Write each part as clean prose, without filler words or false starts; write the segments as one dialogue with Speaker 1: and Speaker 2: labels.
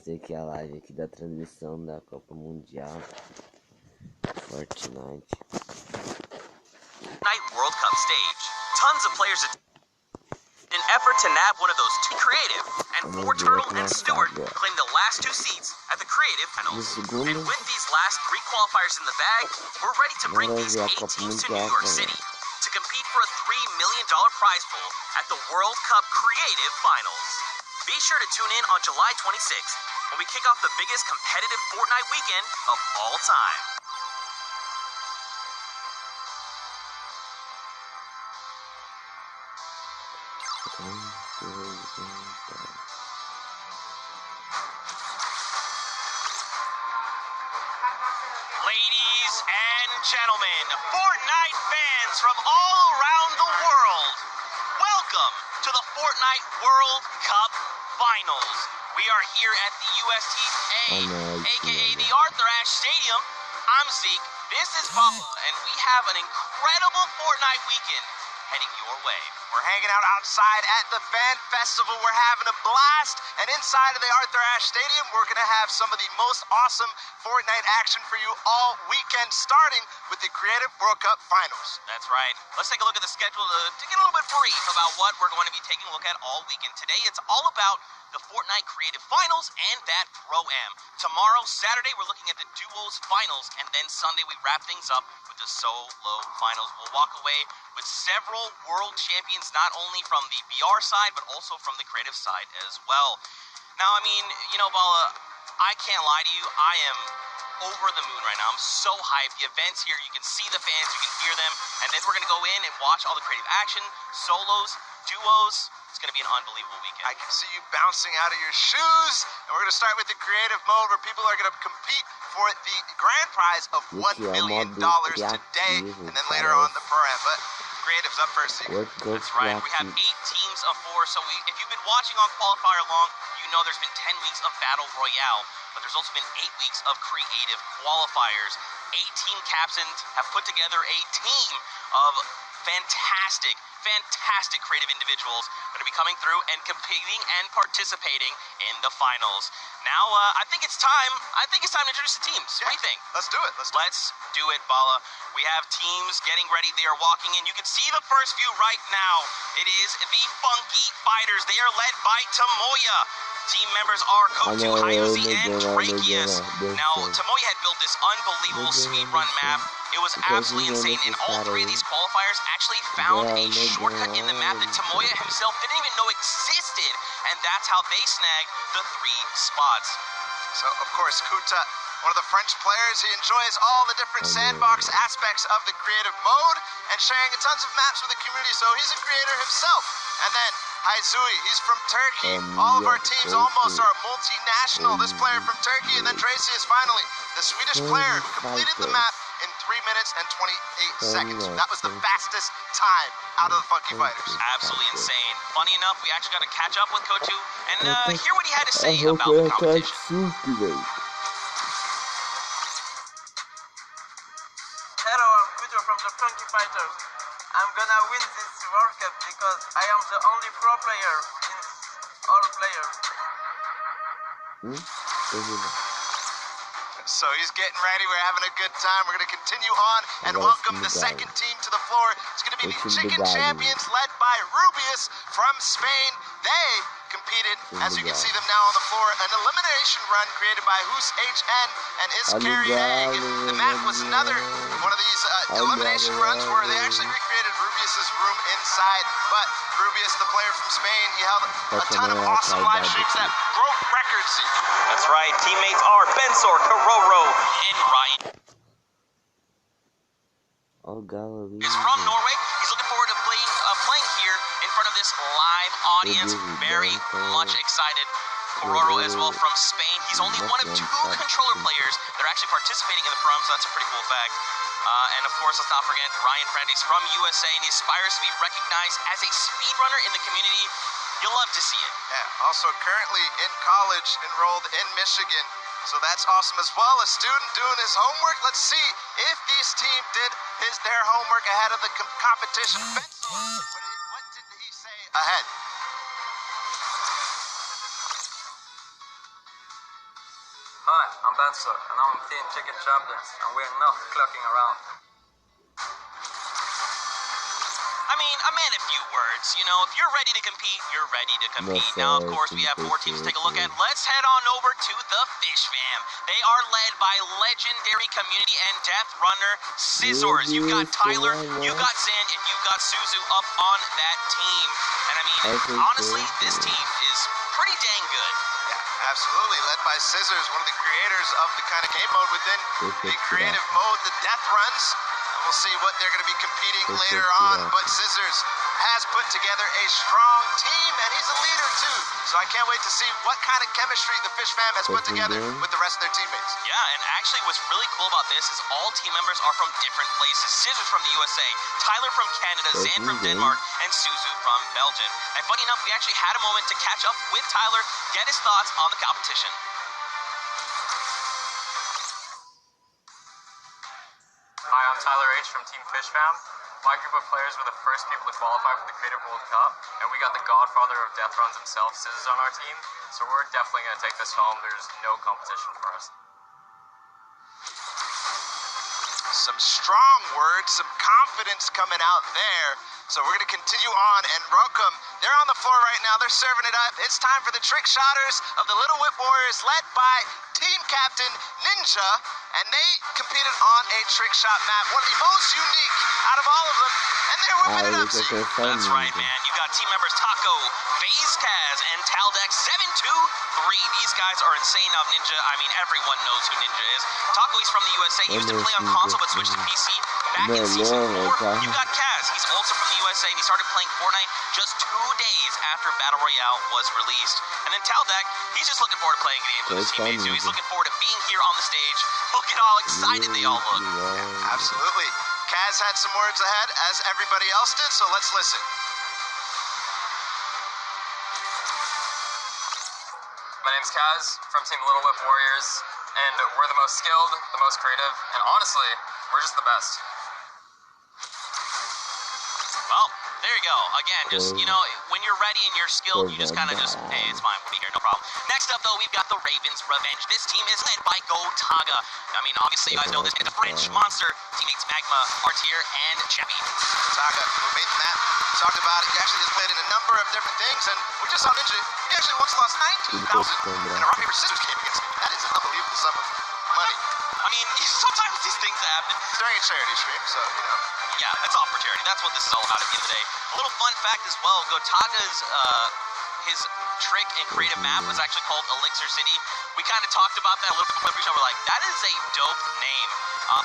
Speaker 1: comecei aqui a live aqui da transmissão da Copa Mundial Fortnite
Speaker 2: World Cup stage. Tons of players in an effort to nab one of those two creative, and Turtle and Stewart claim the last two seats at the creative finals. And with these last three qualifiers in the bag, we're ready to bring these 8 teams to New York City to compete for a $3 million prize pool at the World Cup Creative Finals. Be sure to tune in on July 26th when we kick off the biggest competitive Fortnite weekend of all time. Ladies and gentlemen, Fortnite fans from all around the world, welcome to the Fortnite World Cup Finals. We are here at the USTA, aka the Arthur Ashe Stadium. I'm Zeke, this is Bala, and we have an incredible Fortnite weekend heading your way. We're hanging out outside at the Fan Festival. We're having a blast. And inside of the Arthur Ashe Stadium, we're going to have some of the most awesome Fortnite action for you all weekend, starting with the Creative World Cup Finals. That's right. Let's take a look at the schedule to get a little bit brief about what we're going to be taking a look at all weekend. Today, it's all about the Fortnite Creative Finals and that Pro-Am. Tomorrow, Saturday, we're looking at the Duos Finals. And then Sunday, we wrap things up with the Solo Finals. We'll walk away with several world champions, not only from the BR side, but also from the creative side as well. Now, I mean, you know, Bala, I can't lie to you. I am over the moon right now. I'm so hyped. The events here, you can see the fans, you can hear them, and then we're going to go in and watch all the creative action, solos, duos. It's going to be an unbelievable weekend. I can see you bouncing out of your shoes, and we're going to start with the creative mode where people are going to compete for the grand prize of $1 million today, and then later on the Pro-Am. But creative's up first here. That's right. We have 8 teams of 4, so if you've been watching on Qualifier long, you know there's been 10 weeks of Battle Royale, but there's also been 8 weeks of creative qualifiers. 8 team captains have put together a team of fantastic creative individuals going to be coming through and competing and participating in the finals. Now, I think it's time to introduce the teams. Yeah. What do you think? Let's do it. Let's do it, Bala. We have teams getting ready. They are walking in. You can see the first few right now. It is the Funky Fighters. They are led by Tomoya. Team members are Kotu, Hayuzi, and Tracheus. Now, Tomoya had built this unbelievable speedrun map. It was absolutely insane, and all 3 of these qualifiers actually found a shortcut in the map that Tomoya himself didn't even know existed, and that's how they snagged the 3 spots. So, of course, Kuta, one of the French players, he enjoys all the different sandbox aspects of the creative mode and sharing tons of maps with the community, so he's a creator himself. And then Haizui, he's from Turkey. All of our teams almost are multinational. This player from Turkey, and then Tracy is finally the Swedish player who completed the map in 3 minutes and 28 seconds. That was the fastest time out of the Funky Fighters. Absolutely insane. Funny enough, we actually got to catch up with Kotu and hear what he had to say about the competition.
Speaker 3: Hello, I'm Kuto from the Funky Fighters. I'm gonna win this World Cup because I am the only pro player in all players.
Speaker 2: So he's getting ready. We're having a good time. We're going to continue on and welcome the second team to the floor. It's going to be the Chicken Champions led by Rubius from Spain. They competed, as you can see them now on the floor, an elimination run created by Hus HN and Iscarrier. The map was another one of these elimination runs where they actually recreated Rubius's room inside. But Rubius, the player from Spain, he held a ton of awesome live streams that broke records. That's right. Teammates are Bensor, Karoro, and Ryan. He's from Norway. He's looking forward to playing here in front of this live audience. Very much excited. Karoro as well from Spain. He's only one of 2 controller players that are actually participating in the Pro-Am, so that's a pretty cool fact. And of course, let's not forget Ryan Frandes from USA, and he aspires to be recognized as a speedrunner in the community. You'll love to see it. Yeah, also currently in college, enrolled in Michigan. So that's awesome as well. A student doing his homework. Let's see if this team did their homework ahead of the competition. What did he say ahead?
Speaker 4: Panzer, and I'm Team Chicken Champions, and we're not clucking around.
Speaker 2: I mean, I meant a few words. You know, if you're ready to compete, you're ready to compete. Now, of course, we have 4 teams to take a look at. Let's head on over to the Fish Fam. They are led by legendary community and death runner Scissors. You've got Tyler, you got Zin, and you got Suzu up on that team. And I mean, honestly, this team is pretty dang good.
Speaker 5: Yeah, absolutely. Led by Scissors, one of the creators of the kind of game mode within the creative mode, the death runs. We'll see what they're going to be competing later on, but Scissors has put together a strong team, and he's a leader too. So I can't wait to see what kind of chemistry the Fish Fam has put together with the rest of their teammates.
Speaker 2: Yeah, and actually what's really cool about this is all team members are from different places. Scissors from the USA, Tyler from Canada, Zan from Denmark, and Suzu from Belgium. And funny enough, we actually had a moment to catch up with Tyler, get his thoughts on the competition.
Speaker 4: Hi, I'm Tyler H. from Team Fish Fam. My group of players were the first people to qualify for the Creative World Cup, and we got the godfather of death runs himself, Scissors, on our team, so we're definitely going to take this home. There's no competition for us.
Speaker 5: Some strong words, some confidence coming out there. So we're going to continue on and welcome. They're on the floor right now. They're serving it up. It's time for the trick shotters of the Little Whip Warriors, led by team captain Ninja. And they competed on a trick shot map, one of the most unique out of all of them. And they're whipping it up.
Speaker 2: That's right, man. You got team members Taco, FaZe Kaz, and Taldex 723. These guys are insane now, Ninja. I mean, everyone knows who Ninja is. Taco, he's from the USA. He used to play on console but switched to PC back in Season 4. You got Kaz. He's also from the USA, and he started playing Fortnite just 2 days after Battle Royale was released. And then Taldex, he's just looking forward to playing games with his teammates. He's looking forward to being here on the stage. Look at how excited they all look.
Speaker 5: Yeah, absolutely. Kaz had some words ahead, as everybody else did, so let's listen.
Speaker 4: My name's Kaz from Team Little Whip Warriors, and we're the most skilled, the most creative, and honestly, we're just the best.
Speaker 2: Well, there you go. Again, just, you know, when you're ready and you're skilled, you just kind of hey, it's fine, we'll be here, no problem. Next up, though, we've got the Ravens Revenge. This team is led by Gotaga. I mean, obviously, you guys know this is a French monster. Teammates Magma, Artier, and Chappie.
Speaker 5: Gotaga, who made the map, talked about it. He actually has played in a number of different things, and we just saw Ninja. He actually once lost 19,000 in a rock, paper, scissors game against me. That is an unbelievable sum of money.
Speaker 2: I mean, sometimes these things happen.
Speaker 5: It's during a charity stream, so, you know.
Speaker 2: Yeah, it's all for charity. That's what this is all about at the end of the day. A little fun fact as well, Gotaga's, his trick and creative map was actually called Elixir City. We kind of talked about that a little bit before the show. We're like, that is a dope name.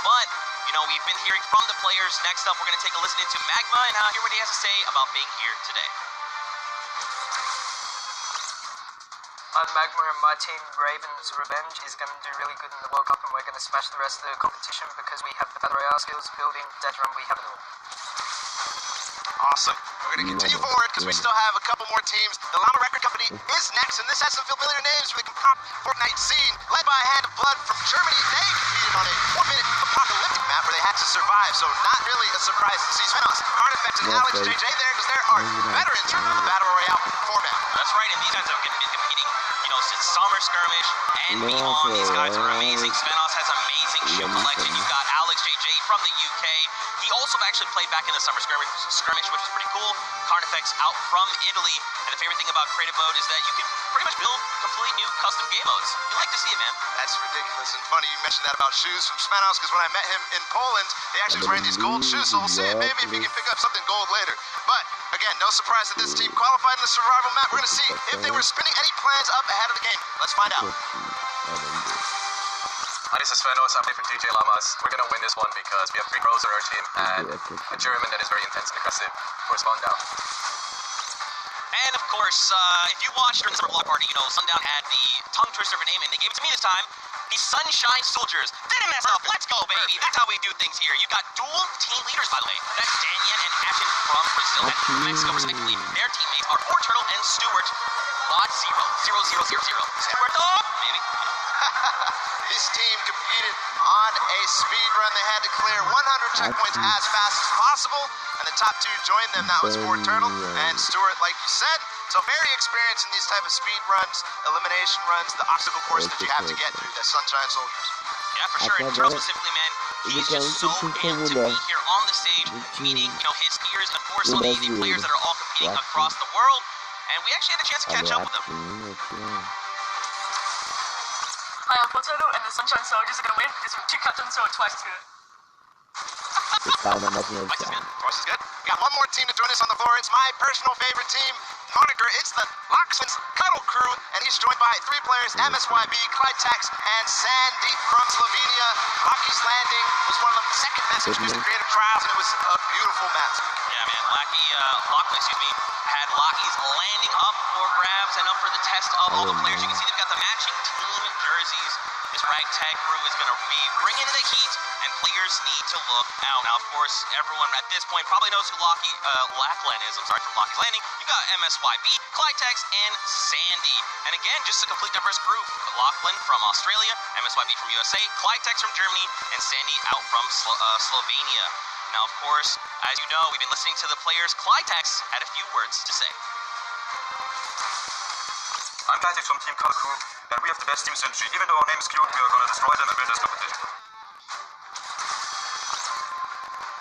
Speaker 2: But, you know, we've been hearing from the players. Next up, we're going to take a listen into Magma and hear what he has to say about being here today.
Speaker 6: I'm Magma, and my team, Ravens Revenge, is going to do really good in the World Cup, and we're going to smash the rest of the competition because we have the Battle Royale skills, building, death run, we have it all.
Speaker 5: Awesome. We're going to continue forward because we still have a couple more teams. The Llama Record Company is next, and this has some familiar names from the Fortnite scene. Led by a Hand of Blood from Germany, they competed on a 4-minute apocalyptic map where they had to survive, so not really a surprise to see Svenos, Carnifex, and Alex JJ there because there are veterans of the Battle Royale format.
Speaker 2: That's right, and these guys have been competing, you know, since Summer Skirmish and beyond. These guys are amazing. Svenos has amazing shoe collection. You've got Alex JJ from the UK. He also actually played back in the Summer Skirmish, which is pretty cool. Carnifex out from Italy. And the favorite thing about creative mode is that you can pretty much build completely new custom game modes. You like to see it, man.
Speaker 5: That's ridiculous and funny you mentioned that about shoes from Svenos, because when I met him in Poland, they actually wearing these gold shoes, so we'll see maybe if he can pick up something gold later. But again, no surprise that this team qualified in the survival map. We're going to see if they were spinning any plans up ahead of the game. Let's find out.
Speaker 4: Hi, this is Svenos. I'm here for DJ Lamas. We're going to win this one because we have 3 pros on our team and a German that is very intense and aggressive for spawn down.
Speaker 2: And of course, if you watched during the summer block party, you know, Sundown had the tongue twister of a name, and they gave it to me this time. The Sunshine Soldiers. Didn't mess up. Let's go, baby. That's how we do things here. You got dual team leaders, by the way. That's Daniel and Ashen from Brazil and Mexico, respectively. Their teammates are Turtle and Stuart. Lot 00000. Stuart, maybe.
Speaker 5: This team competed on a speed run. They had to clear 100 checkpoints as fast as possible, and the top two joined them. That was Ford Turtle and Stuart, like you said. So very experienced in these type of speed runs, elimination runs, the obstacle course that you have to get through, the Sunshine Soldiers.
Speaker 2: Yeah, for sure. And Turtle specifically, man, he's just so amped to be here on the stage, meeting, his peers, and of course all the players that are all competing across the world. And we actually had a chance to catch up with them.
Speaker 7: Hi, I'm Potato, and the Sunshine Soldiers are going to win because we're two captains, so twice as good.
Speaker 5: Twice is good. We got one more team to join us on the floor. It's my personal favorite team moniker. It's the Locksmiths Cuddle Crew, and he's joined by three players, MSYB, Clyde Tax, and Sandeep from Slovenia. Rocky's Landing was one of the second matches used in creative trials, and it was a beautiful match.
Speaker 2: Yeah, man. Lockley, had Lockie's landing up for grabs and up for the test of all the players. You can see they've got the matching team jerseys. This ragtag crew is going to be bringing the heat, and players need to look out. Now, of course, everyone at this point probably knows who Lachlan is. I'm sorry, from Lockie's Landing. You got MSYB, Clytex, and Sandy. And again, just a complete diverse crew. Lachlan from Australia, MSYB from USA, Clytex from Germany, and Sandy out from Slovenia. Now, of course, as you know, we've been listening to the players. Clytex had a few words to say.
Speaker 8: I'm Clytex from Team Cuddle Crew, and we have the best team synergy. Even though our name is cute, we are going to destroy them and win this competition.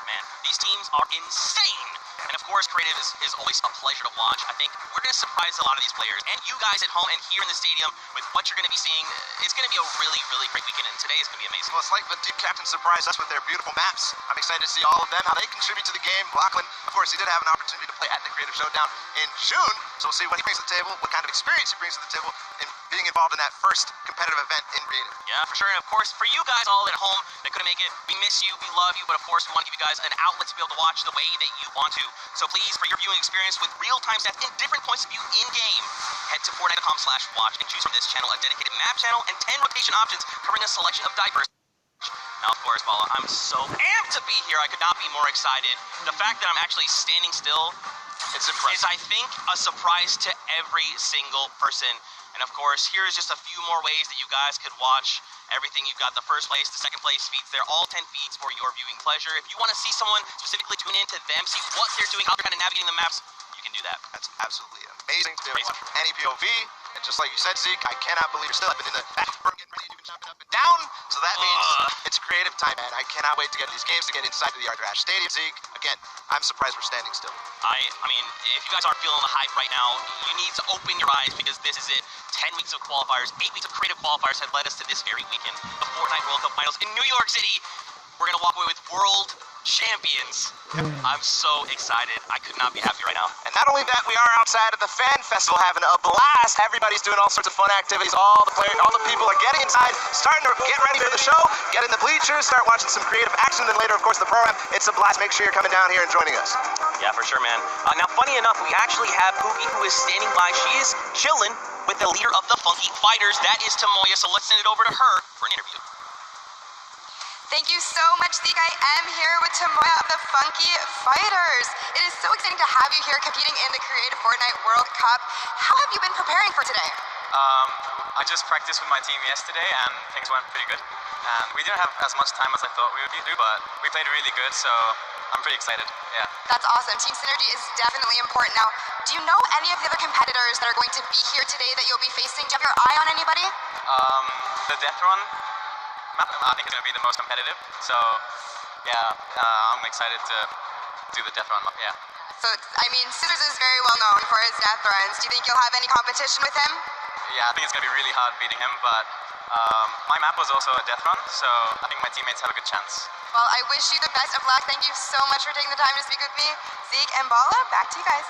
Speaker 2: Man, these teams are insane. And of course, creative is always a pleasure to watch. I think we're going to surprise a lot of these players. And you guys at home and here in the stadium with what you're going to be seeing, it's going to be a really, really great weekend. And today is going to be amazing.
Speaker 5: Well, it's like the team captain surprised us with their beautiful maps. I'm excited to see all of them, how they contribute to the game. Lachlan, of course, he did have an opportunity to play at the Creative Showdown in June. So we'll see what he brings to the table, what kind of experience he brings to the table in being involved in that first competitive event in creative.
Speaker 2: Yeah, for sure. And of course, for you guys all at home that couldn't make it, we miss you, we love you, but of course, we want to give you guys an outlet to be able to watch the way that you want to. So please, for your viewing experience with real-time stats and different points of view in-game, head to Fortnite.com/watch and choose from this channel a dedicated map channel and 10 rotation options covering a selection of diverse. Now, of course, Paula, I'm so amped to be here. I could not be more excited. The fact that I'm actually standing still is, I think, a surprise to every single person. And of course, here's just a few more ways that you guys could watch everything. You've got the first place, the second place feeds. They're all 10 feeds for your viewing pleasure. If you want to see someone specifically, tune in to them, see what they're doing, how they're kind of navigating the maps, you can do that.
Speaker 5: That's absolutely amazing to be able to watch any POV. And just like you said, Zeke, I cannot believe you're still up and in the back room getting ready. You've been jumping up and down. So that means it's creative time, man. I cannot wait to get these games to get inside to the Arthur Ashe Stadium. Zeke, again, I'm surprised we're standing still.
Speaker 2: I mean, if you guys aren't feeling the hype right now, you need to open your eyes because this is it. 10 weeks of qualifiers, 8 weeks of creative qualifiers have led us to this very weekend. The Fortnite World Cup Finals in New York City. We're going to walk away with world champions. I'm so excited. I could not be happier right now.
Speaker 5: And not only that, we are outside at the fan festival having a blast. Everybody's doing all sorts of fun activities. All the players, all the people are getting inside, starting to get ready for the show, get in the bleachers, start watching some creative action. Then later, of course, the program. It's a blast. Make sure you're coming down here and joining us.
Speaker 2: Yeah, for sure, man. Now, funny enough, we actually have Pookie who is standing by. She is chilling with the leader of the Funky Fighters. That is Tamoya. So let's send it over to her for an interview.
Speaker 9: Thank you so much, Zeke. I am here with Tamoya of the Funky Fighters. It is so exciting to have you here competing in the Creative Fortnite World Cup. How have you been preparing for today?
Speaker 4: I just practiced with my team yesterday and things went pretty good. And we didn't have as much time as I thought we would do, but we played really good, so I'm pretty excited, yeah.
Speaker 9: That's awesome. Team synergy is definitely important. Now, do you know any of the other competitors that are going to be here today that you'll be facing? Do you have your eye on anybody?
Speaker 4: The Death Run map, I think, is going to be the most competitive. So, yeah, I'm excited to do the Death Run map, yeah.
Speaker 9: So, I mean, Scissors is very well known for his death runs. Do you think you'll have any competition with him?
Speaker 4: Yeah, I think it's going to be really hard beating him, but my map was also a death run, so I think my teammates have a good chance.
Speaker 9: Well, I wish you the best of luck. Thank you so much for taking the time to speak with me. Zeke and Bala, back to you guys.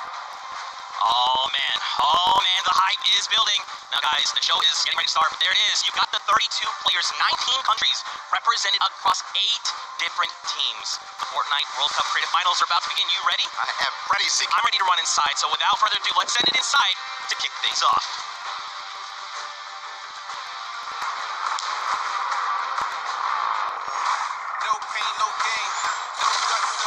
Speaker 2: Oh man, the hype is building. Now guys, the show is getting ready to start, but there it is. You've got the 32 players, 19 countries represented across 8 different teams. The Fortnite World Cup Creative Finals are about to begin. You ready?
Speaker 5: I am ready, Zeke.
Speaker 2: I'm ready to run inside, so without further ado, let's send it inside to kick things off.
Speaker 5: No pain, no gain. No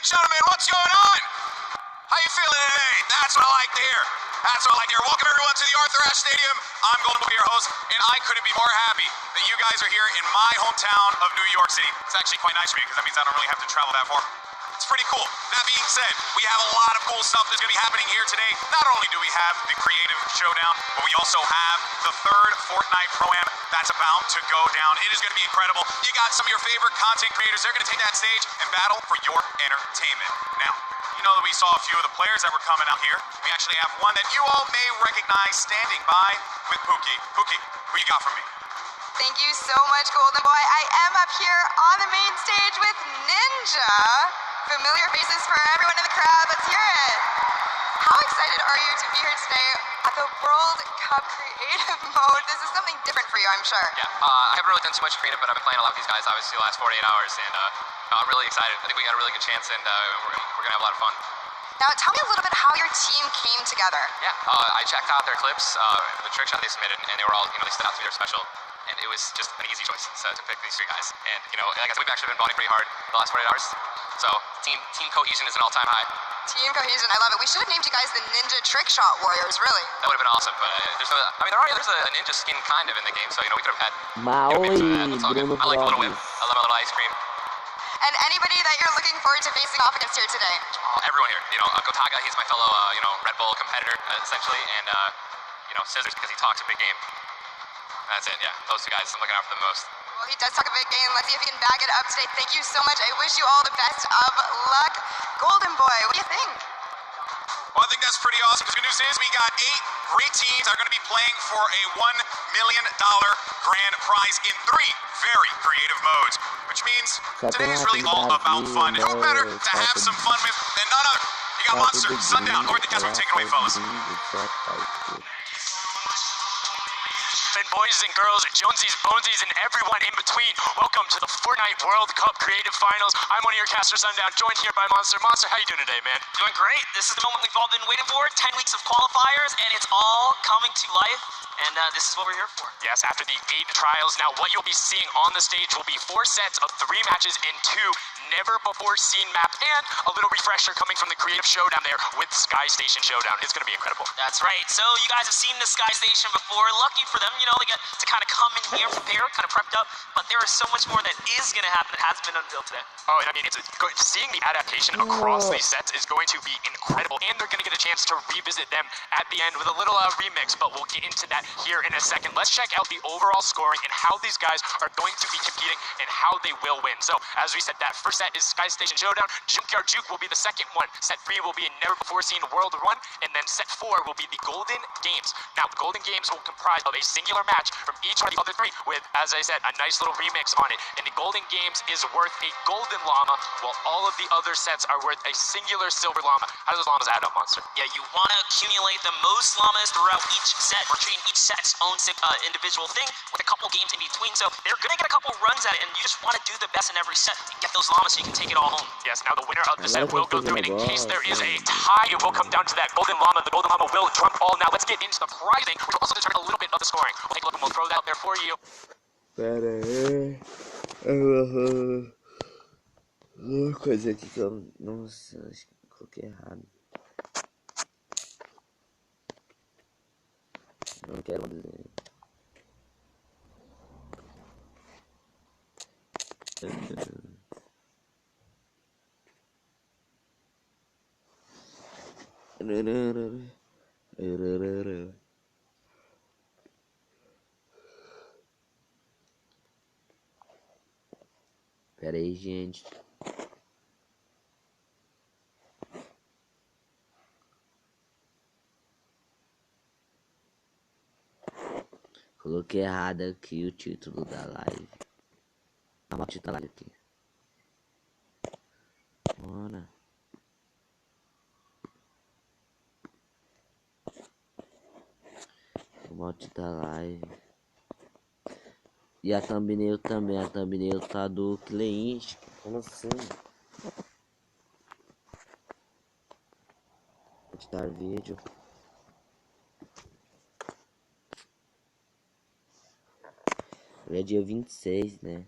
Speaker 5: gentlemen, what's going on? How you feeling today? That's what I like to hear. That's what I like to hear. Welcome everyone to the Arthur Ashe Stadium. I'm Golden Boy, your host, and I couldn't be more happy that you guys are here in my hometown of New York City. It's actually quite nice for me because that means I don't really have to travel that far. It's pretty cool. That being said, we have a lot of cool stuff that's going to be happening here today. Not only do we have the Creative Showdown, but we also have the third Fortnite Pro-Am that's about to go down. It is going to be incredible. You got some of your favorite content creators. They're going to take that stage and battle for your entertainment. Now, you know that we saw a few of the players that were coming out here. We actually have one that you all may recognize standing by with Pookie. Pookie, who you got for me?
Speaker 9: Thank you so much, Golden Boy. I am up here on the main stage with Ninja. Familiar faces for everyone in the crowd. Let's hear it. How excited are you to be here today at the World Cup Creative Mode? This is something different for you, I'm sure.
Speaker 4: Yeah, I haven't really done too much creative, but I've been playing a lot of these guys, obviously, the last 48 hours, and I'm really excited. I think we got a really good chance, and we're going to have a lot of fun.
Speaker 9: Now, tell me a little bit how your team came together.
Speaker 4: Yeah, I checked out their clips, the trick shot they submitted, and they were all, they stood out to me, they were special. And it was just an easy choice to pick these three guys. And, like I said, we've actually been bonding pretty hard the last 48 hours. So, team cohesion is an all-time high.
Speaker 9: Team cohesion, I love it. We should have named you guys the Ninja Trick Shot Warriors, really.
Speaker 4: That would have been awesome, but there's no, there's a ninja skin kind of in the game, so, we could have had,
Speaker 1: Maui,
Speaker 4: I like a little whip. I love my little ice cream.
Speaker 9: And anybody that you're looking forward to facing off against here today?
Speaker 4: Everyone here. Gotaga, he's my fellow, Red Bull competitor, essentially, and, Scissors, because he talks a big game. That's it, yeah. Those two guys I'm looking out for the most.
Speaker 9: Well, he does talk a big game. Let's see if he can back it up today. Thank you so much. I wish you all the best of luck. Golden Boy, what do you think?
Speaker 5: Well, I think that's pretty awesome. The good news is we got 8 great teams that are going to be playing for a $1 million grand prize in 3 very creative modes, which means today is really all about fun. And who better to have some fun with than none other? You got Monster, Sundown, or the Casper. Take it away, fellas.
Speaker 10: Boys and girls, Jonesies, Bonesies, and everyone in between, welcome to the Fortnite World Cup Creative Finals. I'm one of your casters, Sundown, joined here by Monster. Monster, how you doing today, man?
Speaker 2: Doing great. This is the moment we've all been waiting for. 10 weeks of qualifiers, and it's all coming to life. And this is what we're here for.
Speaker 10: Yes, after the 8 trials, now what you'll be seeing on the stage will be 4 sets of 3 matches in 2 never-before-seen map, and a little refresher coming from the Creative Showdown there with Sky Station Showdown. It's going to be incredible.
Speaker 2: That's right. So you guys have seen the Sky Station before. Lucky for them, they get to kind of come in here, prepare, kind of prepped up. But there is so much more that is going to happen that hasn't been unveiled today.
Speaker 10: Oh, and I mean, seeing the adaptation across these sets is going to be incredible, and they're going to get a chance to revisit them at the end with a little remix, but we'll get into that here in a second. Let's check out the overall scoring and how these guys are going to be competing and how they will win. So, as we said, that first set is Sky Station Showdown. Junkyard Juke will be the second one. Set 3 will be a never-before-seen World Run, and then set 4 will be the Golden Games. Now, the Golden Games will comprise of a singular match from each one of the other 3 with, as I said, a nice little remix on it. And the Golden Games is worth a golden llama, while all of the other sets are worth a singular silver llama. How do those llamas add up, Monster?
Speaker 2: Yeah, you want to accumulate the most llamas throughout each set. We're treating each set's own individual thing with a couple games in between. So they're going to get a couple runs at it, and you just want to do the best in every set and get those llamas so you can take it all home.
Speaker 10: Yes, now the winner of the set will go through, and in case there is a tie, it will come down to that golden llama. The golden llama will trump all. Now let's get into the prizing, which will also determine a little bit of the scoring. We'll take a look and we'll throw that out there for you.
Speaker 1: Pera aí. Uma coisa aqui que eu... Nossa, acho que coloquei errado. Não quero dizer. Pera aí, gente. Coloquei errado aqui o título da live. Vamos o título da live aqui. Bora. Vamos o título da live. E a thumbnail também. A thumbnail tá do cliente. Como assim? Vou editar vídeo. Hoje é dia 26, né?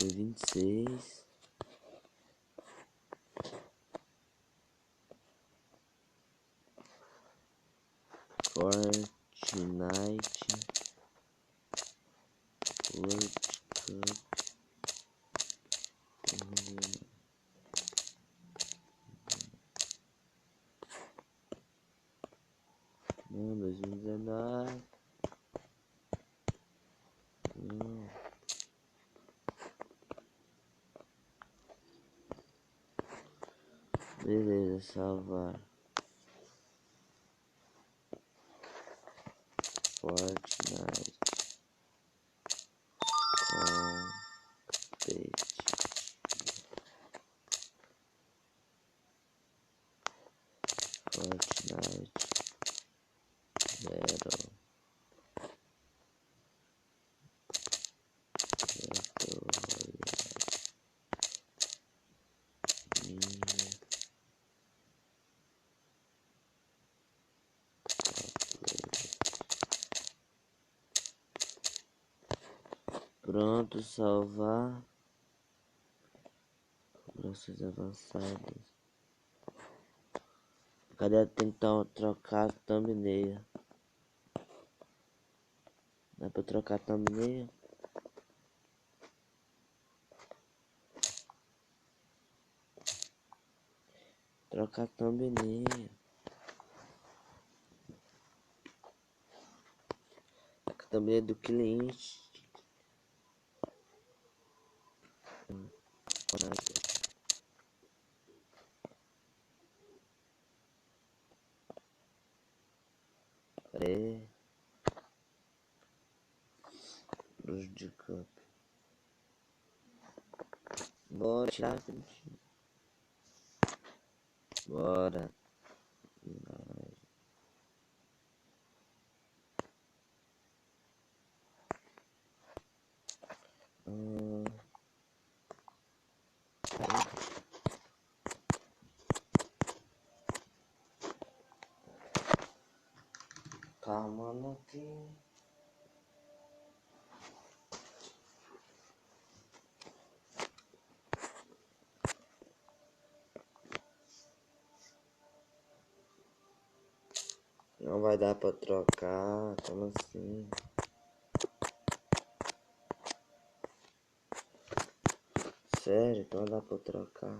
Speaker 1: Foi 26. Fortnite World Cup. Não, 2019. Não. Beleza, salvar. Fortnite Fortnite Battle Royale minha pronto, salvar. Cobranças avançadas. Cadê tentar trocar a thumbnail? Dá pra trocar a thumbnail? Trocar a thumbnail. A thumbnail do cliente. Peraí. Luz de campo. Bora tirar. Bora. Calma aqui. Não vai dar pra trocar, como assim? Sério, que não dá pra trocar?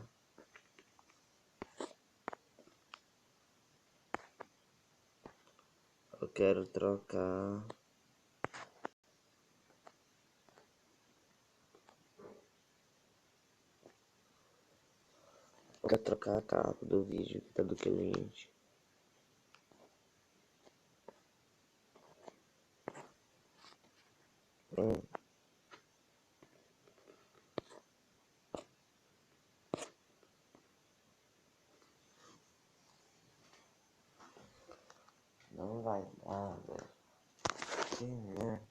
Speaker 1: Eu quero trocar. Eu quero trocar a capa do vídeo que tá do cliente. Não vai dar, velho. Que merda.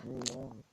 Speaker 1: Não.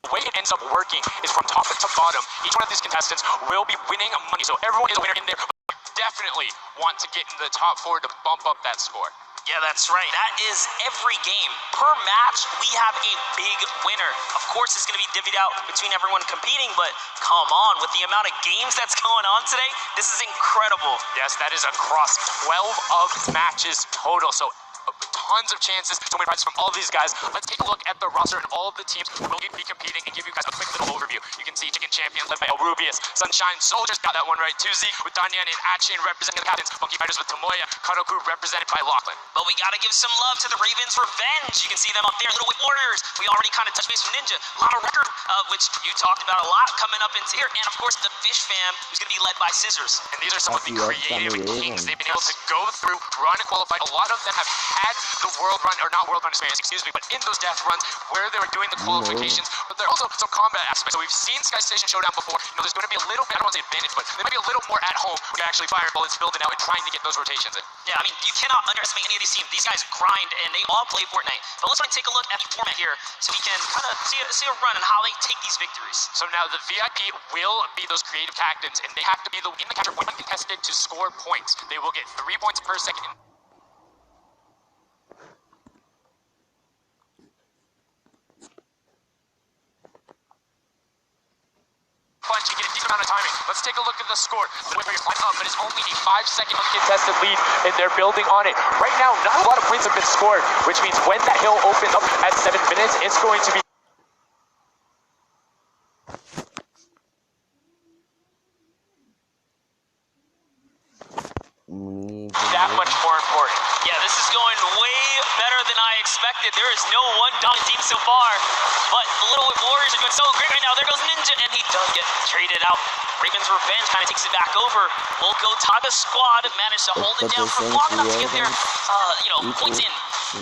Speaker 10: The way it ends up working is from top to bottom. Each one of these contestants will be winning money, so everyone is a winner in there. But definitely want to get in the top 4 to bump up that score.
Speaker 2: Yeah, that's right. That is every game. Per match, we have a big winner. Of course, it's going to be divvied out between everyone competing, but come on, with the amount of games that's going on today, this is incredible.
Speaker 10: Yes, that is across 12 of matches total, so tons of chances to win prizes from all of these guys. Let's take a look at the roster and all of the teams who will be competing and give you guys a quick little overview. You can see Chicken Champion led by Rubius, Sunshine Soldiers got that one right, 2Z with Danyan and Achin representing the captains, Funky Fighters with Tomoya, Karoku represented by Lachlan.
Speaker 2: But we got to give some love to the Ravens Revenge. You can see them up there, Little Whip Warriors. We already kind of touched base with Ninja. A lot of record, which you talked about a lot coming up into here. And of course, the Fish Fam, who's going to be led by Scissors.
Speaker 10: And these are some of the creative kings they've been able to go through, run and qualify. A lot of them have had the world run, or not world run experience, excuse me, but in those death runs where they were doing the qualifications, but there are also some combat aspects. So we've seen Sky Station competition showdown before, you know, there's going to be a little bit, I don't want to say advantage, but there might be a little more at home when you're actually firing bullets, building out, and trying to get those rotations in.
Speaker 2: Yeah, I mean, you cannot underestimate any of these teams. These guys grind, and they all play Fortnite. But let's take a look at the format here so we can kind of see a run on how they take these victories.
Speaker 10: So now the VIP will be those creative captains, and they have to be in the capture point contested to score points. They will get 3 points per second. Punch and get a decent amount of timing. Let's take a look at the score. The way you climb up, but it's only a 5-second contested lead, and they're building on it. Right now, not a lot of points have been scored, which means when that hill opens up at 7 minutes, it's going to be that much more important.
Speaker 2: Yeah, this is going way better than I expected. There is no one dominant team so far, but the Little Whip Warriors are doing so great right now. There goes Ninja, and he does get traded out. Raven's Revenge kind of takes it back over. We'll go Taga squad managed to hold it down for long enough to get their, points in.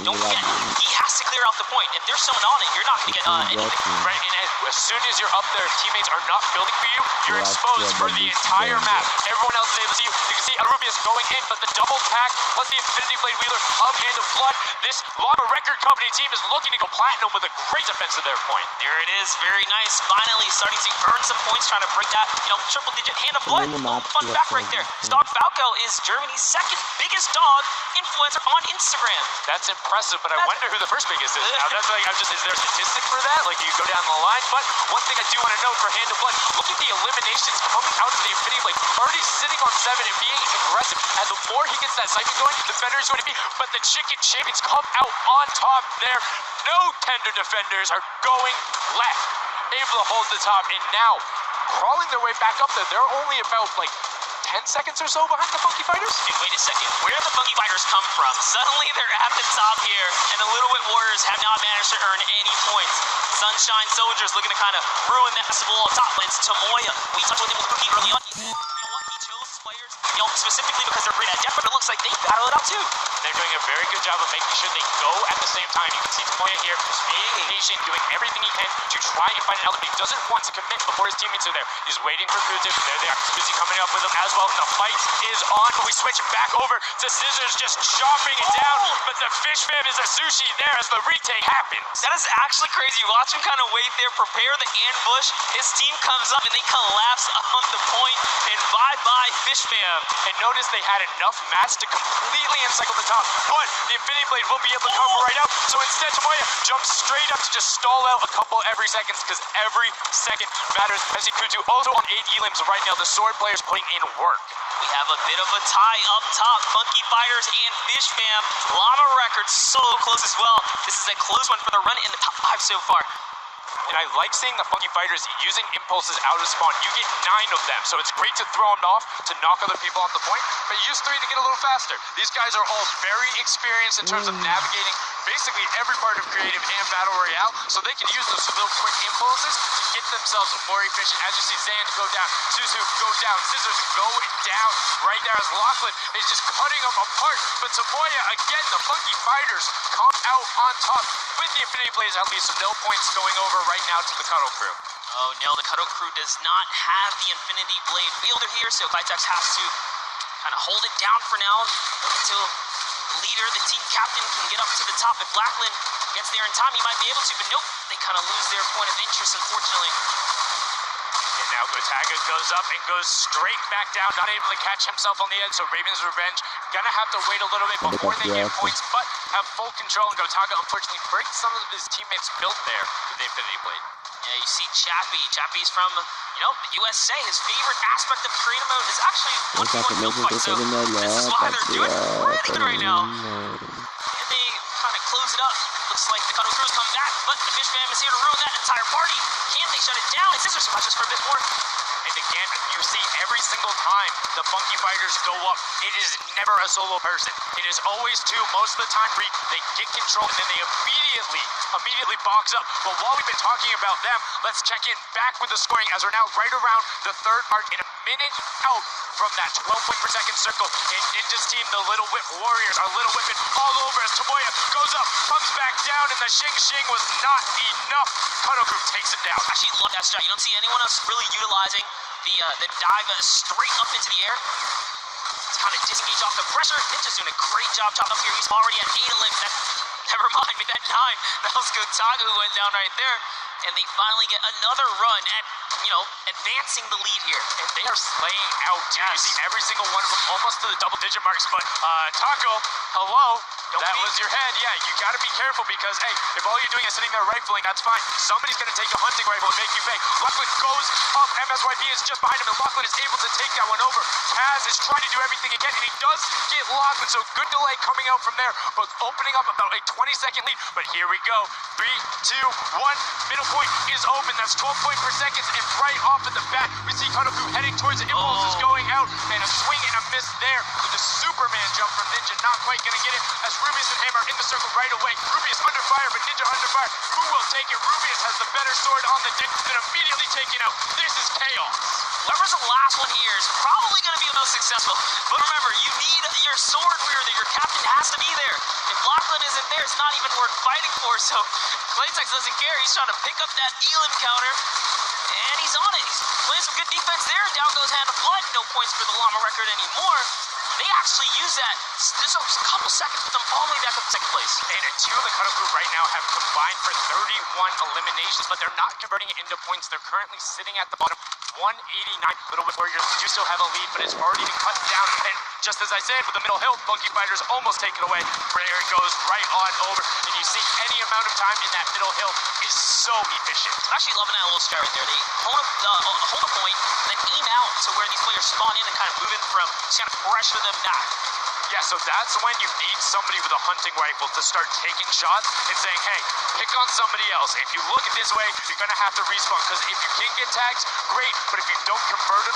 Speaker 2: Don't forget, he has to clear out the point. If there's someone on it, you're not going to get anything.
Speaker 10: Right, and as soon as you're up there, teammates are not building for you. You're exposed for the entire map. Everyone else is able to see you. You can see Arubius going in, but the double tag plus the Infinity Blade Wheeler of Hand of Blood. This Llama Record Company team is looking to go platinum with a great defense to their point.
Speaker 2: There it is, very nice. Finally starting to earn some points, trying to break that, triple-digit Hand of Blood. Fun fact right there. Dog Falco is Germany's second biggest dog influencer on Instagram.
Speaker 10: That's impressive, but I wonder who the first biggest is. Now, that's like, is there a statistic for that? Like, you go down the line? But one thing I do want to note for Hand of Blood, look at the eliminations coming out of the Infinity Blade. Already sitting on 7 and being aggressive. And the more he gets that siphon going, the better he's going to be. But the Chicken Champions come out on top there. No tender defenders are going left. Able to hold the top, and now crawling their way back up there. They're only about, 10 seconds or so behind the Funky Fighters?
Speaker 2: Dude, wait a second. Where did the Funky Fighters come from? Suddenly they're at the top here, and the Little Whip Warriors have not managed to earn any points. Sunshine Soldiers looking to kind of ruin that possible top, but it's Tomoya. We talked with him with Cookie early on. He chose players, specifically because they're great at depth, but it looks like they battle it out too.
Speaker 10: They're doing a very good job of making sure they go at the same time. You can see Tomoya here being patient, doing everything he can to try and find an outlet. He doesn't want to commit before his teammates are there. He's waiting for Kutif. There they are. Kuzi coming up with him as well. The fight is on, but we switch back over to Scissors just chopping it down. But the fish fam is a sushi there as the retake happens.
Speaker 2: That is actually crazy. You watch him kind of wait there, prepare the ambush. His team comes up and they collapse on the point. And bye-bye fish fam.
Speaker 10: And notice they had enough mats to completely encircle the top, but the Infinity Blade will be able to cover right out. So instead, Tomoya jumps straight up to just stall out a couple every seconds, because every second matters. As Kutu also on 8 elims right now, the sword players putting in work.
Speaker 2: We have a bit of a tie up top. Funky Fighters and Fish Fam. Llama Records so close as well. This is a close one for the run in the top 5 so far.
Speaker 10: And I like seeing the Funky Fighters using impulses out of spawn. You get 9 of them, so it's great to throw them off to knock other people off the point, but use 3 to get a little faster. These guys are all very experienced in terms of navigating basically every part of creative and battle royale, so they can use those little quick impulses to get themselves more efficient. As you see Zand go down, Suzu go down, Scissors go down right there as Lachlan is just cutting them apart. But Tomoya, again, the Funky Fighters come out on top with the Infinity Blades, at least no points going over right now to the Cuddle Crew.
Speaker 2: Oh no, the Cuddle Crew does not have the Infinity Blade wielder here, so Vitex has to kind of hold it down for now until the leader, the team captain, can get up to the top. If Blackland gets there in time, he might be able to, but nope, they kind of lose their point of interest, unfortunately.
Speaker 10: And now Gotaga goes up and goes straight back down, not able to catch himself on the edge, so Raven's Revenge gonna have to wait a little bit before they get points, but have full control, and Gotaga unfortunately breaks some of his teammates built there with the Infinity Blade.
Speaker 2: Yeah, you see Chappie. Chappie's from, the USA. His favorite aspect of creative mode is actually one fight, so this is why they're doing really good right now. And they kind of close it up. Looks like the Cuddle Crews come back, but the Fish Fam is here to ruin that entire party. Can they shut it down? And Scissors watches for a bit more.
Speaker 10: And again, you see every single time the Funky Fighters go up, it is never a solo person. It is always 2, most of the time 3. They get control and then they immediately box up. But while we've been talking about them, let's check in back with the scoring as we're now right around the 3rd mark in a minute out from that 12 point per second circle. And Ninja's team, the Little Whip Warriors, are Little Whipping all over as Tomoya goes up, comes back down, and the Shing was not enough. Cuddle Group takes it down.
Speaker 2: Actually, actually love that strat. You don't see anyone else really utilizing the dive straight up into the air. It's kind of disengage off the pressure. Ninja's doing a great job top up here. He's already at 8 elims. Never mind, with that 9. That was Gotaga who went down right there. And they finally get another run at, advancing the lead here.
Speaker 10: And they are slaying out, too. You see every single one of them almost to the double-digit marks. But, Taco, hello. That was your head. Yeah, you got to be careful because, hey, if all you're doing is sitting there rifling, that's fine. Somebody's going to take a hunting rifle and make you pay. Lachlan goes up. MSYB is just behind him, and Lachlan is able to take that one over. Taz is trying to do everything again, and he does get Lachlan. So good delay coming out from there, but opening up about a 20-second lead. But here we go. 3, 2, 1. Middle point is open. That's 12 points per second, and right off at the bat, we see Kanoku heading towards it. Impulse is going out, and a swing and a miss there with the Superman jump from Ninja. Not quite going to get it as Rubius and Hammer in the circle right away. Rubius under fire, but Ninja under fire. Who will take it? Rubius has the better sword on the deck, then immediately taken out. This is chaos.
Speaker 2: Whoever's the last one here is probably going to be the most successful. But remember, you need your sword wielder. Your captain has to be there. If Lachlan isn't there, it's not even worth fighting for. So Claytex doesn't care. He's trying to pick up that elim counter. And he's on it. He's playing some good defense there. Down goes Hand of Blood. No points for the Llama record anymore. They actually use that. There's a couple seconds with them all the way back up to second place.
Speaker 10: And 2 of the Kanoku right now have combined for 31 eliminations, but they're not converting it into points. They're currently sitting at the bottom, 189. Little bit Warriors do still have a lead, but it's already been cut down. And just as I said, with the middle hill, Funky Fighters almost take it away. There it goes right on over. And you see any amount of time in that middle hill is so efficient.
Speaker 2: I'm actually loving that little strat right there. They hold a point, then aim out to where these players spawn in and kind of move in from, just kind of pressure them back.
Speaker 10: Yeah, so that's when you need somebody with a hunting rifle to start taking shots and saying, hey, pick on somebody else. If you look at this way, you're going to have to respawn, because if you can get tags, great, but if you don't convert them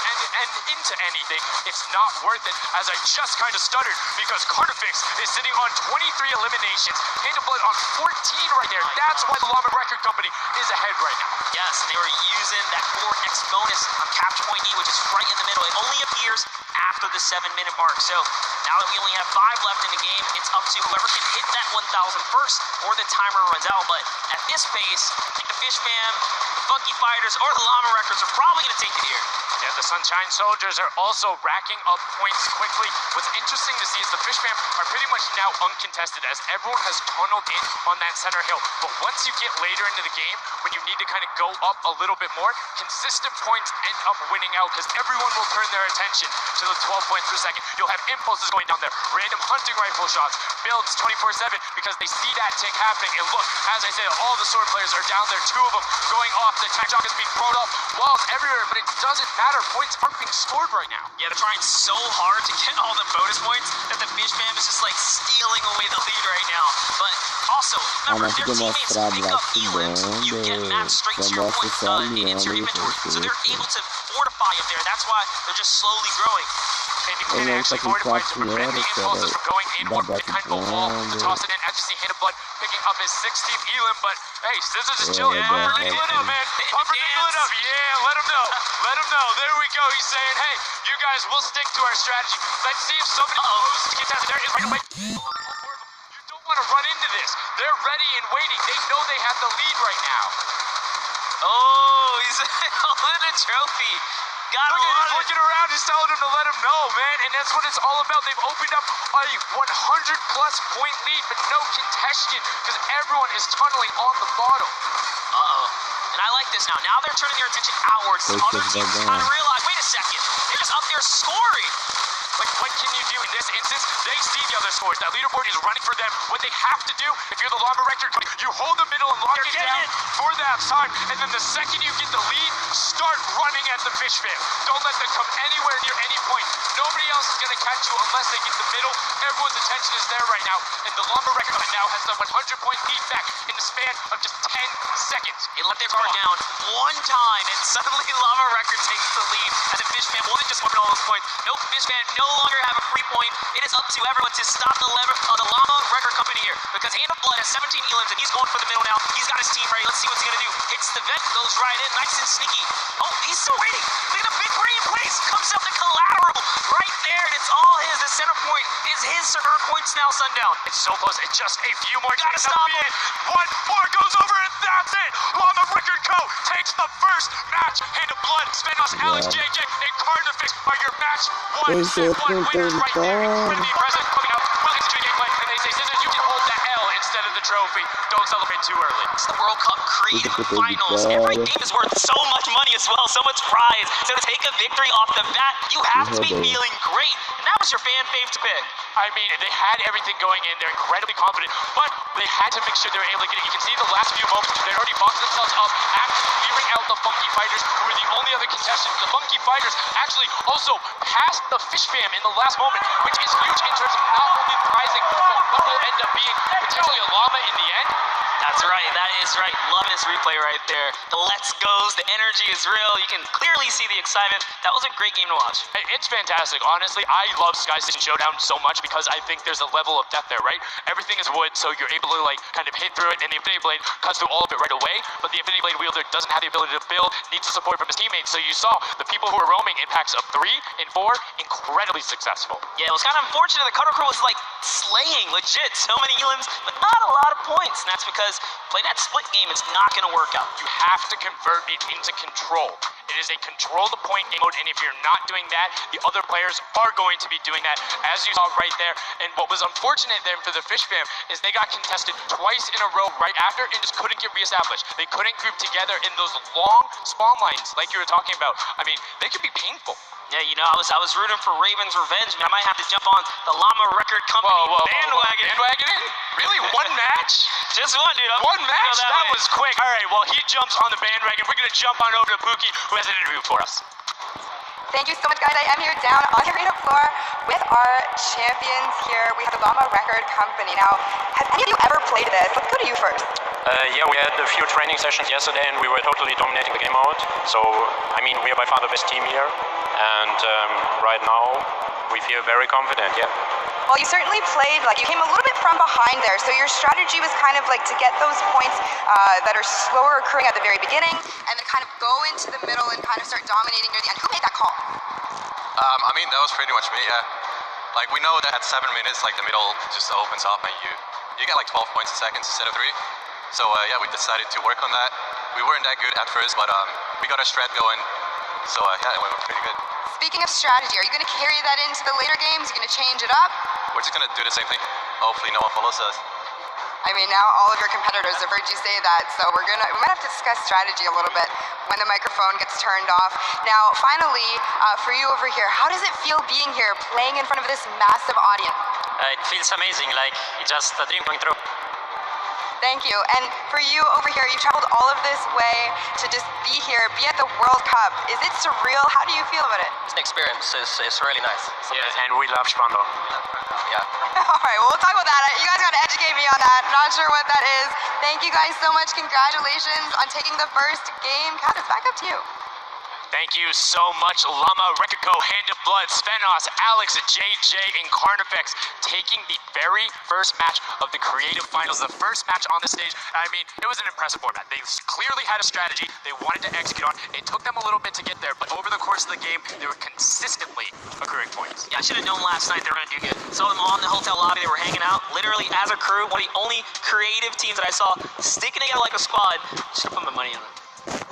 Speaker 10: into anything, it's not worth it, as I just kind of stuttered, because Carnifex is sitting on 23 eliminations, Hand of Blood on 14 right there. That's why the Llama Record Company is ahead right now.
Speaker 2: Yes, they were using that 4x bonus on capture point E, which is right in the middle. It only appears after the 7-minute mark. So now that we only have 5 left in the game, it's up to whoever can hit that 1,000 first or the timer runs out. But at this pace, I think the Fish Fam, the Funky Fighters, or the Llama Records are probably going to take it here.
Speaker 10: Yeah, the Sunshine Soldiers are also racking up points quickly. What's interesting to see is the Fish Fam are pretty much now uncontested, as everyone has tunneled in on that center hill. But once you get later into the game, when you need to kind of go up a little bit more, consistent points end up winning out, because everyone will turn their attention to the 12 points per second. You'll have impulses going down there, random hunting rifle shots, builds 24/7, because they see that tick happening. And look, as I said, all the sword players are down there, 2 of them going off. The attack shock is being thrown up, walls everywhere, but it doesn't matter. Points aren't being scored right now.
Speaker 2: Yeah, they're trying so hard to get all the bonus points that the Fish Fam is just like stealing away the lead right now. But also, remember, their teammates pick up elims, you get mapped straight to your point into your inventory. So they're able to fortify up there. That's why they're just slowly growing.
Speaker 10: And you can actually fortify to prevent the impulses from going in or behind the wall to toss it in. As you see, Hand of Blood picking up his 16th elim, but hey, Scissors is chilling. Pumpernickel it up, man. Pumpernickel it up. Yeah, let him know. Let him know. There we go. He's saying, hey, you guys, we'll stick to our strategy. Let's see if somebody goes to get that. There is right away. You don't want to run into this. They're ready and waiting. They know they have the lead right now.
Speaker 2: Oh, he's holding a trophy.
Speaker 10: Look at him, he's looking around, he's telling him to let him know, man, and that's what it's all about. They've opened up a 100-plus point lead, but no contention, because everyone is tunneling on the bottom.
Speaker 2: Uh-oh. And I like this now. Now they're turning their attention outwards. The other teams kind of realize, wait a second, they're just up there scoring.
Speaker 10: Like, what can you do in this instance? They see the other scores. That leaderboard is running for them. What they have to do, if you're the Llama Record Company, you hold the middle and lock it down for that time, and then the second you get the lead, start running at the Fish Fam. Don't let them come anywhere near any point. Nobody else is going to catch you unless they get the middle. Everyone's attention is there right now, and the Llama Record Company now has the 100-point lead back in the span of just 10 seconds.
Speaker 2: They let their guard down one time, and suddenly Llama Record takes the lead, and the Fish Fam wasn't just winning all those points. Nope, Fish Fam no longer have a free point. It is up to everyone to stop the Llama Record Company here, because Hand of Blood has 17 elims, and he's going for the middle now. He's got his team ready. Let's see what he's going to do. Hits the vent, goes right in, nice and sneaky. Oh, he's still waiting. Look at the big green place. Comes out the collateral right there, and it's all his. The center point is his to earn points now, Sundown.
Speaker 10: It's so close. It's just a few more.
Speaker 2: Gotta stop him.
Speaker 10: 1-4 goes over, and that's it. Llama Record Co. takes the first match. Hand of Blood, Svenos, Alex, JJ, and Carnifex are your match 1 fit 1 winners right there. Incredibly impressive, coming out well into the gameplay, and they say, Scissors, you can hold that L instead of the trophy. Don't celebrate too early.
Speaker 2: It's the World Cup Creative Finals. Every game is worth so much money as well, so much prize. So to take a victory off the bat, you have to be feeling great. And that was your fan fave to pick.
Speaker 10: I mean, they had everything going in. They're incredibly confident, but they had to make sure they were able to get it. You can see the last few moments, they already boxed themselves up after clearing out the Funky Fighters, who were the only other contestants. The Funky Fighters actually also passed the Fish Fam in the last moment, which is huge in terms of not only prizing, but what will end up being potentially a llama in the end.
Speaker 2: That's right, that is right. Love this replay right there. The let's goes, the energy is real. You can clearly see the excitement. That was a great game to watch.
Speaker 10: It's fantastic. Honestly, I love Sky Station Showdown so much because I think there's a level of depth there, right? Everything is wood, so you're able to like kind of hit through it, and the Infinity Blade cuts through all of it right away, but the Infinity Blade wielder doesn't have the ability to build, needs the support from his teammates. So you saw the people who were roaming in packs of 3 and 4, incredibly successful.
Speaker 2: Yeah, it was kind of unfortunate. The Cutter Crew was like slaying, legit, so many elims, but not a lot of points, and that's because playing that split game, it's not going to work out.
Speaker 10: You have to convert it into control. It is a control the point game mode, and if you're not doing that, the other players are going to be doing that, as you saw right there. And what was unfortunate then for the Fish Fam is they got contested twice in a row right after and just couldn't get reestablished. They couldn't group together in those long spawn lines like you were talking about. I mean, they could be painful.
Speaker 2: Yeah, you know, I was rooting for Raven's Revenge, man. I might have to jump on the Llama Record Company bandwagon.
Speaker 10: Bandwagon in? Really? One match?
Speaker 2: Just one, dude.
Speaker 10: One match? That was quick. All right, well, he jumps on the bandwagon. We're going to jump on over to Pookie, who has an interview for us.
Speaker 9: Thank you so much, guys. I am here down on the arena floor with our champions here. We have the Llama Record Company. Now, have any of you ever played this? Let's go to you first.
Speaker 11: Yeah, we had a few training sessions yesterday, and we were totally dominating the game mode. So, I mean, we are by far the best team here. And right now, we feel very confident, yeah.
Speaker 9: Well, you certainly played, like, you came a little bit from behind there, so your strategy was kind of like to get those points that are slower occurring at the very beginning, and then kind of go into the middle and kind of start dominating near the end. Who made that call?
Speaker 4: I mean, that was pretty much me, yeah. Like, we know that at 7 minutes, like, the middle just opens up, and you get like 12 points a second instead of 3. So, yeah, we decided to work on that. We weren't that good at first, but we got our strat going. So, yeah, it went pretty good.
Speaker 9: Speaking of strategy, are you going to carry that into the later games? You're going to change it up?
Speaker 4: We're just going to do the same thing. Hopefully no one follows us.
Speaker 9: I mean, now all of your competitors have heard you say that, so we might have to discuss strategy a little bit when the microphone gets turned off. Now, finally, for you over here, how does it feel being here, playing in front of this massive audience?
Speaker 6: It feels amazing, like it's just a dream going through.
Speaker 9: Thank you. And for you over here, you traveled all of this way to just be here, be at the World Cup. Is it surreal? How do you feel about it?
Speaker 6: The experience is really nice.
Speaker 11: Yeah, and we love Spando.
Speaker 6: Yeah.
Speaker 9: All right, well, we'll talk about that. You guys got to educate me on that. Not sure what that is. Thank you guys so much. Congratulations on taking the first game. Kat, it's back up to you.
Speaker 10: Thank you so much, Llama, Rekiko, Hand of Blood, Svenos, Alex, JJ, and Carnifex taking the very first match of the Creative Finals, the first match on the stage. I mean, it was an impressive format. They clearly had a strategy they wanted to execute on. It took them a little bit to get there, but over the course of the game, they were consistently accruing points.
Speaker 2: Yeah, I should have known last night they were going to do good. Saw them on the hotel lobby. They were hanging out, literally as a crew. One of the only creative teams that I saw sticking together like a squad. Should have put my money on it.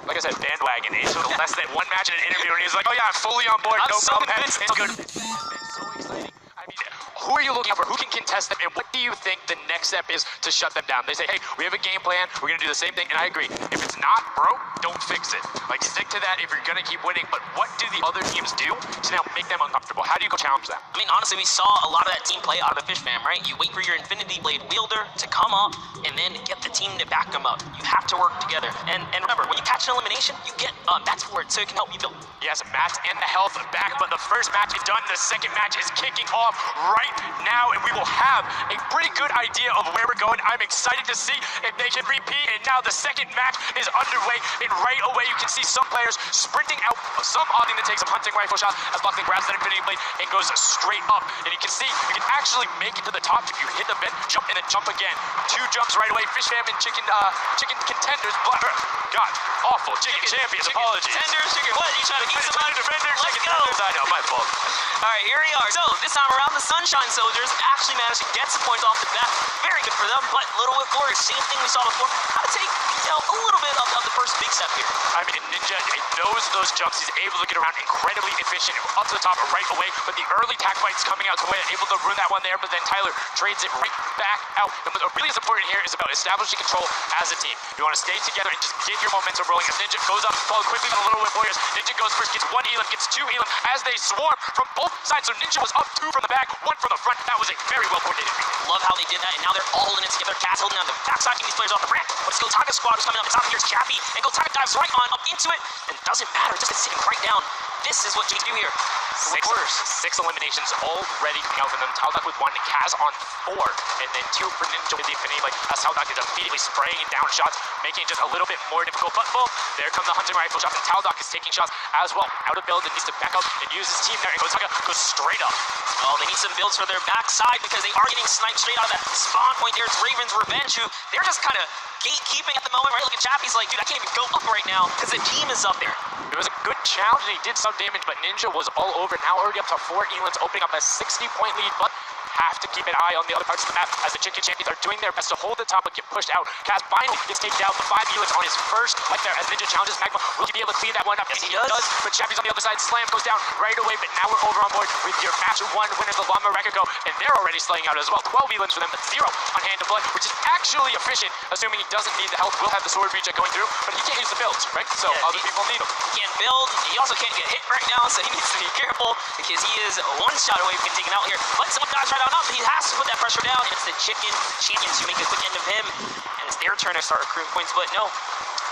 Speaker 10: Like I said, bandwagon. It took less than one match in an interview, and he was like, "Oh yeah, I'm fully on board. No problem. It's good." It's so exciting. I mean, who are you looking for? Who can contest them? And what do you think the next step is to shut them down? They say, "Hey, we have a game plan. We're gonna do the same thing." And I agree. If it's not broke, don't fix it. Like, stick to that if you're gonna keep winning. But what do the other teams do to now make them uncomfortable? How do you go challenge them?
Speaker 2: I mean, honestly, we saw a lot of that team play out of the Fish Fam, right? You wait for your Infinity Blade wielder to come up and then get the team to back them up. You have to work together. And remember, when you catch an elimination, you get mats for it so it can help you build.
Speaker 10: Yes, mats and the health back, but the first match is done. The second match is kicking off right now, and we will have a pretty good idea of where we're going. I'm excited to see if they can repeat, and now the second match is underway, and right away you can see some players sprinting out, some opting to take some hunting rifle shots as Buckley grabs that Infinity Blade and goes straight up. And you can see you can actually make it to the top if you hit the bed, jump, and then jump again. 2 jumps right away. Fish Fam and chicken contenders, God, awful. Chicken champions, apologies.
Speaker 2: Contenders, chicken, what? You trying to keep somebody?
Speaker 10: Defenders,
Speaker 2: Let's go.
Speaker 10: I know, my fault.
Speaker 2: All right, here we are. So this time around, the Sunshine Soldiers actually managed to get some points off the bat. Very good for them, but Little Whip Warriors, same thing we saw before. How to take, a little bit of the first big step here.
Speaker 10: I mean, Ninja knows those jumps. He's able to get around incredibly efficient up to the top right away. But the early tack fights coming out to win, able to ruin that one there. But then Tyler trades it right back out. And what really is important here is about establishing control as a team. You want to stay together and just get your momentum rolling. As Ninja goes up, followed quickly by the Little Whip Warriors. Ninja goes first, gets 1 elim, gets 2 elim as they swarm from both sides. So Ninja was up 2 from the back, 1 from the front. That was a very well coordinated feat.
Speaker 2: Love how they did that, and now they're all holding it together. Cass holding on the backside, keeping these players off the ramp. But it's Gotaga's squad who's coming up. It's out here's Chappie, and Gotaga dives right on up into it, and it doesn't matter, just it's sitting right down. This is what you do here.
Speaker 10: 6 eliminations already coming out from them. Taldak with 1, Kaz on 4, and then 2 for Ninja with the Infinity Blade. As Taldak is immediately spraying down shots, making it just a little bit more difficult. But boom, there come the hunting rifle shots, and Taldak is taking shots as well. Out of build and needs to back up and use his team there, and Gotaga goes straight up.
Speaker 2: Oh, they need some builds for their backside because they are getting sniped straight out of that spawn point there. It's Raven's Revenge, who they're just kind of gatekeeping at the moment, right? Look at Chappie's like, dude, I can't even go up right now because the team is up there.
Speaker 10: It was a good challenge, and he did some damage, but Ninja was all over. Now already up to 4 elims, opening up a 60-point lead, but have to keep an eye on the other parts of the map as the Chicken Champions are doing their best to hold the top but get pushed out. Kaz finally gets taken down, the 5 elims on his first life there as Ninja challenges Magma. Will he be able to clean that one up?
Speaker 2: Yes,
Speaker 10: and he does, but Chappie's on the other side. Slam goes down right away, but now we're over on board with your match 1 winners, the Llama Rekiko, and they're already slaying out as well. 12 elims for them, but 0 on Hand of Blood, which is actually efficient, assuming he doesn't need the health. Will have the sword reach going through, but he can't use the builds, right? So
Speaker 2: yeah,
Speaker 10: other people need them.
Speaker 2: He can't build, he also can't get hit right now, so he needs to be careful because he is 1 shot away from getting taken out here. But someone dives right on up, he has to put that pressure down, and it's the Chicken Champions who make a quick end of him, and it's their turn to start accruing points, but no.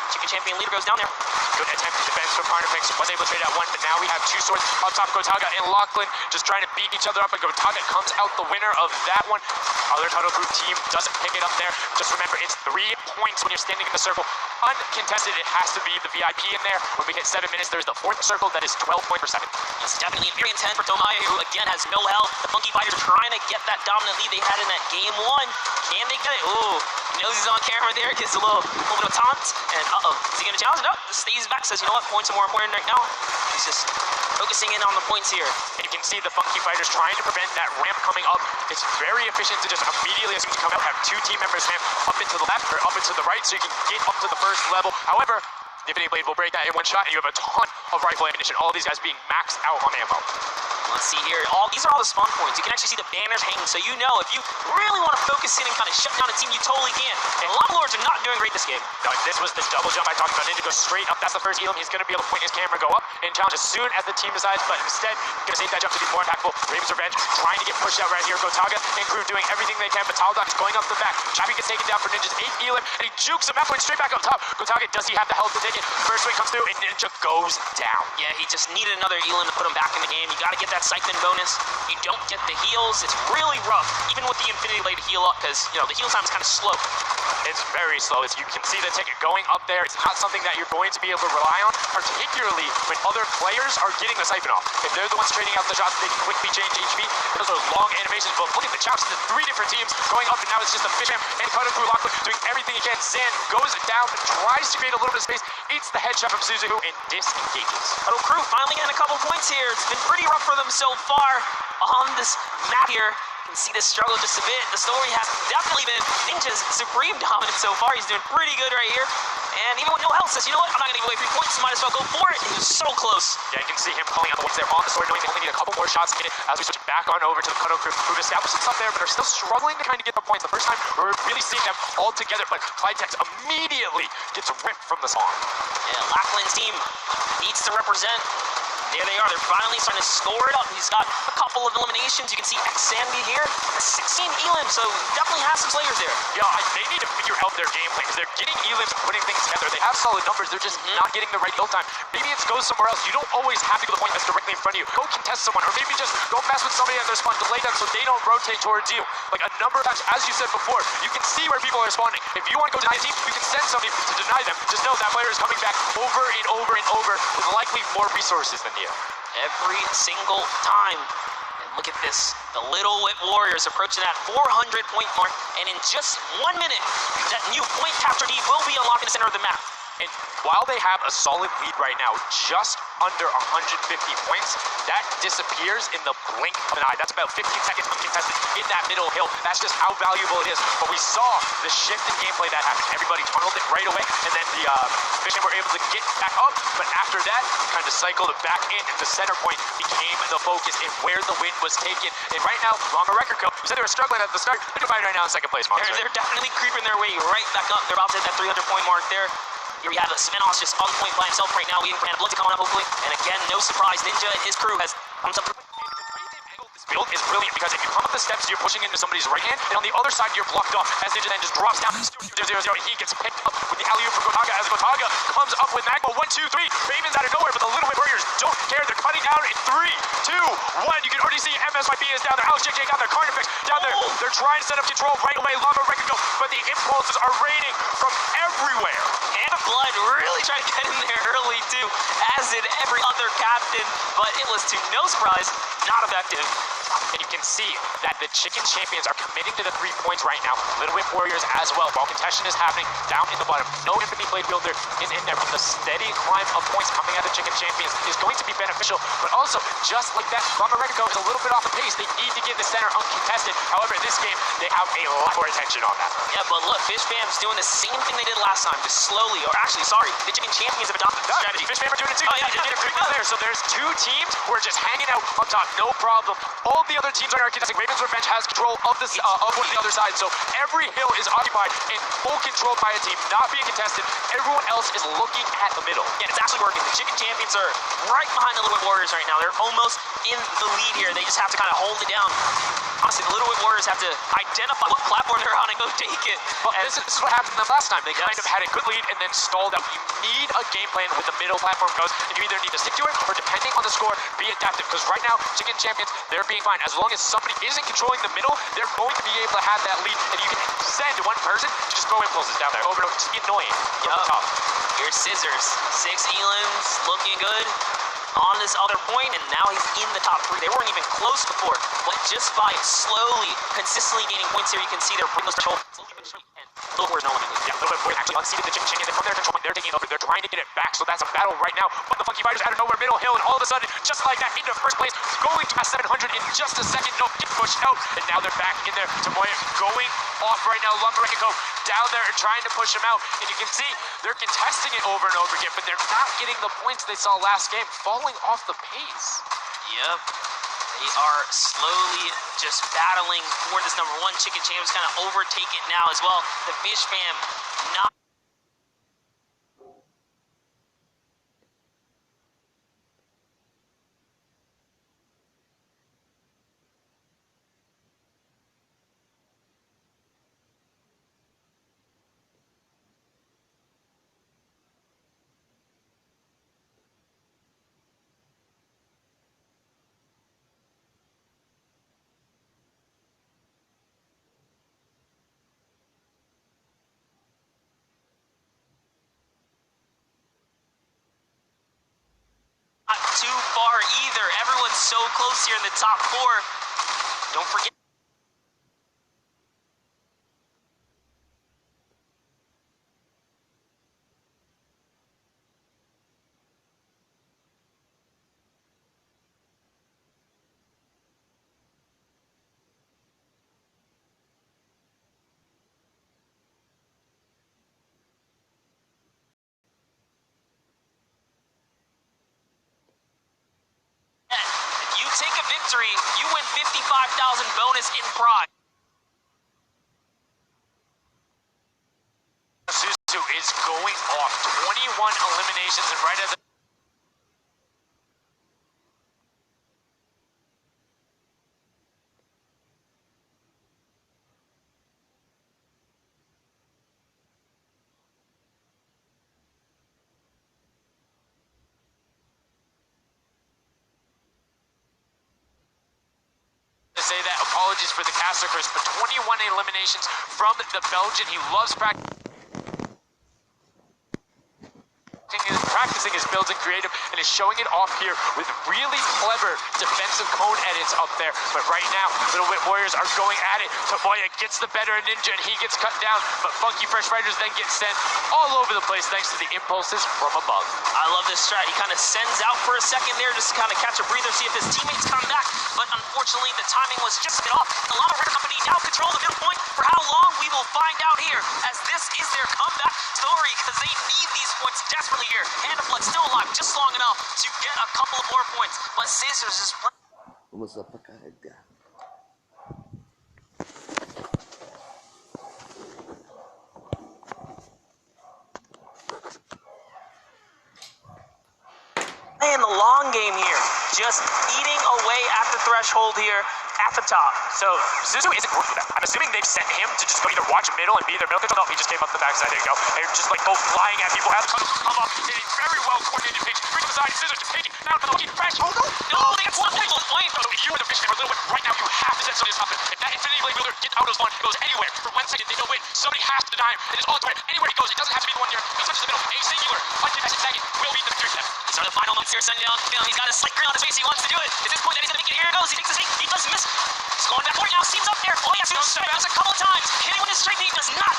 Speaker 2: Chicken Champion leader goes down there.
Speaker 10: Good attempt to defense from Carnifex. Was able to trade out 1, but now we have 2 swords on top. Gotaga and Lachlan just trying to beat each other up, and Gotaga comes out the winner of that one. Other Tunnel Group team doesn't pick it up there. Just remember, it's 3 points when you're standing in the circle. Uncontested, it has to be the VIP in there. When we hit 7 minutes, there's the 4th circle that is 12 points per second.
Speaker 2: It's definitely very intense for Tomaya, who again has no health. The Funky Fighters are trying to get that dominant lead they had in that game 1. Can they get it? Ooh, he knows he's on camera there, gets a little bit of taunt, and is he gonna challenge it up? Stays back, says, you know what, points are more important right now. He's just focusing in on the points here.
Speaker 10: And you can see the Funky Fighters trying to prevent that ramp coming up. It's very efficient to just immediately, as soon as you come out, have 2 team members ramp up into the left or up into the right, so you can get up to the first level. However, the Infinity Blade will break that in 1 shot, and you have a ton of rifle ammunition. All of these guys being maxed out on ammo.
Speaker 2: Let's see here. These are all the spawn points. You can actually see the banners hanging, so you know if you really want to focus in and kind of shut down a team, you totally can. And a lot of Lords are not doing great this game.
Speaker 10: No, this was the double jump I talked about. Ninja goes straight up. That's the first elim. He's going to be able to point his camera, go up, and challenge as soon as the team decides, but instead, going to save that jump to be more impactful. Raven's Revenge trying to get pushed out right here. Gotaga and crew doing everything they can, but Taldock is going up the back. Chappie gets taken down for Ninja's 8 elim, and he jukes him out, going straight back up top. Gotaga, does he have the health to take it? First swing comes through, and Ninja goes down.
Speaker 2: Yeah, he just needed another elim to put him back in the game. You got to get that Siphon bonus. You don't get the heals. It's really rough, even with the Infinity Blade heal up, because, you know, the heal time is kind of slow.
Speaker 10: It's very slow. As you can see the ticket going up there, it's not something that you're going to be able to rely on, particularly when other players are getting the Siphon off. If they're the ones trading out the shots, they can quickly change HP. Those are long animations, but look at the chops to 3 different teams going up, and now it's just a Fisham and Cutter through Lachlan doing everything he can. Zan goes down, tries to create a little bit of space, eats the headshot from Suzuku, and disengages.
Speaker 2: Huddle Crew finally getting a couple points here. It's been pretty rough for them so far on this map here. You can see this struggle just a bit. The story has definitely been Ninja's supreme dominance so far. He's doing pretty good right here. And even with no health, says, you know what, I'm not going to give away 3 points, so might as well go for it. He was so close.
Speaker 10: Yeah, you can see him calling out the points there on the sword, knowing they only need a couple more shots to get it as we switch back on over to the Cuddle Crew, who've established themselves there, but are still struggling to kind of get the points. The first time we're really seeing them all together, but Clytex immediately gets ripped from the song.
Speaker 2: Yeah, Lachlan's team needs to represent. There they are. They're finally starting to score it up. He's got a couple of eliminations. You can see Xandy here, a 16 elim, so definitely has some players there.
Speaker 10: Yeah, they need to figure out their game plan, because they're getting elims, putting things together. They have solid numbers. They're just not getting the right build time. Maybe it's go somewhere else. You don't always have to go to the point that's directly in front of you. Go contest someone, or maybe just go mess with somebody at their spawn, delay them so they don't rotate towards you. Like a number of times, as you said before, you can see where people are spawning. If you want to go deny a team, you can send somebody to deny them. Just know that player is coming back over and over and over with likely more resources than you.
Speaker 2: Every single time. And look at this. The Little Whip Warriors approaching that 400-point mark. And in just 1 minute, that new point capture D will be unlocked in the center of the map.
Speaker 10: And while they have a solid lead right now, just under 150 points, that disappears in the blink of an eye. That's about 15 seconds uncontested in that middle hill. That's just how valuable it is. But we saw the shift in gameplay that happened. Everybody tunneled it right away, and then the Fishman were able to get back up. But after that, kind of cycled it back in, and the center point became the focus and where the win was taken. And right now, Llama Record Co. We said they were struggling at the start. They're divided right now in second place, Monster.
Speaker 2: They're definitely creeping their way right back up. They're about to hit that 300-point mark there. Here we have Smenos just on point by himself right now, waiting for Blood to come on up, hopefully. And again, no surprise, Ninja and his crew has come up.
Speaker 10: Build is brilliant because if you come up the steps, you're pushing into somebody's right hand, and on the other side, you're blocked off. As Ninja then just drops down 0-0-0, and he gets picked up with the alley-oop from Gotaga as Gotaga comes up with Magma 1-2-3. Ravens out of nowhere, but the Little Whip Warriors don't care. They're cutting down in 3, 2, 1. You can already see MSYB is down there. Alex JJ down there. Carnifex down there. They're trying to set up control right away. Llama Record Co, but the impulses are raining from everywhere.
Speaker 2: Hand of Blood really trying to get in there early too, as did every other captain, but it was to no surprise, not effective.
Speaker 10: And you can see that the Chicken Champions are committing to the 3 points right now. Little Whip Warriors as well. While contention is happening down in the bottom, no Infinity Blade Builder is in there. But the steady climb of points coming out of Chicken Champions is going to be beneficial. But also, just like that, Llama Record Co is a little bit off the pace. They need to get the center uncontested. However, this game, they have a lot more attention on that.
Speaker 2: Yeah, but look, Fish Fam's doing the same thing they did last time, just slowly, or actually, sorry, the Chicken Champions have adopted the strategy.
Speaker 10: Fish Fam are doing it too.
Speaker 2: Oh, yeah,
Speaker 10: there. So there's 2 teams who are just hanging out up top, no problem. All the other teams are contesting. Ravens Revenge has control of this of one of the other side, so every hill is occupied and full control by a team, not being contested. Everyone else is looking at the middle.
Speaker 2: Yeah, it's actually working. The Chicken Champions are right behind the Little Whip Warriors right now. They're almost in the lead here. They just have to kind of hold it down. Honestly, the Little Whip Warriors have to identify what platform they're on and go take it.
Speaker 10: Well, this is what happened to them last time. They kind of had a good lead and then stalled out. You need a game plan with the middle platform goes, and you either need to stick to it or, depending on the score, be adaptive. Because right now, Chicken Champions, they're being fine. As long as somebody isn't controlling the middle, they're going to be able to have that lead, and you can send one person to just throw impulses down there over and over. Just be annoying from the top.
Speaker 2: Here's Scissors. 6 elims, looking good on this other point, and now he's in the top 3. They weren't even close before, but just by slowly, consistently gaining points here, you can see they're bringing those control. Little Warriors no longer lead.
Speaker 10: Yeah, Little Whip Warriors actually unseated the Chicken Champions. They come there, control point, they're taking over. They're trying to get it back, so that's a battle right now. But the Funky Fighters out of nowhere, middle hill, and all of a sudden, just like that, into first place, going to pass 700 in just a second. No, get pushed out, and now they're back in there. Tamoya going off right now. Llama Record Co down there and trying to push him out, and you can see they're contesting it over and over again, but they're not getting the points they saw last game, falling off the pace.
Speaker 2: Yep. They are slowly just battling for this number 1. Chicken Champions kind of overtake it now as well. The Fish Fam not. Not too far either. Everyone's so close here in the top 4. Don't forget. If you take a victory, you win 55,000 bonus in prize.
Speaker 10: Suzu is going off. 21 eliminations, and right as say that, apologies for the caster curse, but 21 eliminations from the Belgian. He loves practicing his practicing his builds in creative and is showing it off here with really clever defensive cone edits up there. But right now, Little Whip Warriors are going at it. Tomoya gets the better of Ninja and he gets cut down, but Funky Fresh Fighters then get sent all over the place thanks to the impulses from above.
Speaker 2: I love this strat. He kind of sends out for a second there just to kind of catch a breather, see if his teammates come back. But unfortunately, the timing was just get off. A lot of Red Company now control the middle point. For how long, we will find out here, as this is their comeback story, because they need these points desperately here. Hand of Blood still alive, just long enough to get a couple of more points. But Scissors is playing.
Speaker 1: Vamos lá pra carregar.
Speaker 2: Playing the long game here, just eating away at the threshold here at the top.
Speaker 10: So Zuzu isn't working with that. I'm assuming they've sent him to just go either watch middle and be their middle control. No, he just came up the backside. There you go. They're just like both flying at people. Have the come up in a very well coordinated pitch. Bring the side, Scissors to Piggy. Now for the Funky Fresh. Oh no!
Speaker 2: No, they got stuck on the point.
Speaker 10: So if you were the fish for a little bit right now, you have to set something to stop it. If that Infinity Blade Wielder gets out of one, goes anywhere for 1 second, they don't win. Somebody has to deny him. It is all threat. Anywhere he goes, it doesn't have to be the one here. He touches the middle. A singular uncontested second will beat the victory step.
Speaker 2: These are the final moments here, Sundown. He's got a slight grin on his face. He wants to do it. At this point, that he's gonna make it. Here it goes. He takes the save. He does miss. He's going back forward now. Seems up there. All he has to do is strike a couple of times. Hitting with his strength, he does not.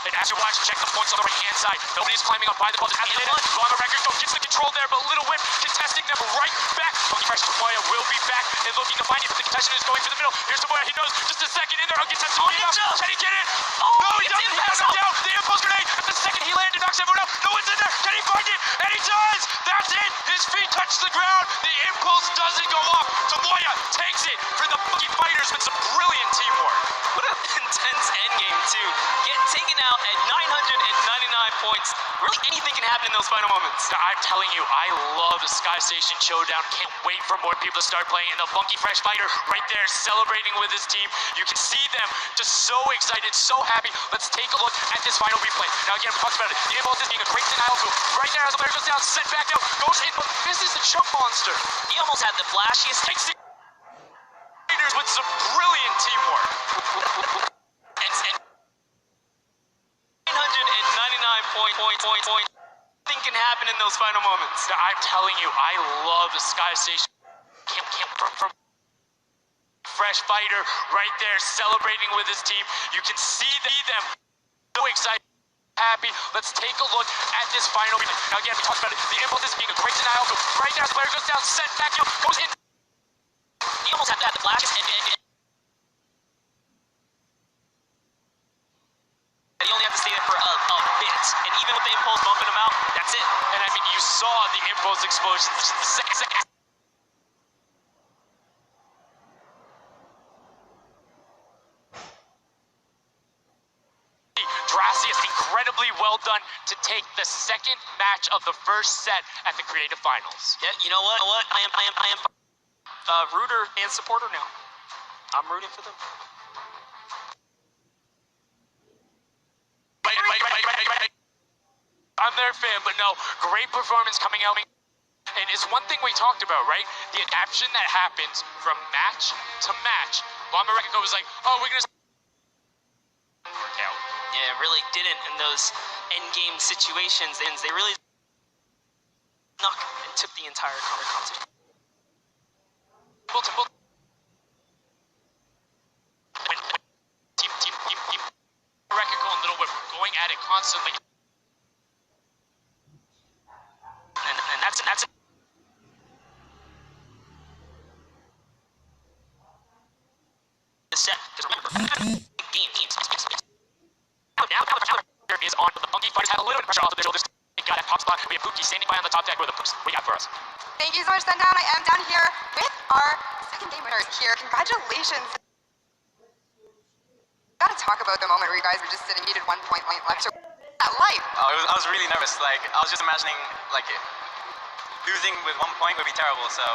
Speaker 10: And as you watch, check the points on the right-hand side. Nobody's climbing up by the ball. Just has the on the record, so gets the control there, but Little Whip contesting them right back. Funky Fresh Tomoya will be back and looking to find it, but the contestant is going to the middle. Here's Tomoya. He knows just a second in there. I'll get that Tomoya out. Can he get it?
Speaker 2: Oh,
Speaker 10: no, he doesn't. He has him down. The impulse grenade. At the second he landed, knocks everyone out. No one's in there. Can he find it? And he does. That's it. His feet touch the ground. The impulse doesn't go off. Tomoya takes it for the Funky Fighters with some brilliant teamwork.
Speaker 2: What an intense endgame, too. Get taken out at 999 points. Really anything can happen in those final moments.
Speaker 10: I'm telling you, I love the Sky Station Showdown. Can't wait for more people to start playing. And the Funky Fresh Fighter right there celebrating with his team. You can see them just so excited, so happy. Let's take a look at this final replay. Now again, we talked about it. The impulse is being a great denial move. Right there as the player goes down, sent back out, goes in, but this is the jump monster.
Speaker 2: He almost had the flashiest takes it
Speaker 10: with some brilliant teamwork.
Speaker 2: And 999 points. Nothing can happen in those final moments.
Speaker 10: I'm telling you, I love the Sky Station. From Fresh Fighter right there celebrating with his team. You can see them so excited, happy. Let's take a look at this final replay. Now again, we talked about it. The impulse is being a great denial move. Right there as the player goes down, sent back out, goes in.
Speaker 2: He almost had the flash, and he only had to stay there for a bit. And even with the impulse bumping him out, that's it.
Speaker 10: And I mean, you saw the impulse explosion. The second. Dracius, incredibly well done to take the second match of the first set at the Creative Finals.
Speaker 2: Yeah, you know what? I am rooter and supporter now. I'm rooting for them.
Speaker 10: I'm their fan, but no, great performance coming out. And it's one thing we talked about, right? The adaptation that happens from match to match. Bomber Rekiko was like, oh, we're gonna work out.
Speaker 2: Yeah, it really didn't in those endgame situations. They really snuck and took the entire competition.
Speaker 10: Team Rekiko and Little Whip going at it constantly.
Speaker 2: And that's it. The set. Just remember, teams. Now is on, but the Funky Fighters had a little bit of pressure off of their shoulders. They got that top spot. We have Pookie standing by on the top deck with a boost. What do you got for us?
Speaker 9: Thank you so much, Sundown. I am down here with our second game winner here. Congratulations. Gotta talk about the moment where you guys were just sitting, needed 1 point left. So that life.
Speaker 6: I was really nervous. Like, I was just imagining, like, losing with 1 point would be terrible. So,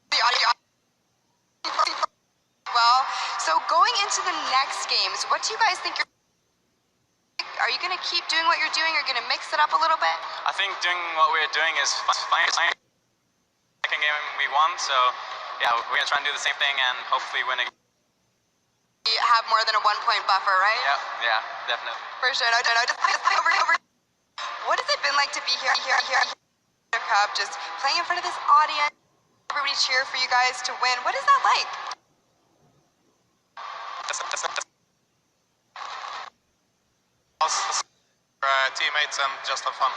Speaker 9: the audio. Well, so going into the next games, what do you guys think? Are you gonna keep doing what you're doing? Or gonna mix it up a little bit?
Speaker 6: I think doing what we're doing is fine. Second game we won, so yeah, we're gonna try and do the same thing and hopefully win again.
Speaker 9: have more than a 1-point buffer, right?
Speaker 6: Yeah, definitely.
Speaker 9: For sure. No, just over. What has it been like to be here at the Cup, just playing in front of this audience, everybody cheer for you guys to win? What is that like?
Speaker 8: Teammates and just have fun.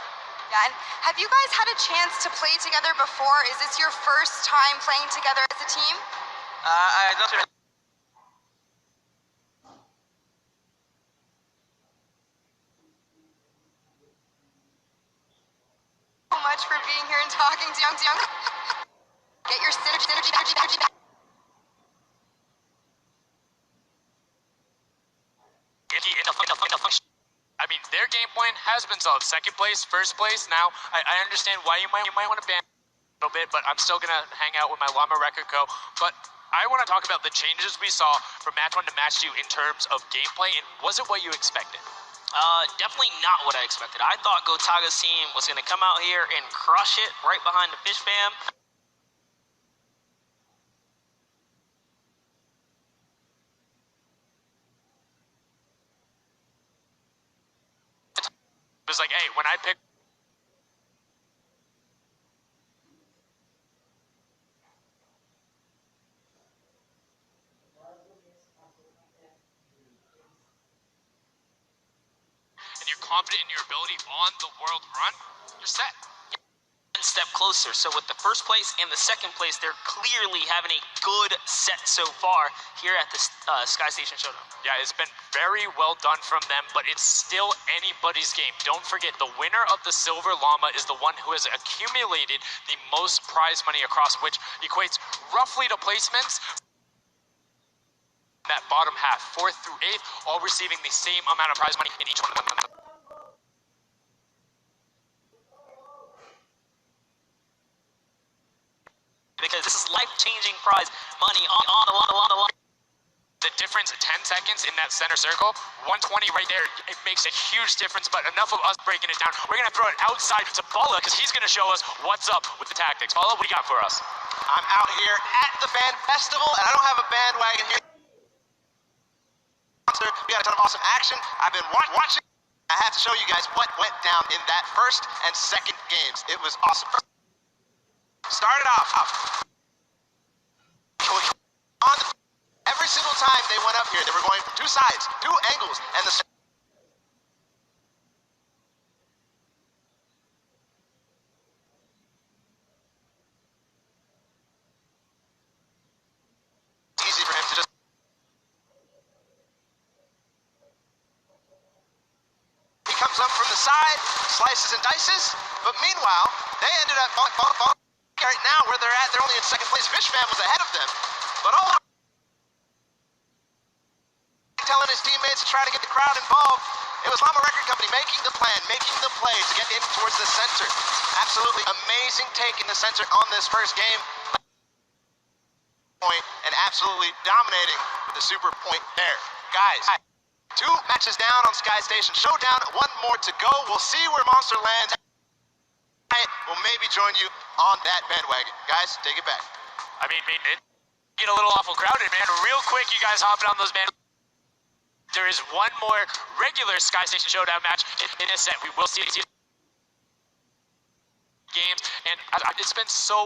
Speaker 9: Yeah, and have you guys had a chance to play together before? Is this your first time playing together as a team?
Speaker 6: I don't really.
Speaker 9: So much for being here and talking to young. Get your synergy back.
Speaker 10: I mean, their game plan has been solid. Second place, first place. Now, I understand why you might want to ban a little bit, but I'm still going to hang out with my Llama Record Co. But I want to talk about the changes we saw from match 1 to match 2 in terms of gameplay, and was it what you expected?
Speaker 2: Definitely not what I expected. I thought Gotaga's team was going to come out here and crush it right behind the Fish Fam.
Speaker 10: It was like, hey, when I pick... and you're confident in your ability on the world run, you're set.
Speaker 2: One step closer. So with the first place and the second place, they're clearly having a good set so far here at the Sky Station Showdown.
Speaker 10: Yeah, it's been very well done from them, but it's still anybody's game. Don't forget, the winner of the Silver Llama is the one who has accumulated the most prize money across, which equates roughly to placements in that bottom half, 4th through 8th, all receiving the same amount of prize money in each one of them.
Speaker 2: Because this is life-changing prize money on the line.
Speaker 10: The difference, 10 seconds in that center circle, 120 right there, it makes a huge difference, but enough of us breaking it down. We're going to throw it outside to Paula, because he's going to show us what's up with the tactics. Paula, what do you got for us?
Speaker 5: I'm out here at the band festival, and I don't have a bandwagon here. We got a ton of awesome action. I've been watching. I have to show you guys what went down in that first and second games. It was awesome. Started off on every single time they went up here, they were going from 2 sides, 2 angles, and the easy for him to just he comes up from the side, slices and dices, but meanwhile, they ended up falling right now where they're at. They're only in second place. Fish Fam was ahead of them, but all telling his teammates to try to get the crowd involved. It was Llama Record Company making the plan, making the play to get in towards the center. Absolutely amazing take in the center on this first game. And absolutely dominating with the super point there. Guys, 2 matches down on Sky Station Showdown, 1 more to go. We'll see where Monster lands. We'll maybe join you on that bandwagon. Guys, take it back.
Speaker 10: I mean, it get a little awful crowded, man. Real quick, you guys hopping on those bandwagons. There is 1 more regular Sky Station Showdown match in a set. We will see games, and it's been so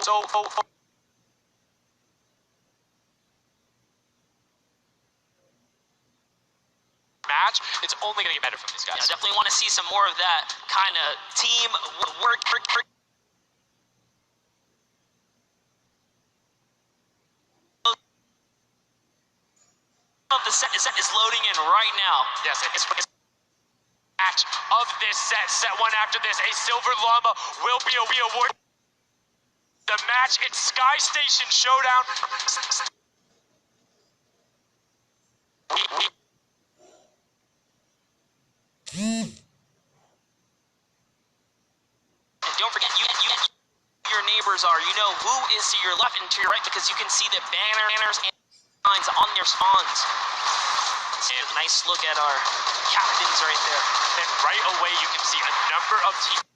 Speaker 10: match. It's only going to get better from these guys.
Speaker 2: I definitely want to see some more of that kind of team work. The set is loading in right now.
Speaker 10: Yes, it's match of this set 1 after this. A Silver Llama will be awarded the match. It's Sky Station Showdown.
Speaker 2: And don't forget, your neighbors are. You know who is to your left and to your right, because you can see the banners and signs on their spawns. And a nice look at our captains right there.
Speaker 10: And right away, you can see a number of teams.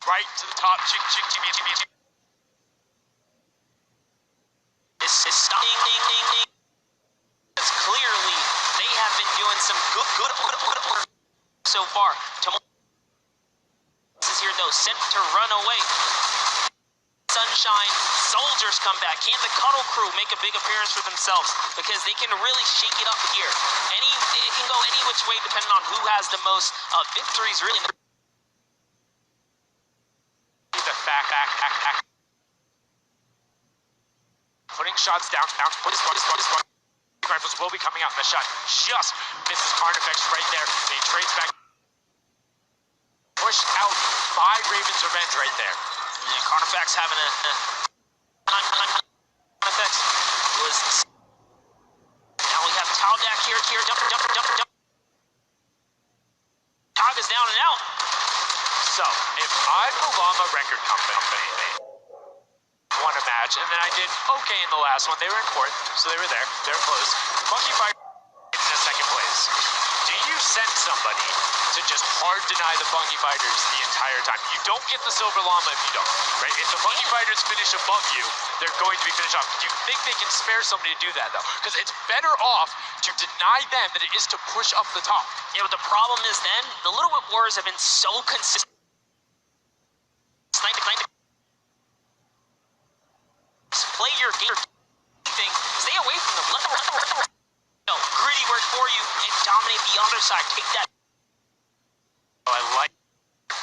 Speaker 10: Right to the top.
Speaker 2: stop. Because clearly they have been doing some good so far. This is here though, sent to run away. Sunshine, Soldiers come back. Can the Cuddle Crew make a big appearance for themselves? Because they can really shake it up here. It can go any which way depending on who has the most victories, really.
Speaker 10: The back. Putting shots down. Rifles will be coming out in the shot. Just misses Carnifex right there. And he trades back. Pushed out by Raven's Revenge right there.
Speaker 2: Yeah, Carnifex having a Carnifex was. Now we have Taldak here. Jump. Tog is down and out.
Speaker 10: So, if I'm the Llama Record Company, won a match, and then I did okay in the last one. They were in fourth, so they were there. They're close. Monkey Fight in second place. Do you send somebody to just hard deny the Funky Fighters the entire time? You don't get the Silver Llama if you don't, right? If the Funky Fighters finish above you, they're going to be finished off. Do you think they can spare somebody to do that, though? Because it's better off to deny them than it is to push up the top.
Speaker 2: Yeah, but the problem is then, the Little Whip Wars have been so consistent. Play your game. Stay away from them. Let them gritty work for you and dominate the other side. Take that.
Speaker 10: Oh, I like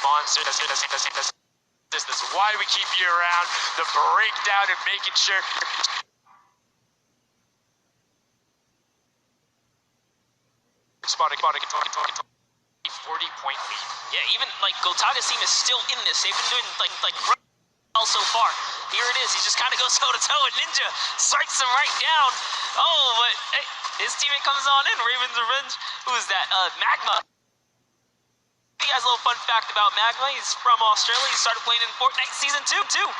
Speaker 10: Monster. This is why we keep you around. The breakdown and making sure. Spotting 40-point lead.
Speaker 2: Yeah, even like Gotaga's team is still in this. They've been doing like well so far. Here it is. He just kind of goes toe to toe with Ninja, strikes him right down. Oh, but hey, his teammate comes on in. Raven's Revenge. Who is that? Magma. He has a little fun fact about Magma. He's from Australia. He started playing in Fortnite Season 2 too.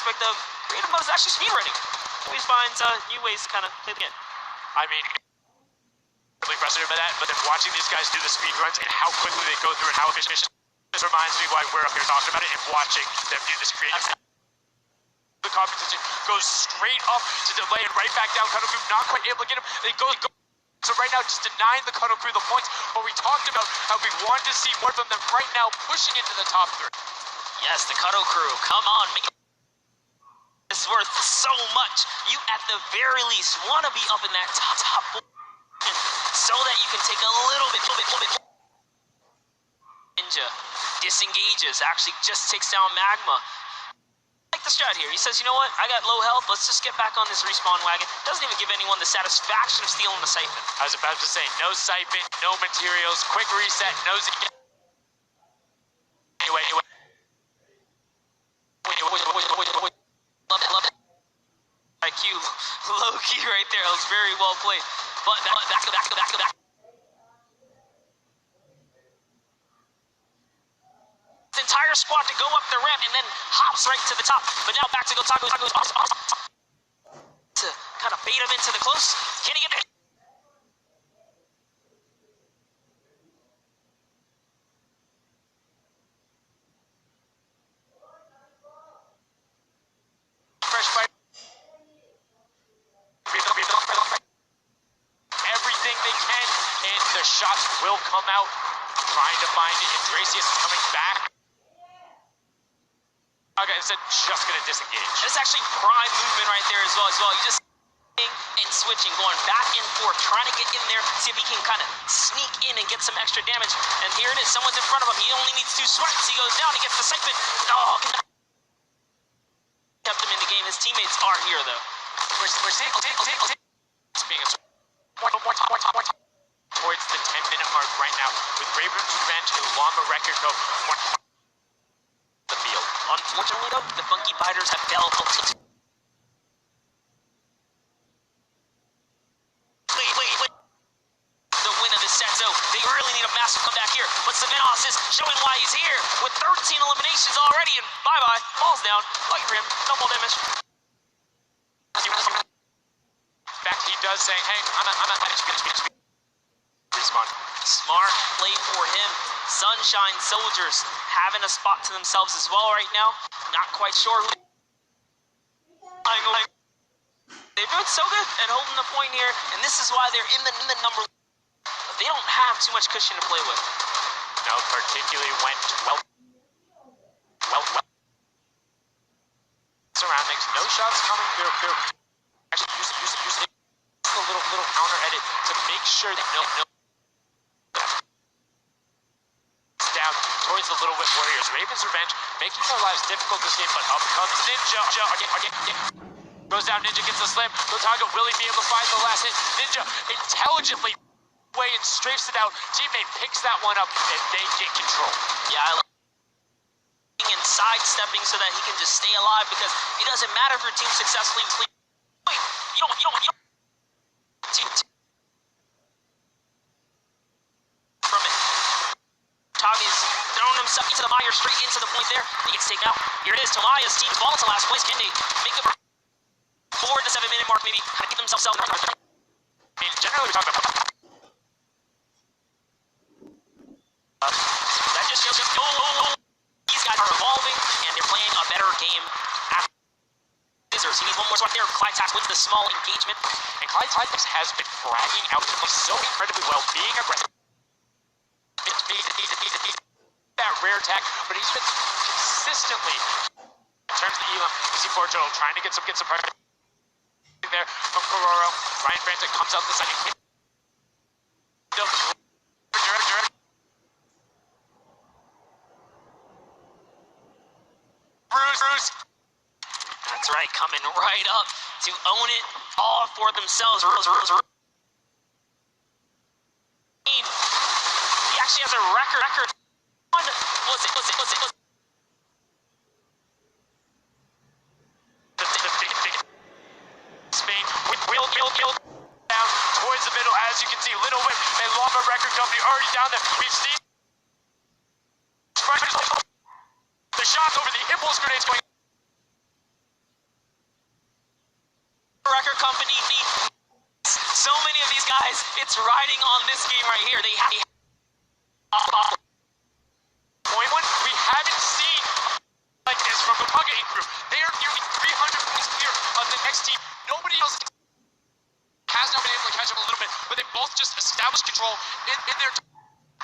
Speaker 2: But the creative mode is actually speedrunning. Always finds new ways to kind of play the game.
Speaker 10: I mean, really frustrated by that, but then watching these guys do the speed runs and how quickly they go through and how efficient. This reminds me why we're up here talking about it and watching them do this creative. The competition goes straight up to delay and right back down. Cuddle Crew not quite able to get him. They go. So right now, just denying the Cuddle Crew the points. But we talked about how we wanted to see more from them right now, pushing into the top three.
Speaker 2: Yes, the Cuddle Crew. Come on, make it. It's worth so much. You, at the very least, want to be up in that top so that you can take a little bit. Ninja disengages, actually just takes down Magma. I like the strat here. He says, you know what? I got low health. Let's just get back on this respawn wagon. Doesn't even give anyone the satisfaction of stealing the siphon.
Speaker 10: I was about to say, no siphon, no materials, quick reset, no. Anyway.
Speaker 2: Love it. IQ, low key right there. That was very well played. But back. Entire squad to go up the ramp and then hops right to the top. But now back to Gotaku to kind of bait him into the close. Can he get it? Fresh fight.
Speaker 10: Everything they can, and the shots will come out. Trying to find it, and Dracius is coming back. Okay, it's just gonna disengage.
Speaker 2: It's actually prime movement right there as well. You just and switching, going back and forth, trying to get in there, see if he can kind of sneak in and get some extra damage. And here it is, someone's in front of him. He only needs 2 swipes. He goes down, he gets the siphon. Oh, kept him in the game. His teammates are here though.
Speaker 10: We're seeing towards the 10-minute mark right now with Raven's Revenge and Llama Record go the field.
Speaker 2: Unfortunately though, the Funky Fighters have failed. Wait. The win of the set, so they really need a massive comeback here. But Semenos is showing why he's here with 13 eliminations already, and bye-bye, falls down. Lucky for him, no more damage.
Speaker 10: In fact, he does say, hey, I'm not respawn.
Speaker 2: Smart play for him. Sunshine Soldiers having a spot to themselves as well right now. Not quite sure who. They're doing so good at holding the point here, and this is why they're in the number. But they don't have too much cushion to play with.
Speaker 10: No, particularly went well. Surroundings, no shots coming through. Actually, use a little counter edit to make sure that no down towards the Little Whip Warriors. Raven's Revenge making their lives difficult this game, but up comes Ninja. Goes down, Ninja gets the slam. Gotaga, will he be able to find the last hit? Ninja intelligently way and strafes it out. Teammate picks that one up, and they get control.
Speaker 2: Yeah, I like and sidestepping so that he can just stay alive, because it doesn't matter if your team successfully sleep. You don't. From it. Tommy's throwing himself into the mire, straight into the point there. And he gets taken out. Here it is. Tamaya's team's ball to last place. Can they make it forward the 7-minute mark, maybe kind of get themselves out? I
Speaker 10: mean, generally we talk about
Speaker 2: that just shows these guys are evolving and they're playing a better game after scissors. He needs one more swat there. Clyde Tax wins the small engagement.
Speaker 10: And Clyde Tax has been bragging out so incredibly well, being aggressive. He's that rare attack, but he's been consistently in terms of Elam. You see Forjo trying to get some pressure there from Kororo. Ryan Frantic comes out the second kick. Bruce.
Speaker 2: That's right, coming right up to own it all for themselves. He actually has a record. Was it?
Speaker 10: Spain will kill down towards the middle. As you can see, Little Whip and Lava Record Company already down there. We've seen the shots over the impulse grenades going.
Speaker 2: Record Company, so many of these guys, it's riding on this game right here. They have
Speaker 10: point one. We haven't seen like this from the Puga Inc. group. They are nearly 300 points clear of the next team. Nobody else has now been able to catch up a little bit, but they both just established control in their.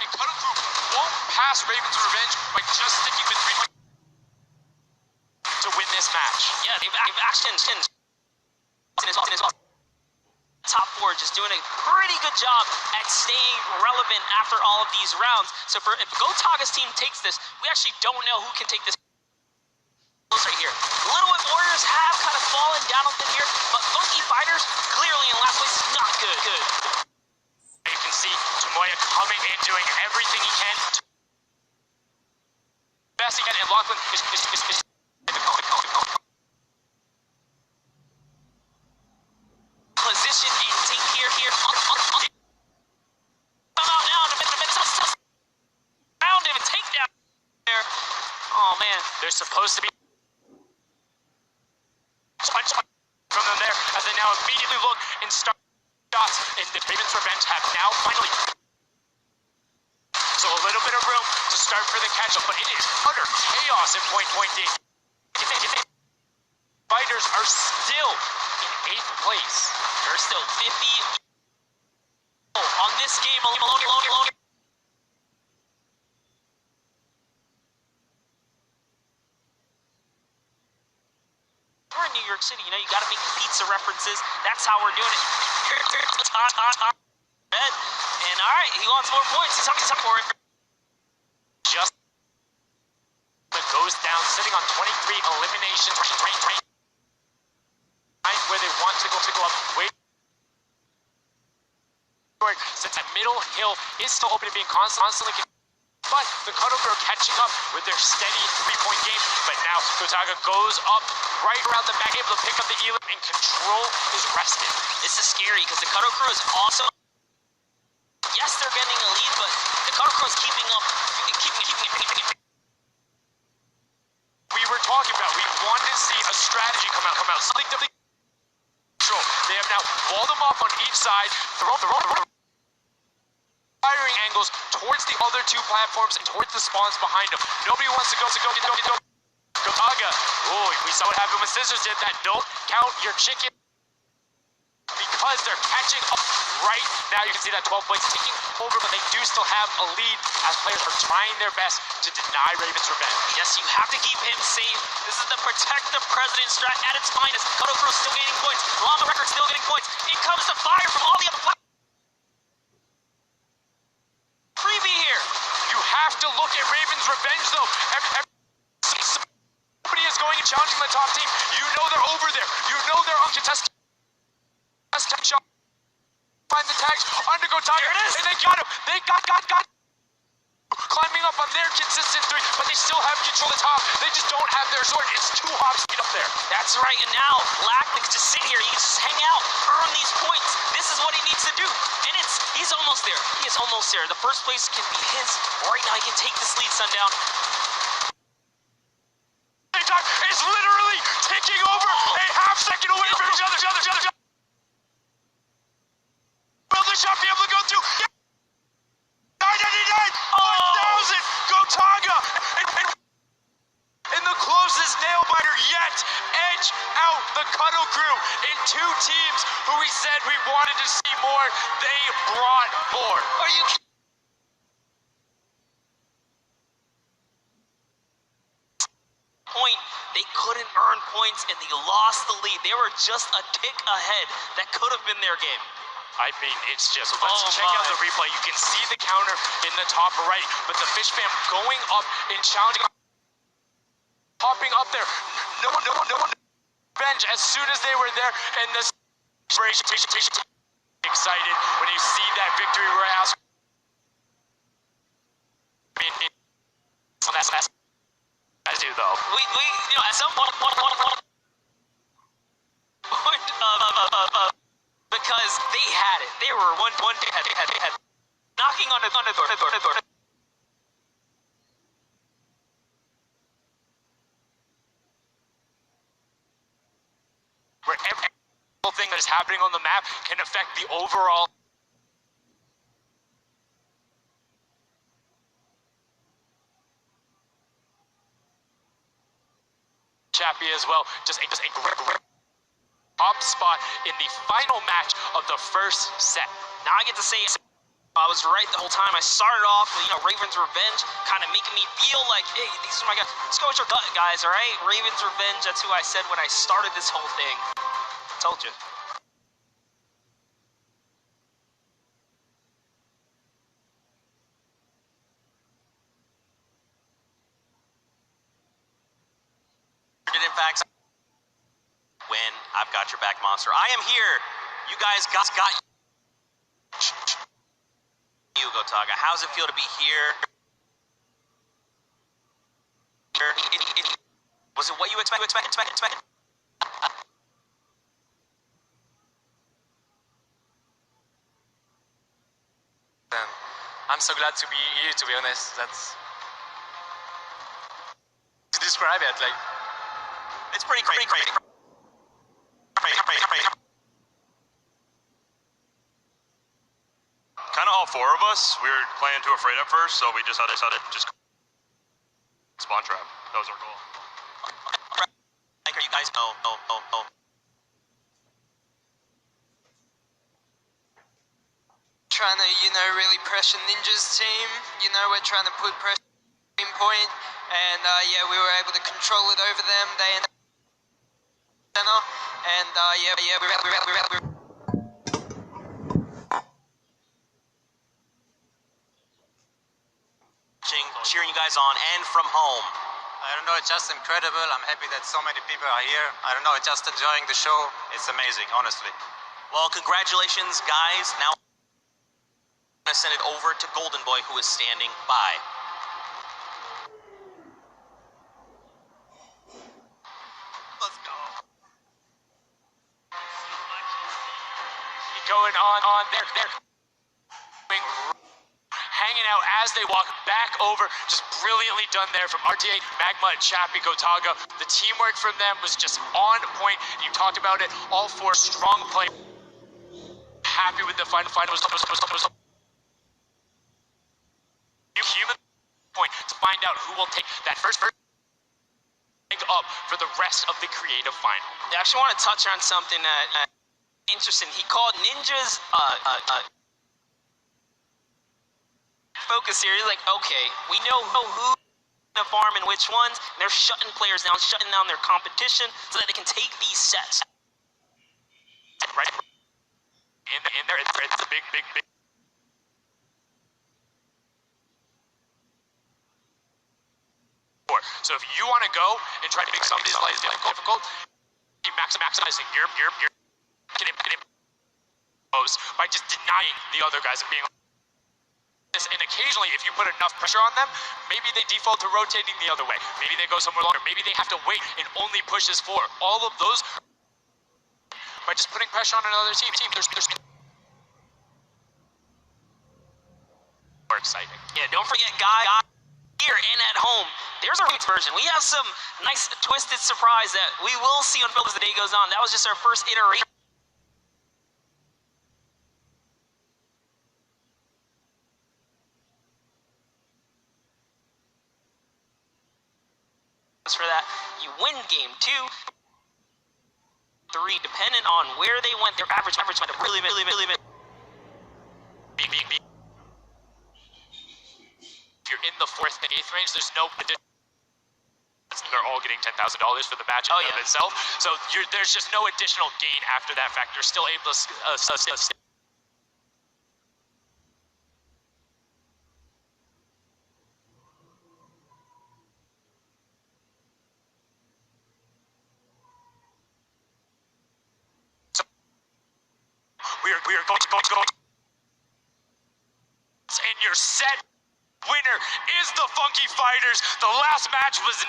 Speaker 10: And Cuddle Group won't pass Raven's Revenge by just sticking with 300 to win this match.
Speaker 2: Yeah, they've actually top four just doing a pretty good job at staying relevant after all of these rounds. So if Gotaga's team takes this, we actually don't know who can take this right here. Little Whip Warriors have kind of fallen down a bit here, but Funky Fighters clearly in last place, not good.
Speaker 10: You can see Tomoya coming in, doing everything he can. Best he can, and Lachlan is
Speaker 2: position and take here. Come out now, found him and take down there. Oh man,
Speaker 10: there's supposed to be from them there as they now immediately look and start shots, and the Raven's Revenge have now finally. So a little bit of room to start for the catch-up, but it is utter chaos in point D. Fighters are still in 8th place.
Speaker 2: They're still 50 on this game alone. We're in New York City, you know, you gotta make pizza references. That's how we're doing it. And alright, he wants more points. He's up for it.
Speaker 10: Just goes down, sitting on 23 eliminations. Where they want to go up. Wait. Since that middle hill is still open and being constantly. But the Cuddle Girl catching up with their steady 3-point game. But now Gotaga goes up right around the back, able to pick up the Elim, and control is rested.
Speaker 2: This is scary because the Cuddle Crew is also. Yes, they're getting a lead, but the Cuddle Crew is keeping up.
Speaker 10: We were talking about, we wanted to see a strategy come out. Something to control. They have now walled them off on each side, throw firing angles towards the other two platforms and towards the spawns behind them. Nobody wants to go. Gotaga. Oh, we saw what happened when Scissors did that. Don't count your chicken. because they're catching up right now. You can see that 12 points taking over, but they do still have a lead as players are trying their best to deny Ravens revenge.
Speaker 2: Yes, you have to keep him safe. This is the protect the president strat at its finest. Kodo Crew still gaining points. Llama Record still getting points. In comes the fire from all the other players. Freebie here.
Speaker 10: You have to look at Ravens revenge though. Somebody is going and challenging the top team. You know they're over there. You know they're uncontested. Shot. Find the tags. Undergo Tiger.
Speaker 2: There it is.
Speaker 10: And they got him. They got. Climbing up on their consistent three, but they still have control at the top. They just don't have their sword. It's 2 hop speed up there.
Speaker 2: That's right, and now Lackman's just sit here. He can just hang out, earn these points. This is what he needs to do. And he's almost there. He is almost there. The first place can be his. Right now he can take this lead, Sundown.
Speaker 10: It's literally taking over a half second away from each other. Will the shot be able to go through? 999! 1,000! Gotaga! And the closest nail biter yet edge out the Cuddle Crew in 2 teams who we said we wanted to see more. They brought more.
Speaker 2: Are you kidding? Point. They couldn't earn points and they lost the lead. They were just a tick ahead. That could have been their game.
Speaker 10: I mean, it's just, let's check out the replay. You can see the counter in the top right, but the Fish Fam going up and challenging, popping up there. No. Bench as soon as they were there, and the excited when you see that victory royale. I mean, that's I do though.
Speaker 2: We at some point, because they had it. They were one had knocking on the door.
Speaker 10: Where every thing that is happening on the map can affect the overall. Chappie as well, just a great top spot in the final match of the first set.
Speaker 2: Now I get to say I was right the whole time. I started off with Ravens Revenge, kind of making me feel like, hey, these are my guys. Let's go with your gut, guys. All right, Ravens Revenge. That's who I said when I started this whole thing. Told you. In fact, when I've got your back, monster. I am here. You guys got you, Gotaga. How's it feel to be here? Was it what you expected?
Speaker 4: I'm so glad to be here, to be honest. That's to describe it, like.
Speaker 2: It's pretty crazy.
Speaker 8: Kind of all 4 of us, we were playing too afraid at first, so we just had to just spawn trap. That was our goal.
Speaker 2: You guys know.
Speaker 6: Trying to, really pressure Ninja's team. We're trying to put pressure in point, and we were able to control it over them. They ended up center, and we're
Speaker 2: cheering you guys on and from home.
Speaker 12: I don't know, it's just incredible. I'm happy that so many people are here. I don't know, just enjoying the show. It's amazing, honestly.
Speaker 2: Well, congratulations, guys. Now I'm going to send it over to Golden Boy, who is standing by. Let's go.
Speaker 10: Going on, they're hanging out as they walk back over. Just brilliantly done there from RTA, Magma, Chappie, Gotaga. The teamwork from them was just on point. You talked about it. All 4 strong players. Happy with the final was human point to find out who will take that first leg up for the rest of the creative final.
Speaker 2: I actually want to touch on something that interesting. He called ninjas focus here. He's like, okay, we know who to farm and which ones. And they're shutting players down, shutting down their competition so that they can take these sets.
Speaker 10: Right in there, it's a big. So if you want to go and try to make some of these lives difficult, maximizing your post by just denying the other guys and being. And occasionally, if you put enough pressure on them, maybe they default to rotating the other way. Maybe they go somewhere longer. Maybe they have to wait and only push this forward. All of those by just putting pressure on another team. There's more exciting.
Speaker 2: Yeah, don't forget, guys, here and at home, there's our remix version. We have some nice twisted surprise that we will see unfold as the day goes on. That was just our first iteration. For that, you win game 2, 3, depending on where they went. Their average might have really if
Speaker 10: you're in the 4th and 8th range, there's no additional. They're all getting $10,000 for the match in itself. So there's just no additional gain after that fact. You're still able to. We are going. And your set winner is the Funky Fighters. The last match was.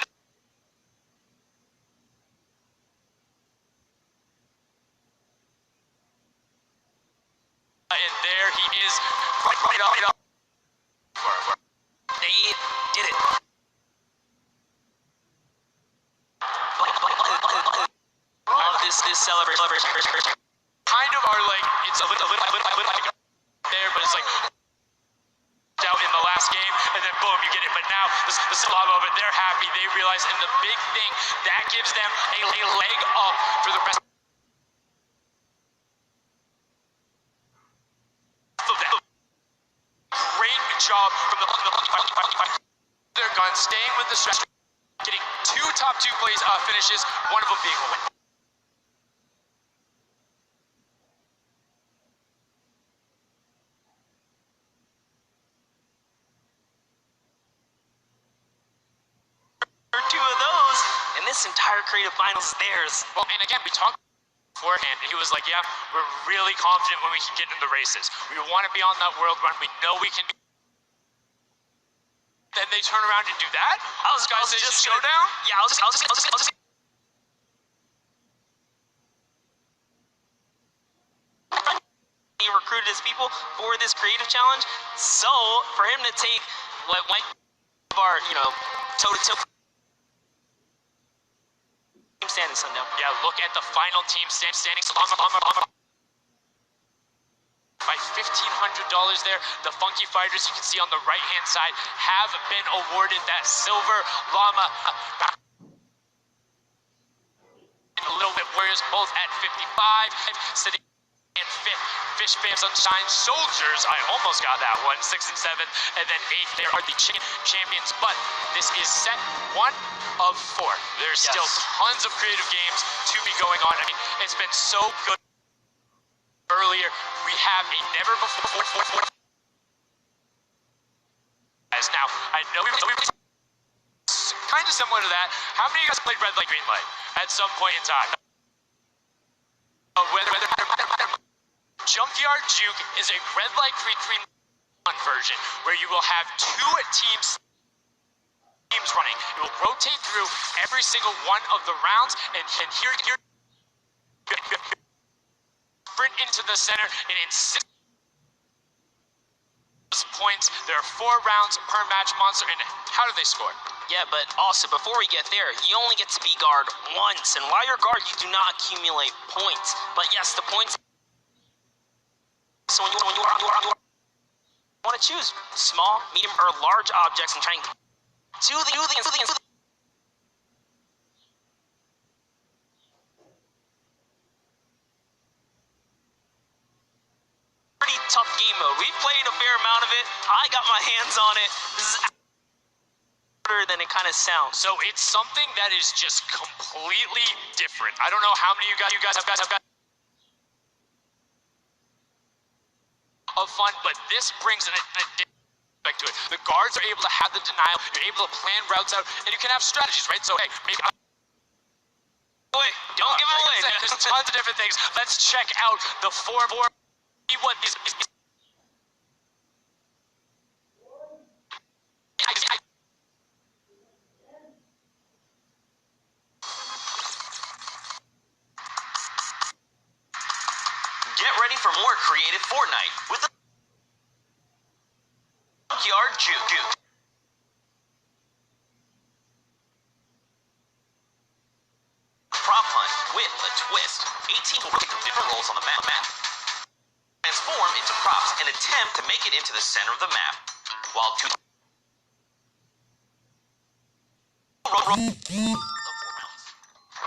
Speaker 10: And there he is, right up.
Speaker 2: They did it. Love this celebration.
Speaker 10: Kind of are like, it's a little there, but it's like out in the last game, and then boom, you get it. But now the Slava of it, they're happy. They realize, and the big thing that gives them a leg up for the rest of them. Great job from the their gun, staying with the stretch, getting 2 top 2 plays finishes, one of them being a win.
Speaker 2: This entire creative finals is theirs.
Speaker 10: Well, and again, we talked beforehand, and he was like, yeah, we're really confident when we can get in the races. We want to be on that world run. We know we can be. Then they turn around and do that? Guys, just showdown?
Speaker 2: Yeah, I'll just he recruited his people for this creative challenge. So, for him to take what went our, toe-to-toe standing sundown.
Speaker 10: Yeah, look at the final team standing by $1,500 there. The Funky Fighters, you can see on the right-hand side, have been awarded that silver llama. A little bit Warriors, both at 55, sitting in 5th. Fish Fam Sunshine Soldiers, I almost got that one, 6th and 7th, and then 8th. There are the champions, but this is set 1 of 4. There's still tons of creative games to be going on. I mean, it's been so good. Earlier, we have a never before. As now, I know we kind of similar to that. How many of you guys played Red Light, Green Light at some point in time? Whether Junkyard Juke is a red light, green version where you will have 2 teams running. It will rotate through every single one of the rounds, and here sprint into the center, and in 6 points, there are 4 rounds per match, Monster. And how do they score?
Speaker 2: Yeah, but also before we get there, you only get to be guard once, and while you're guard, you do not accumulate points. But yes, the points. So when you want to choose small, medium, or large objects and try and to the We played a fair amount of it. I got my hands on it. This is harder than it kind of sounds.
Speaker 10: So it's something that is just completely different. I don't know how many of you guys have got of fun, but this brings an additional aspect to it. The guards are able to have the denial, you're able to plan routes out, and you can have strategies, right? So hey, maybe
Speaker 2: don't give it away.
Speaker 10: There's tons of different things. Let's check out the four. See what these.
Speaker 2: Get ready for more creative Fortnite with the Junkyard Juke. Prop hunt with a twist. 18 will take different roles on the map. Transform into props and attempt to make it into the center of the map. While two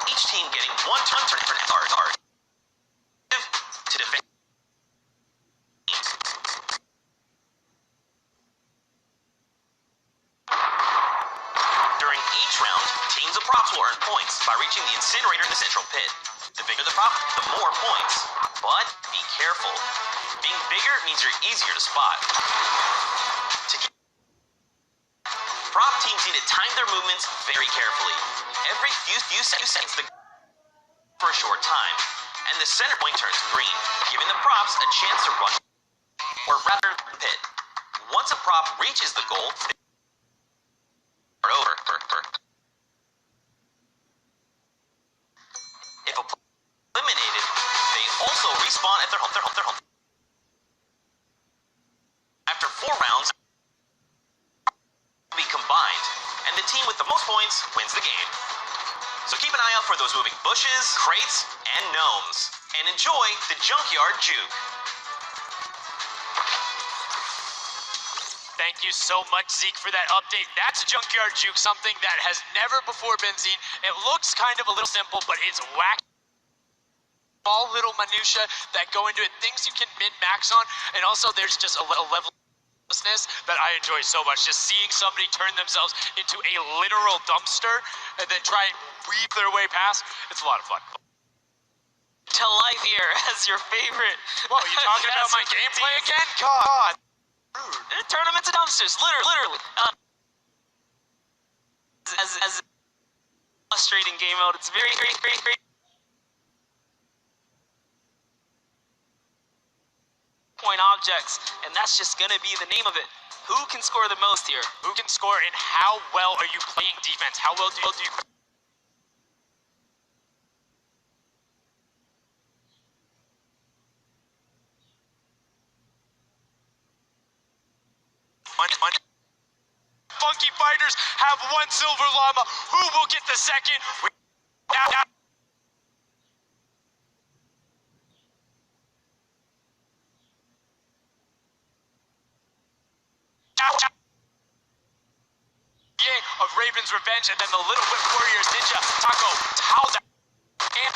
Speaker 2: each team getting one turn card to defend. During each round, teams of props will earn points by reaching the incinerator in the central pit. The bigger the prop, the more points. But be careful. Being bigger means you're easier to spot. Prop teams need to time their movements very carefully. Every few seconds for a short time, and the center point turns green, giving the props a chance to run, or rather pit. Once a prop reaches the goal, over. If a player is eliminated, they also respawn at their home. After 4 rounds, be combined, and the team with the most points wins the game. So keep an eye out for those moving bushes, crates, and gnomes, and enjoy the Junkyard Juke.
Speaker 10: Thank you so much, Zeke, for that update. That's a Junkyard Juke, something that has never before been seen. It looks kind of a little simple, but it's wacky. All little minutia that go into it, things you can min-max on, and also there's just a level that I enjoy so much. Just seeing somebody turn themselves into a literal dumpster and then try and weave their way past, it's a lot of fun.
Speaker 2: To life here as your favorite.
Speaker 10: Whoa, you talking about my gameplay again? God.
Speaker 2: Rude. Turn them into dumpsters, literally. As frustrating game mode, it's very point objects, and that's just gonna be the name of it. Who can score the most here?
Speaker 10: Who can score, and how well are you playing defense? How well do you Funky Fighters have 1 silver llama. Who will get the second? Of Raven's Revenge, and then the Little Whip Warriors, Ninja, Taco, Tauza, and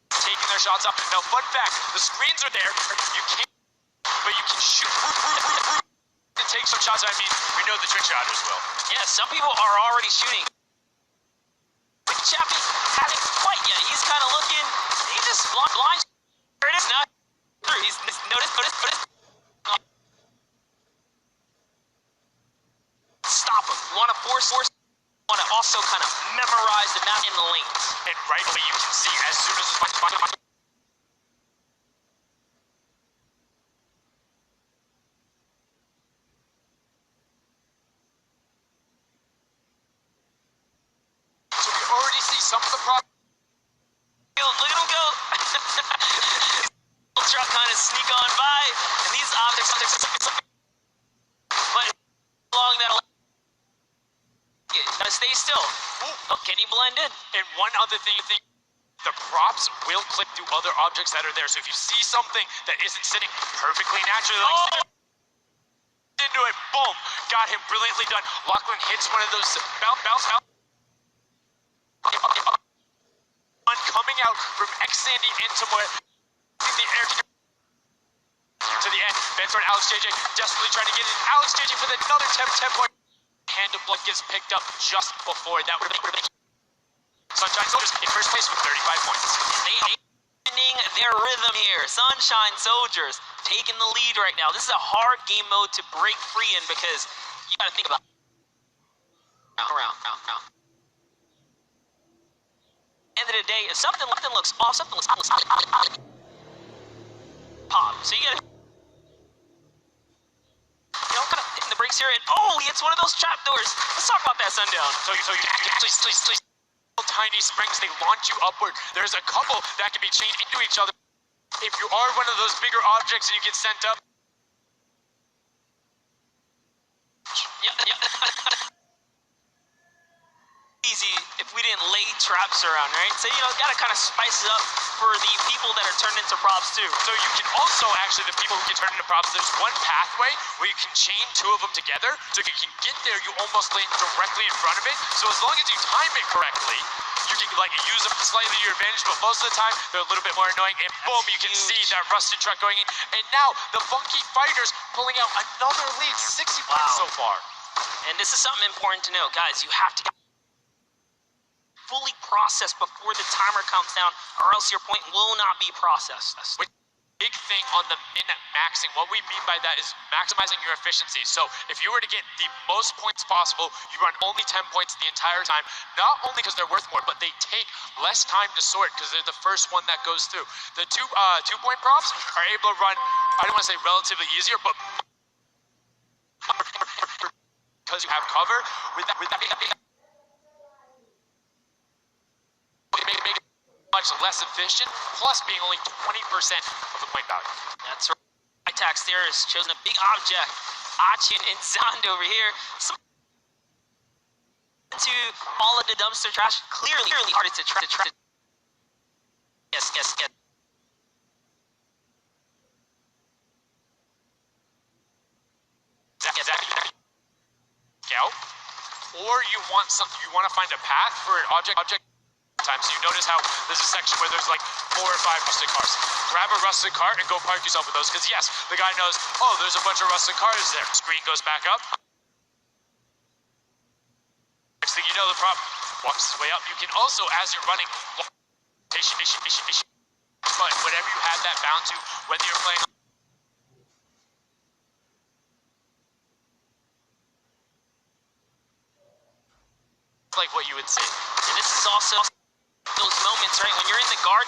Speaker 10: taking their shots up. Now, fun fact, the screens are there. You can't, but you can shoot. To take some shots. I mean, we know the trick shotters will.
Speaker 2: Yeah, some people are already shooting. Chappie hasn't quite yet. He's kind of looking. He just blind. There it is. Now through. He's notice. Stop him. Want to force. Want to also kind of memorize the map in the lanes.
Speaker 10: And right away you can see as soon as so we already see some of the problems.
Speaker 2: Look at him go. Truck kind of sneak on by, and these objects, but along that. Gotta stay still. Oh, can he blend in?
Speaker 10: And one other thing you think, the props will click through other objects that are there. So if you see something that isn't sitting perfectly naturally, like into it, boom, got him brilliantly done. Lachlan hits one of those bounce. One coming out from X Sandy into the air to the end. defense for Alex JJ, desperately trying to get in. Alex JJ with another 10-point. Hand of blood gets picked up just before that. Sunshine Soldiers in first place with 35 points.
Speaker 2: They are finding their rhythm here. Sunshine Soldiers taking the lead right now. This is a hard game mode to break free in because you gotta think about around. End of the day, if something looks off, something looks pop. So you gotta, kind of hitting the brakes here, and he hits one of those trap doors. Let's talk about that, Sundown.
Speaker 10: So you please. Tiny springs, they launch you upward. There's a couple that can be chained into each other. If you are one of those bigger objects and you get sent up.
Speaker 2: Easy if we didn't lay traps around, right? So, gotta kind of spice it up for the people that are turned into props too.
Speaker 10: So you can also, actually, the people who get turned into props, there's one pathway where you can chain two of them together. So if you can get there, you almost land directly in front of it. So as long as you time it correctly, you can use them slightly to your advantage, but most of the time, they're a little bit more annoying. And boom, you can see that rusted truck going in. And now, the Funky Fighters pulling out another lead, 60 points so far.
Speaker 2: And this is something important to know, guys. You have to fully processed before the timer counts down, or else your point will not be processed.
Speaker 10: Big thing on the min maxing, what we mean by that is maximizing your efficiency. So if you were to get the most points possible, you run only 10 points the entire time, not only because they're worth more, but they take less time to sort because they're the first one that goes through. The two-point props are able to run, I don't want to say relatively easier, but because you have cover, with that make it much less efficient, plus being only 20% of the point value.
Speaker 2: That's right. Itax there has chosen a big object. Achin and Zand over here. To all of the dumpster trash. Clearly hard to try. Yes.
Speaker 10: Out. Or you want to find a path for an object. So you notice how there's a section where there's like 4 or 5 rusted cars. Grab a rusted car and go park yourself with those, because yes, the guy knows, there's a bunch of rusted cars there. Screen goes back up. Next thing you know, the prop walks his way up. You can also, as you're running, but whatever you had that bound to, whether you're playing like what you would see.
Speaker 2: And this is also those moments, right, when you're in the guard,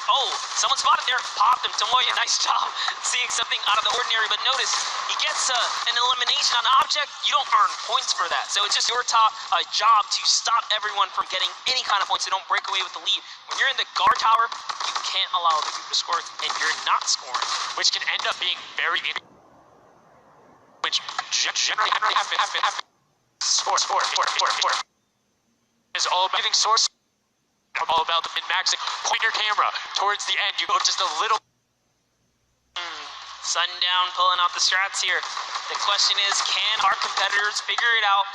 Speaker 2: someone spotted there, popped him. Tomoya, nice job seeing something out of the ordinary, but notice, he gets an elimination on the object. You don't earn points for that, so it's just your job to stop everyone from getting any kind of points, so don't break away with the lead. When you're in the guard tower, you can't allow the group to score, and you're not scoring.
Speaker 10: Which can end up being very which generally happen. Score. Is all about getting source. All about the min-maxing. Point your camera towards the end. You go just a little.
Speaker 2: Sundown pulling out the strats here. The question is, can our competitors figure it out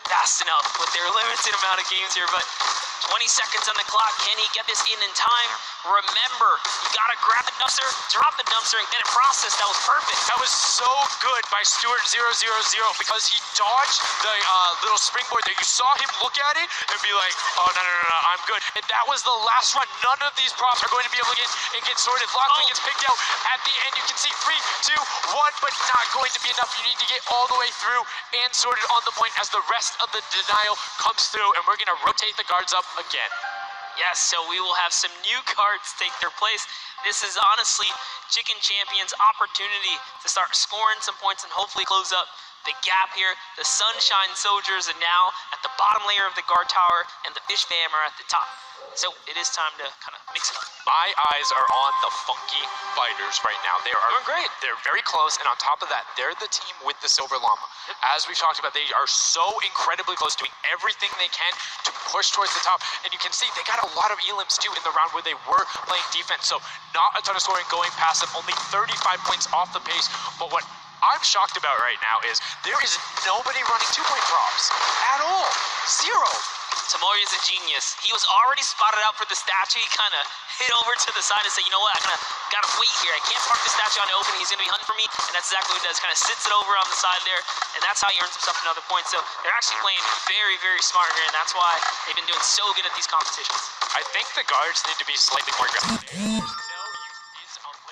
Speaker 2: fast enough with their limited amount of games here? But 20 seconds on the clock. Can he get this in time? Remember, you gotta grab the dumpster, drop the dumpster, and get it processed. That was perfect.
Speaker 10: That was so good by Stuart000 because he dodged the little springboard there. You saw him look at it and be like, oh, no, I'm good. And that was the last one. None of these props are going to be able to get sorted. Lockley gets picked out. At the end, you can see 3, 2, 1, but not going to be enough. You need to get all the way through and sorted on the point as the rest of the denial comes through, and we're going to rotate the guards up again.
Speaker 2: Yes, so we will have some new cards take their place. This is honestly Chicken Champion's opportunity to start scoring some points and hopefully close up the gap here. The Sunshine Soldiers are now at the bottom layer of the guard tower, and the Fish Fam are at the top. So it is time to kind of mix it up.
Speaker 10: My eyes are on the Funky Fighters right now. They are doing great. They're very close, and on top of that, they're the team with the Silver Llama. As we've talked about, they are so incredibly close, doing everything they can to push towards the top. And you can see they got a lot of elims too in the round where they were playing defense. So not a ton of scoring going past them, only 35 points off the pace. But what I'm shocked about right now is there is nobody running 2-point props at all. 0.
Speaker 2: Tomoya's a genius. He was already spotted out for the statue. He kind of hit over to the side and said, you know what, I gotta wait here. I can't park the statue on the open. He's gonna be hunting for me, and that's exactly what he does. Kind of sits it over on the side there, and that's how he earns himself another point. So they're actually playing very, very smart here, and that's why they've been doing so good at these competitions.
Speaker 10: I think the guards need to be slightly more aggressive.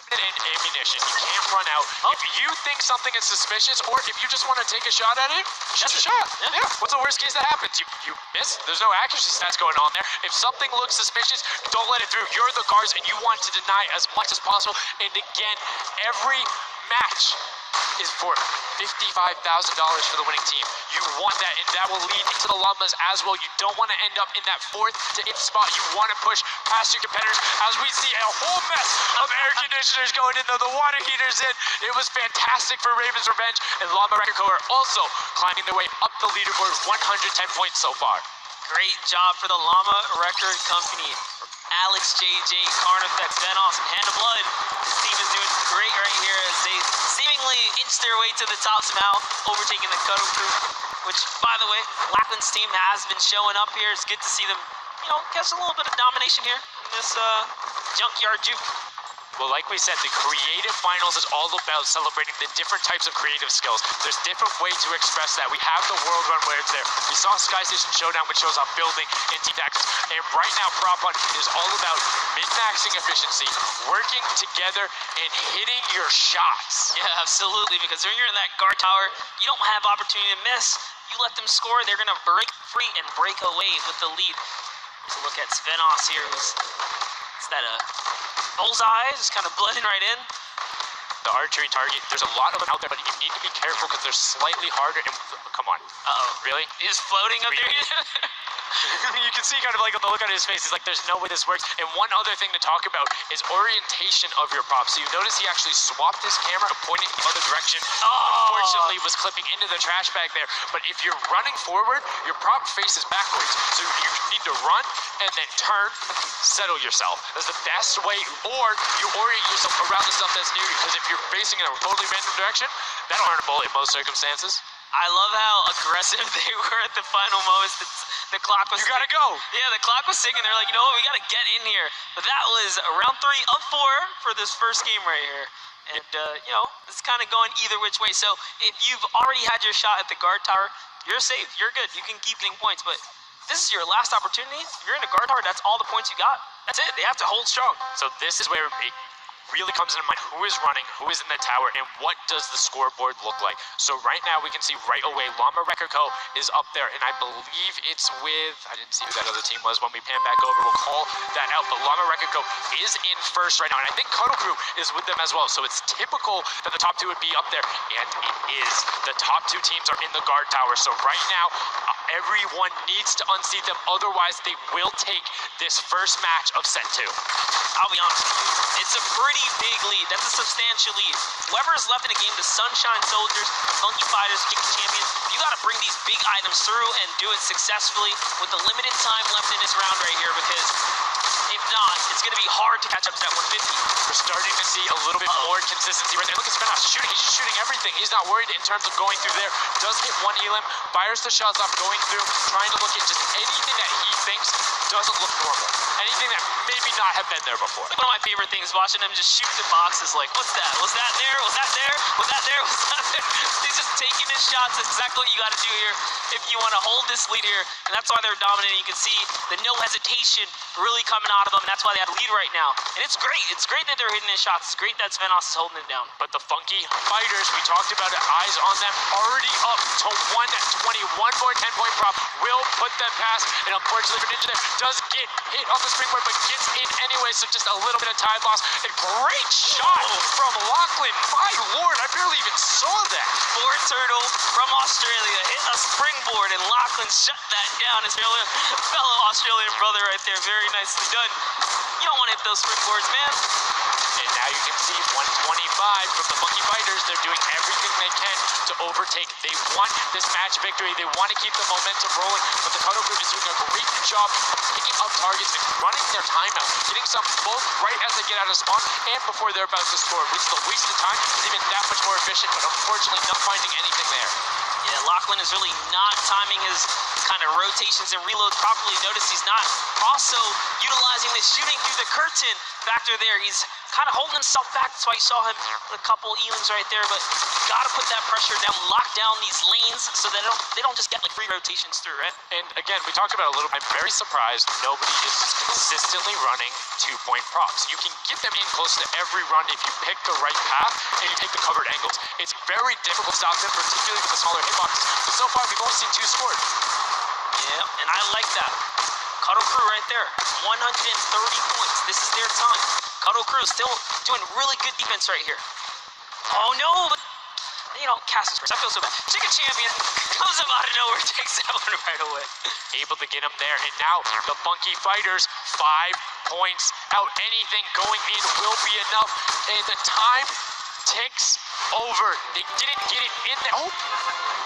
Speaker 10: In ammunition, you can't run out. If you think something is suspicious, or if you just want to take a shot at it, shoot a shot. Yeah. What's the worst case that happens? You miss. There's no accuracy stats going on there. If something looks suspicious, don't let it through. You're the guards, and you want to deny as much as possible. And again, every match is for $55,000 for the winning team. You want that, and that will lead into the llamas as well. You don't want to end up in that 4th to 8th spot. You want to push past your competitors as we see a whole mess of air conditioners going in, though the water heaters in. It was fantastic for Raven's Revenge, and Llama Record Co. are also climbing their way up the leaderboard, 110 points so far.
Speaker 2: Great job for the Llama Record Company. Alex, JJ, Carnifex, Venos, and Hand of Blood. This team is doing great right here as they seemingly inch their way to the top somehow, overtaking the Cuddle Crew, which, by the way, Lackland's team has been showing up here. It's good to see them, catch a little bit of domination here in this junkyard juke.
Speaker 10: Well, like we said, the creative finals is all about celebrating the different types of creative skills. There's different ways to express that. We have the World Run where it's there. We saw Sky Station Showdown, which shows off building and team tactics. And right now, Prop Hunt is all about min-maxing efficiency, working together, and hitting your shots.
Speaker 2: Yeah, absolutely, because when you're in that guard tower, you don't have opportunity to miss. You let them score, they're going to break free and break away with the lead. So look at Svenos here, who's that bullseye, just kind of blending right in.
Speaker 10: The archery target, there's a lot of them out there, but you need to be careful because they're slightly harder. And come on.
Speaker 2: Uh-oh.
Speaker 10: Really?
Speaker 2: He's floating up there.
Speaker 10: You can see kind of like the look on his face. He's like, there's no way this works. And one other thing to talk about is orientation of your prop. So you notice he actually swapped his camera and pointed in the other direction. Unfortunately, was clipping into the trash bag there. But if you're running forward, your prop faces backwards. So you need to run and then turn, settle yourself. That's the best way. Or you orient yourself around the stuff that's near you. Because if you're facing in a totally random direction, that'll earn a bullet in most circumstances.
Speaker 2: I love how aggressive they were at the final moments. The clock was...
Speaker 10: You gotta go!
Speaker 2: Yeah, the clock was ticking. They're like, you know what, we gotta get in here. But that was round 3 of 4 for this first game right here. And, it's kind of going either which way. So if you've already had your shot at the guard tower, you're safe. You're good. You can keep getting points. But this is your last opportunity. If you're in a guard tower, that's all the points you got. That's it. They have to hold strong.
Speaker 10: So this is where it really comes into mind who is running, who is in the tower, and what does the scoreboard look like. So right now we can see right away Llama Record Co. is up there, and I believe it's with, I didn't see who that other team was. When we pan back over, we'll call that out, but Llama Record Co. is in first right now, and I think Cuddle Crew is with them as well. So it's typical that the top 2 would be up there, and it is. The top 2 teams are in the guard tower. So right now everyone needs to unseat them, otherwise they will take this first match of set 2.
Speaker 2: I'll be honest with you, it's a pretty big lead. That's a substantial lead. Whoever is left in the game, the Sunshine Soldiers, Funky Fighters, Kick Champions, you got to bring these big items through and do it successfully with the limited time left in this round right here, because if not, it's going to be hard to catch up to that 150.
Speaker 10: We're starting to see a little bit more consistency right there. Look at Svenos shooting. He's just shooting everything. He's not worried in terms of going through there. Does hit 1 elim, fires the shots off, going through, trying to look at just anything that he thinks doesn't look normal. Anything that maybe not have been there before.
Speaker 2: One of my favorite things, watching him just shoot the boxes like, what's that? Was that there? Was that there? Was that there? Was that there? He's just taking his shots. That's exactly what you got to do here if you want to hold this lead here. And that's why they're dominating. You can see the no hesitation really coming out of them. That's why they have a lead right now. And it's great. It's great that they're hitting his shots. It's great that Svenos is holding it down.
Speaker 10: But the Funky Fighters, we talked about it, eyes on them, already up to 120. One more 10-point prop will put them past. And unfortunately for Ninja there, does get hit off the springboard, but gets in anyway, so just a little bit of time loss. And great shot from Lachlan. My lord, I barely even saw that.
Speaker 2: Ford Turtle from Australia hit a springboard, and Lachlan shut that down. His fellow Australian brother right there. Very nicely done. You don't want to hit those springboards, man.
Speaker 10: And now you can see 125 from the Funky Fighters. They're doing everything they can to overtake. They want this match victory. They want to keep the momentum rolling. But the Cuddle Group is doing a great job of picking up targets and running their timeout, getting some both right as they get out of spawn and before they're about to score, which is a waste of time. It's even that much more efficient, but unfortunately not finding anything there.
Speaker 2: Yeah, Lachlan is really not timing his kind of rotations and reloads properly. Notice he's not also utilizing the shooting through the curtain factor there. He's kind of holding himself back. That's why you saw him with a couple Elings right there. But you got to put that pressure down, lock down these lanes so that they don't just get like free rotations through, right?
Speaker 10: And again, we talked about it a little. I'm very surprised nobody is consistently running 2-point props. You can get them in close to every run if you pick the right path and you pick the covered angles. It's very difficult to stop them, particularly with the smaller hitboxes. But so far, we've only seen 2 scored.
Speaker 2: Yeah, and I like that. Cuddle Crew right there, 130 points. This is their time. Cuddle Crew still doing really good defense right here. Oh no, but you know, Cass is first. I feel so bad. Chicken Champion comes up out of nowhere, takes that one right away.
Speaker 10: Able to get him there, and now the Funky Fighters, 5 points out. Anything going in will be enough, and the time ticks over. They didn't get it in there. Oh,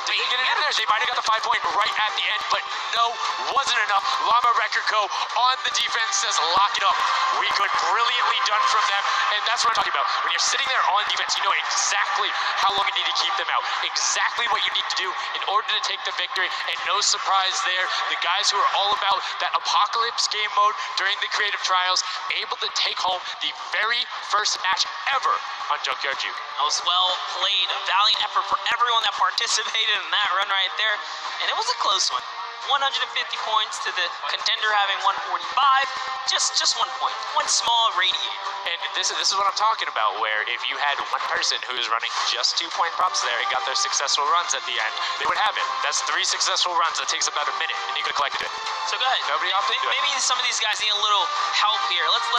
Speaker 10: they didn't get it in there. They might have got the 5-point right at the end, but no, wasn't enough. Llama Record Co. on the defense says, lock it up. We could brilliantly done from them, and that's what I'm talking about. When you're sitting there on defense, you know exactly how long you need to keep them out, exactly what you need to do in order to take the victory, and no surprise there, the guys who are all about that apocalypse game mode during the creative trials, able to take home the very first match ever on Junkyard Juke.
Speaker 2: That was well played. A valiant effort for everyone that participated in that run right there. And it was a close one. 150 points to the contender having 145. Just 1 point. One small radiator.
Speaker 10: And this is what I'm talking about, where if you had one person who is running just 2-point props there and got their successful runs at the end, they would have it. That's 3 successful runs. That takes about a minute, and you could have collected it.
Speaker 2: So go ahead.
Speaker 10: Nobody else did it.
Speaker 2: Maybe some of these guys need a little help here. Let's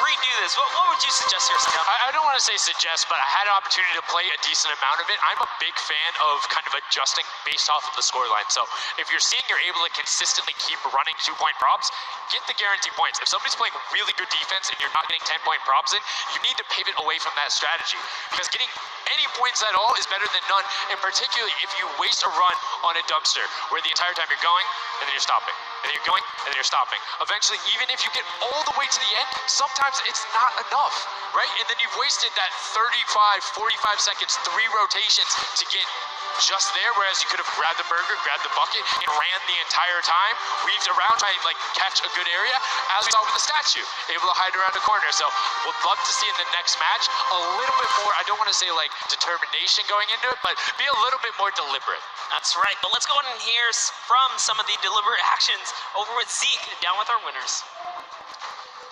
Speaker 2: redo this. What would you suggest here, Siga?
Speaker 10: I don't want to say suggest, but I had an opportunity to play a decent amount of it. I'm a big fan of kind of adjusting based off of the scoreline. So if you're seeing you're able to consistently keep running 2-point props, get the guaranteed points. If somebody's playing really good defense and you're not getting 10-point props in, you need to pivot away from that strategy, because getting any points at all is better than none, and particularly if you waste a run on a dumpster where the entire time you're going and then you're stopping, and then you're going and then you're stopping. Eventually, even if you get all the way to the end, sometimes it's not enough, right? And then you've wasted that 35, 45 seconds, 3 rotations to get just there, whereas you could have grabbed the burger, grabbed the bucket, and ran the entire time, weaved around, trying to like catch a good area, as we saw with the statue, able to hide around a corner. So we'll love to see in the next match a little bit more, I don't want to say like determination going into it, but be a little bit more deliberate.
Speaker 2: That's right, but let's go ahead and hear from some of the deliberate actions over with Zeke, down with our winners.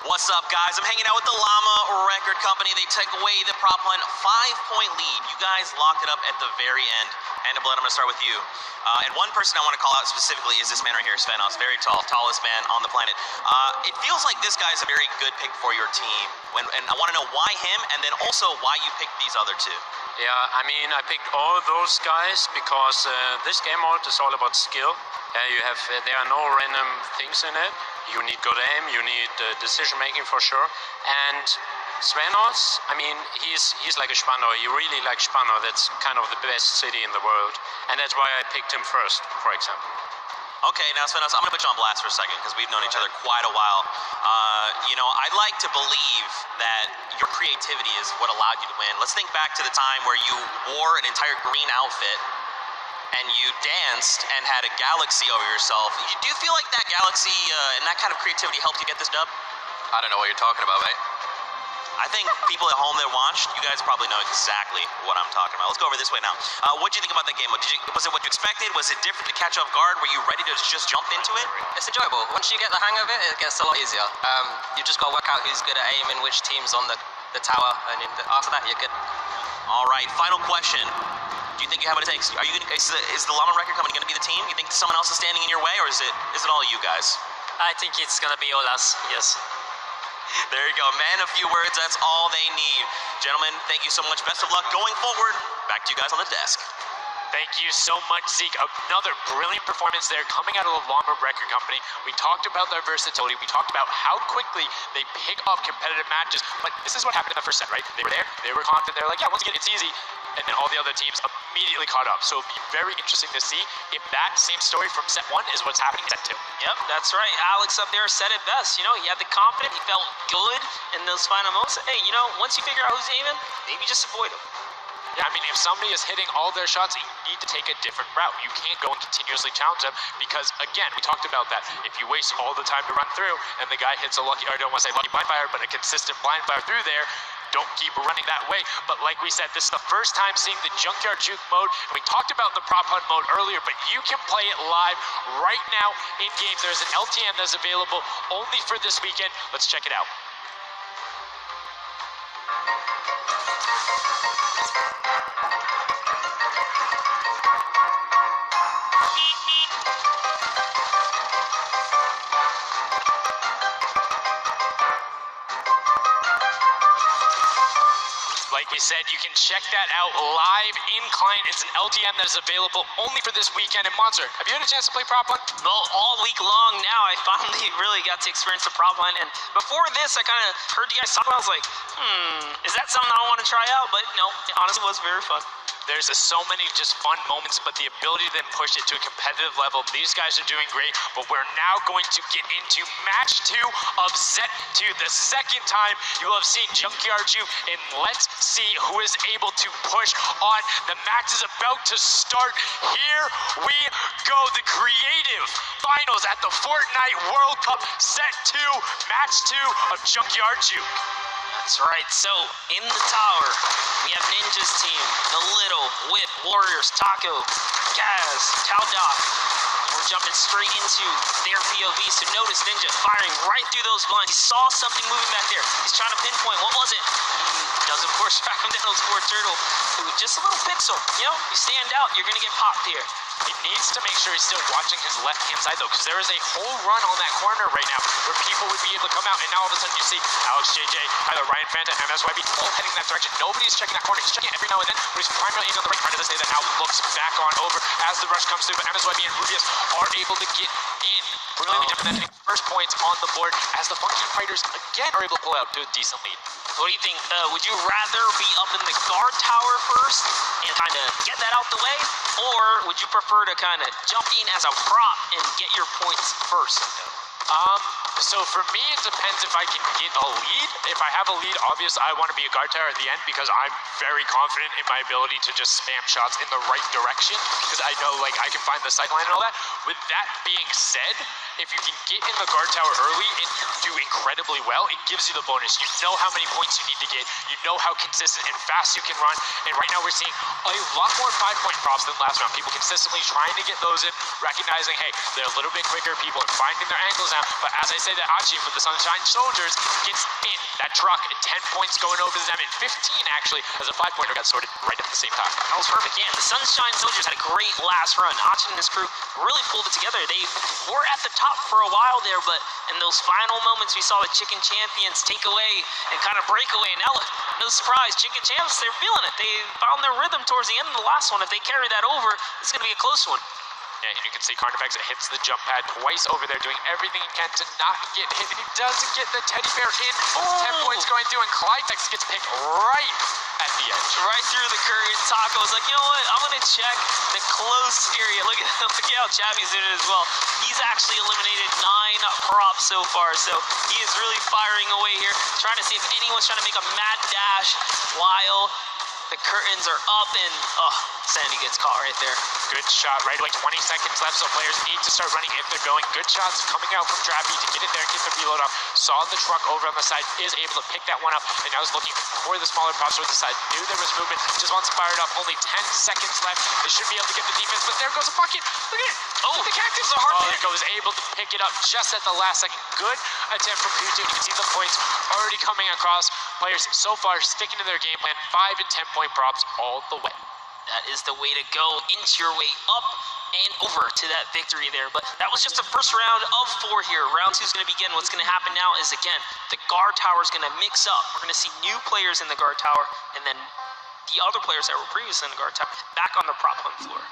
Speaker 2: What's up, guys? I'm hanging out with the Llama Record Company. They take away the prop hunt, 5-point lead. You guys locked it up at the very end. And Blood, I'm going to start with you. And one person I want to call out specifically is this man right here, Svenos. Very tall, tallest man on the planet. It feels like this guy is a very good pick for your team. And I want to know why him, and then also why you picked these other 2.
Speaker 11: Yeah, I mean, I picked all those guys because this game mode is all about skill. There are no random things in it. You need good aim, you need decision making for sure. And Svenos, I mean, he's like a Spano. You really like Spano. That's kind of the best city in the world. And that's why I picked him first, for example.
Speaker 2: Okay, now Svenos, I'm going to put you on blast for a second because we've known each other quite a while. You know, I'd like to believe that your creativity is what allowed you to win. Let's think back to the time where you wore an entire green outfit and you danced and had a galaxy over yourself. Do you feel like that galaxy and that kind of creativity helped you get this dub?
Speaker 12: I don't know what you're talking about, mate.
Speaker 2: I think people at home that watched, you guys probably know exactly what I'm talking about. Let's go over this way now. What did you think about that game? Was it what you expected? Was it different to catch off guard? Were you ready to just jump into it?
Speaker 13: It's enjoyable. Once you get the hang of it, it gets a lot easier. You just got to work out who's good at aiming, which team's on the tower, and after that, you're good.
Speaker 2: All right, final question. Do you think you have what it takes? Is the Llama Record Company going to be the team? You think someone else is standing in your way, or is it all you guys?
Speaker 13: I think it's going to be all us, yes.
Speaker 2: There you go, man. A few words, that's all they need. Gentlemen, thank you so much. Best of luck going forward. Back to you guys on the desk.
Speaker 10: Thank you so much, Zeke. Another brilliant performance there coming out of the Llama Record Company. We talked about their versatility. We talked about how quickly they pick up competitive matches. But this is what happened in the first set, right? They were there. They were confident. They were like, yeah, once again, it's easy. And then all the other teams immediately caught up. So it'll be very interesting to see if that same story from set 1 is what's happening in set 2.
Speaker 2: Yep, that's right. Alex up there said it best. You know, he had the confidence. He felt good in those final moments. Hey, you know, once you figure out who's aiming, maybe just avoid him.
Speaker 10: Yeah, I mean, if somebody is hitting all their shots, you need to take a different route. You can't go and continuously challenge them because, again, we talked about that. If you waste all the time to run through and the guy hits a lucky, I don't want to say lucky blind fire, but a consistent blind fire through there, don't keep running that way. But like we said, this is the first time seeing the Junkyard Juke mode. We talked about the prop hunt mode earlier, but you can play it live right now in game. There's an LTM that's available only for this weekend. Let's check it out. Like we said, you can check that out live in client. It's an LTM that is available only for this weekend. And Monster, have you had a chance to play prop hunt?
Speaker 6: Well, all week long now, I finally really got to experience the prop hunt. And before this, I kind of heard you guys talk about it. I was like, is that something I want to try out? But no, it honestly was very fun.
Speaker 10: There's so many just fun moments, but the ability to then push it to a competitive level, these guys are doing great. But we're now going to get into match 2 of set 2. The second time you will have seen Junkyard Juke, and let's see who is able to push on. The match is about to start. Here we go. The creative finals at the Fortnite World Cup, set 2, match 2 of Junkyard Juke.
Speaker 6: That's right, so in the tower, we have Ninja's team, the Little, Whip, Warriors, Taco, Gaz, Taldoc. We're jumping straight into their POV, so notice Ninja firing right through those blinds. He saw something moving back there. He's trying to pinpoint, what was it? Does, of course, track him down for Turtle. Ooh, just a little pixel, you know, you stand out, you're gonna get popped here.
Speaker 10: He needs to make sure he's still watching his left-hand side, though, because there is a whole run on that corner right now where people would be able to come out, and now all of a sudden you see Alex JJ, Tyler, Ryan Fanta, MSYB all heading that direction. Nobody's checking that corner. He's checking it every now and then, but he's primarily aimed on the right. Trying to say that now looks back on over as the rush comes through, but MSYB and Rubius are able to get in. Really jumping that first points on the board as the Funky Fighters again are able to pull out to a decent lead.
Speaker 6: What do you think? Would you rather be up in the guard tower first and kind of get that out the way, or would you prefer to kind of jump in as a prop and get your points first?
Speaker 10: So for me, it depends if I can get a lead. If I have a lead, obviously I want to be a guard tower at the end because I'm very confident in my ability to just spam shots in the right direction because I know like I can find the sight line and all that. With that being said, if you can get in the guard tower early and do incredibly well, it gives you the bonus. You know how many points you need to get. You know how consistent and fast you can run. And right now we're seeing a lot more 5-point props than last round. People consistently trying to get those in, recognizing, hey, they're a little bit quicker. People are finding their angles now. But as I say that Achi with the Sunshine Soldiers gets in that truck, 10 points going over them, and 15 actually as a 5-pointer got sorted right at the same time.
Speaker 6: That was perfect. Yeah, the Sunshine Soldiers had a great last run. Achi and his crew really pulled it together. They were at the top for a while there, but in those final moments we saw the Chicken Champions take away and kind of break away. Now, no surprise, Chicken Champs, they're feeling it. They found their rhythm towards the end of the last one. If they carry that over, it's going to be a close one.
Speaker 10: Yeah, and you can see Carnifex hits the jump pad twice over there, doing everything he can to not get hit, and he doesn't get the teddy bear in. 10 points going through, and Clydex gets picked right at the edge.
Speaker 6: Right through the current. Taco's like, you know what, I'm going to check the close area. Look at how Chabby's doing it as well. He's actually eliminated 9 props so far, so he is really firing away here, trying to see if anyone's trying to make a mad dash while the curtains are up, and Sandy gets caught right there.
Speaker 10: Good shot, right? Like 20 seconds left, so players need to start running if they're going. Good shots coming out from Trappy to get it there and get the reload off. Saw the truck over on the side, is able to pick that one up, and now is looking for the smaller props towards the side. Knew there was movement, just wants to fire it up. Only 10 seconds left. They should be able to get the defense, but there goes a bucket. Look at it. Oh, the Cactus is a hard hit. Goes able to pick it up just at the last second. Good attempt from Putu. You can see the points already coming across. Players so far sticking to their game plan. 5 and 10-point props all the way.
Speaker 6: That is the way to go. Inch your way up and over to that victory there. But that was just the first round of 4 here. Round 2 is going to begin. What's going to happen now is, again, the guard tower is going to mix up. We're going to see new players in the guard tower, and then the other players that were previously in the guard tower back on the prop hunt floor.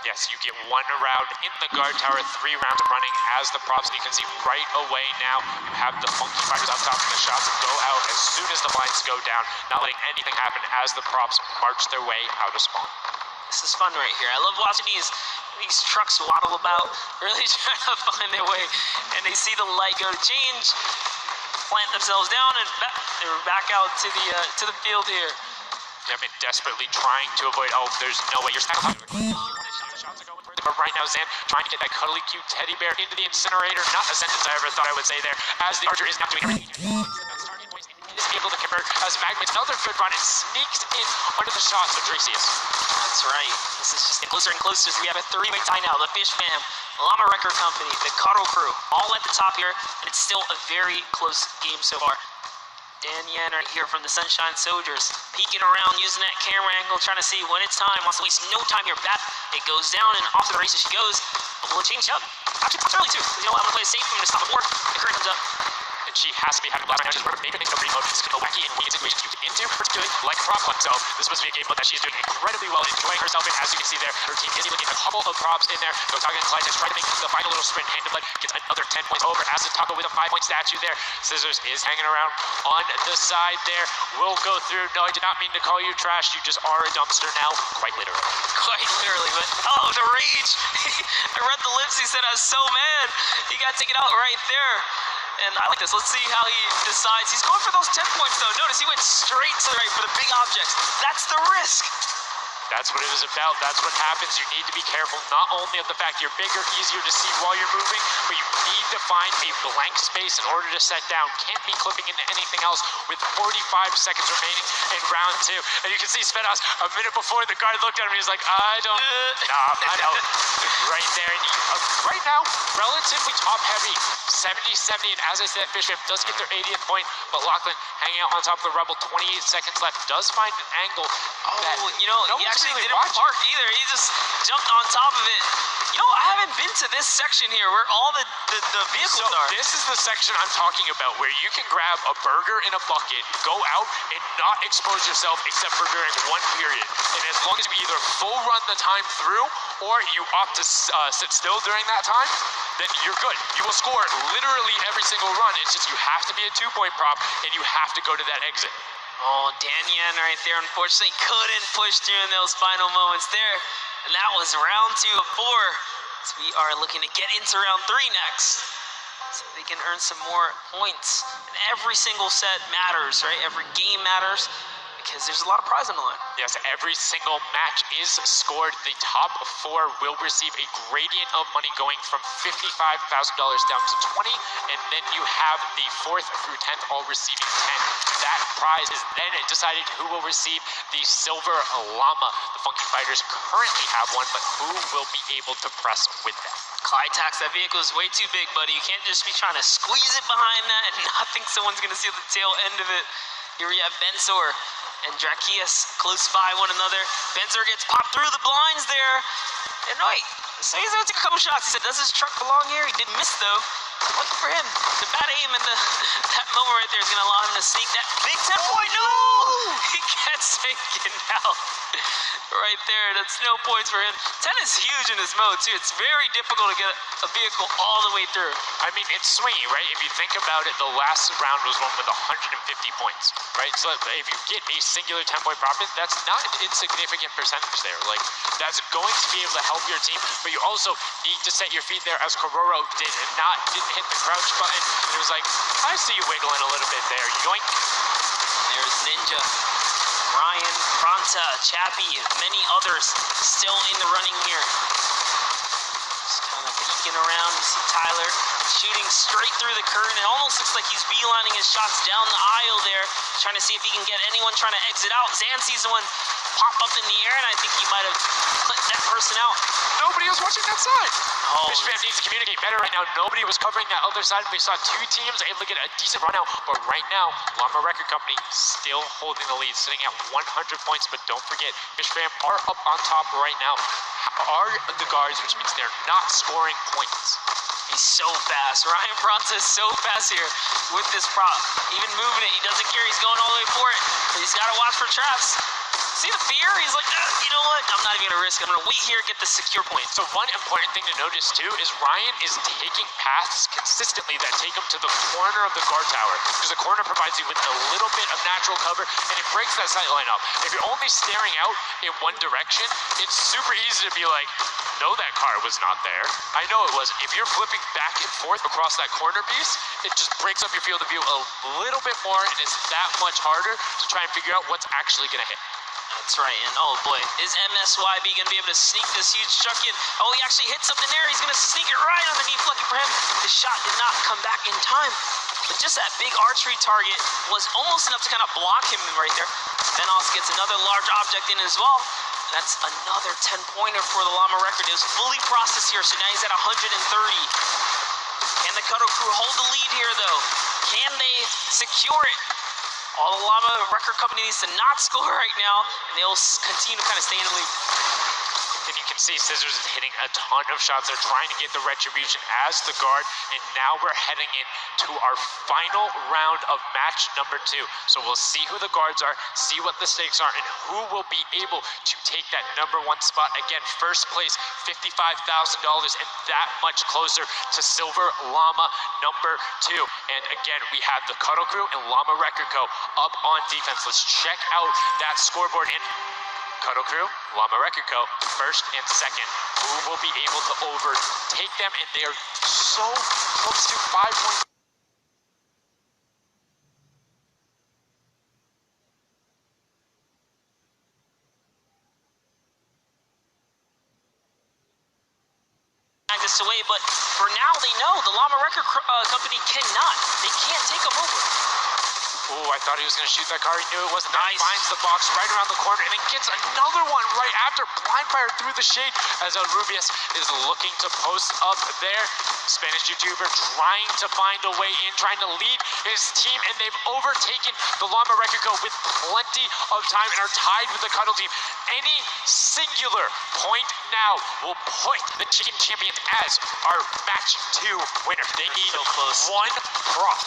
Speaker 10: Yes, you get 1 round in the guard tower, 3 rounds running as the props. And you can see right away now, you have the Funky Fighters up top, and the shots go out as soon as the blinds go down, not letting anything happen as the props march their way out of spawn.
Speaker 6: This is fun right here. I love watching these trucks waddle about, really trying to find their way, and they see the light go to change, plant themselves down, and they're back out to the field here.
Speaker 10: Devin desperately trying to avoid. Oh, there's no way. You're stacking. But right now, Zan trying to get that cuddly cute teddy bear into the incinerator. Not a sentence I ever thought I would say there. As the archer is now doing everything. Is able to convert as Magma makes another good run and sneaks in under the shots of Tracius.
Speaker 13: That's right. This is just getting closer and closer. We have a three-way tie now. The Fish Fam, Llama Record Company, the Cuddle Crew, all at the top here, and it's still a very close game so far. Dan Yan right here from the Sunshine Soldiers, peeking around, using that camera angle, trying to see when it's time. Wants to waste no time here. Bat, it goes down and off to the races she goes. But will it change up? Actually, it's early too. You know what? I'm gonna play it safe. I'm gonna stop before the current comes up.
Speaker 10: And she has to be having blast right now. She's maybe making a free mode. This is kind of wacky and weird situations you get into, particularly like prop one. So this must be a game mode that she is doing incredibly well and enjoying herself in. As you can see there, her team is able to get a couple of props in there. So Taga and Clyde has tried to make the final little sprint. Hand to blood gets another 10 points over. As Taco with a 5-point statue there. Scissors is hanging around on the side there. We'll go through. No, I did not mean to call you trash. You just are a dumpster now, quite literally.
Speaker 13: Quite literally, but oh, the rage. I read the lips. He said I was so mad. He got taken out right there. And I like this. Let's see how he decides. He's going for those 10 points, though. Notice he went straight to the right for the big objects. That's the risk.
Speaker 10: That's what it was about. That's what happens. You need to be careful not only of the fact you're bigger, easier to see while you're moving, but you need to find a blank space in order to set down. Can't be clipping into anything else with 45 seconds remaining in round 2. And you can see Svetos a minute before the guard looked at him. He's like, I don't. Nah, I know. Right there. And right now, relatively top heavy. 70-70. And as I said, Fishman does get their 80th point, but Lachlan hanging out on top of the Rebel. 28 seconds left. Does find an angle.
Speaker 13: Oh, you know, he actually didn't park either. He just jumped on top of it. You know, I haven't been to this section here where all the vehicles are.
Speaker 10: This is the section I'm talking about where you can grab a burger in a bucket, go out, and not expose yourself except for during one period. And as long as you either full run the time through or you opt to sit still during that time, then you're good. You will score literally every single run. It's just you have to be a 2-point prop and you have to go to that exit.
Speaker 13: Oh, Dan Yan right there, unfortunately, couldn't push through in those final moments there. And that was round 2 of 4. So we are looking to get into round 3 next. So they can earn some more points. And every single set matters, right? Every game matters because there's a lot of prize on the line.
Speaker 10: Yes, every single match is scored. The top 4 will receive a gradient of money going from $55,000 down to 20, and then you have the 4th through 10th all receiving 10. That prize is then decided who will receive the silver llama. The Funky Fighters currently have one, but who will be able to press with them?
Speaker 13: Clyde tax, that vehicle is way too big, buddy. You can't just be trying to squeeze it behind that and not think someone's going to see the tail end of it. Here we have Bensor and Drakias close by one another. Bensor gets popped through the blinds there. And wait, so he's going to take a couple shots. He said, does his truck belong here? He didn't miss, though. Lucky for him. The bad aim and that moment right there is going to allow him to sneak that big 10-point. No! He gets taken out. Right there, that's no points for him. 10 is huge in this mode, too. It's very difficult to get a vehicle all the way through.
Speaker 10: I mean, it's swingy, right? If you think about it, the last round was one with 150 points, right? So if you get a singular 10-point profit, that's not an insignificant percentage there. Like, that's going to be able to help your team, but you also need to set your feet there as Kororo did and didn't hit the crouch button. And it was like, I see you wiggling a little bit there. Yoink.
Speaker 13: There's Ninja, Ryan, Fronta, Chappie, and many others still in the running here. Just kind of peeking around. You see Tyler shooting straight through the curtain. It almost looks like he's beelining his shots down the aisle there, trying to see if he can get anyone trying to exit out. Zan sees one pop up in the air, and I think he might have put that person out.
Speaker 10: Nobody was watching that side.
Speaker 13: Oh,
Speaker 10: Fish Fam needs to communicate better right now. Nobody was covering that other side. We saw 2 teams able to get a decent run out, but right now, Llama Record Company still holding the lead, sitting at 100 points. But don't forget, Fish Fam are up on top right now. Are the guards, which means they're not scoring points.
Speaker 13: He's so fast. Ryan Fronta is so fast here with this prop. Even moving it, he doesn't care. He's going all the way for it. But he's got to watch for traps. See the fear? He's like, you know what? I'm not even going to risk. I'm going to wait here and get the secure point.
Speaker 10: So one important thing to notice, too, is Ryan is taking paths consistently that take him to the corner of the guard tower. Because the corner provides you with a little bit of natural cover, and it breaks that sight line up. If you're only staring out in one direction, it's super easy to be like, no, that car was not there. I know it wasn't. If you're flipping back and forth across that corner piece, it just breaks up your field of view a little bit more, and it's that much harder to try and figure out what's actually going to hit.
Speaker 13: That's right, and oh boy, is MSYB gonna be able to sneak this huge chuck in? Oh, he actually hit something there. He's gonna sneak it right underneath. Lucky for him, his shot did not come back in time. But just that big archery target was almost enough to kind of block him right there. Venos gets another large object in as well. That's another 10-pointer for the Llama record. It was fully processed here, so now he's at 130. Can the Cuddle Crew hold the lead here, though? Can they secure it? All the Llama record company needs to not score right now, and they'll continue to kind of stay in the lead.
Speaker 10: And you can see Scissors is hitting a ton of shots. They're trying to get the retribution as the guard, and now we're heading into our final round of match number 2. So we'll see who the guards are, see what the stakes are, and who will be able to take that number 1 spot. Again, first place, $55,000, and that much closer to Silver Llama number 2. And again, we have the Cuddle Crew and Llama Record Co. up on defense. Let's check out that scoreboard. And Cuddle Crew, Llama Record Co. first and second. Who will be able to overtake them? And they are so close to 5 points.
Speaker 13: This away, but for now they know the Llama Record Company cannot. They can't take them over.
Speaker 10: Oh, I thought he was going to shoot that car. He knew it wasn't. Nice. Finds the box right around the corner, and then gets another one right after. Blind fire through the shade as Rubius is looking to post up there. Spanish YouTuber trying to find a way in, trying to lead his team, and they've overtaken the Llama Record Co. with plenty of time and are tied with the Cuddle team. Any singular point now will put the Chicken Champions as our match 2 winner. They need
Speaker 13: so close.
Speaker 10: 1 prop.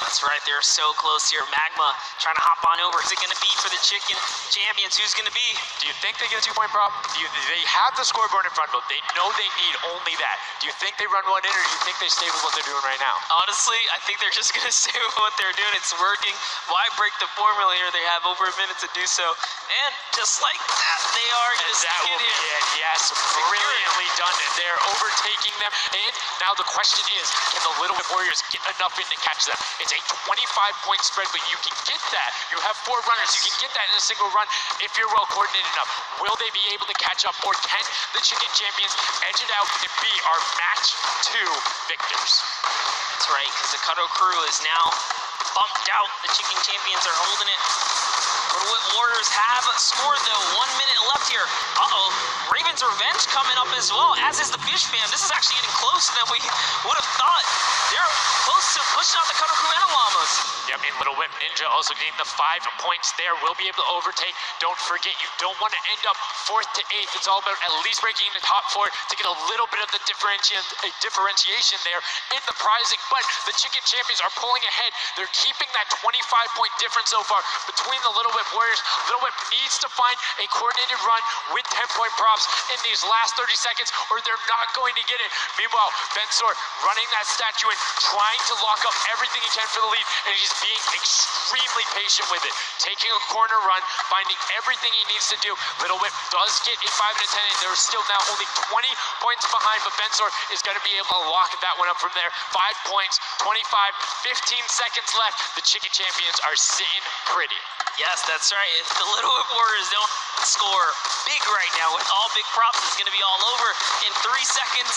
Speaker 13: That's right, they're so close here. Magma trying to hop on over. Who's it going to be for the Chicken Champions? Who's going to be?
Speaker 10: Do you think they get a 2-point prop? They have the scoreboard in front of them. They know they need only that. Do you think they run one in, or do you think they stay with what they're doing right now?
Speaker 13: Honestly, I think they're just going to stay with what they're doing. It's working. Why break the formula here? They have over a minute to do so. And just like that, they are going to sneak it in.
Speaker 10: Yes, brilliantly done. They're overtaking them. And now the question is, can the Little Whip Warriors get enough in to catch them? It's a 25-point spread, but you can get that. You have 4 runners. You can get that in a single run if you're well coordinated enough. Will they be able to catch up, or can the Chicken Champions edge it out and be our match 2 victors?
Speaker 13: That's right, because the Cuddle Crew is now bumped out. The Chicken Champions are holding it. Little Whip Warriors have scored, though. 1 minute left here. Uh-oh. Raven's Revenge coming up as well, as is the Fish Fam. This is actually getting closer than we would have thought. They're close to pushing out the Cuddle Crew and the Llamas.
Speaker 10: Yep, and Little Whip Ninja also getting the 5 points there. Will be able to overtake. Don't forget, you don't want to end up 4th to 8th. It's all about at least breaking in the top 4 to get a little bit of the differentiation there in the prizing. But the Chicken Champions are pulling ahead. They're keeping that 25-point difference so far between the Little Whip Warriors. Little Whip needs to find a coordinated run with 10-point props in these last 30 seconds, or they're not going to get it. Meanwhile, Bensor running that statue in, trying to lock up everything he can for the lead, and he's being extremely patient with it. Taking a corner run, finding everything he needs to do. Little Whip does get a 5 and a 10, and they're still now only 20 points behind, but Bensor is going to be able to lock that one up from there. 5 points, 25, 15 seconds left. The Chicken Champions are sitting pretty.
Speaker 13: Yes, that's right. If the Little Whip Warriors don't score big right now with all big props, it's going to be all over in 3 seconds,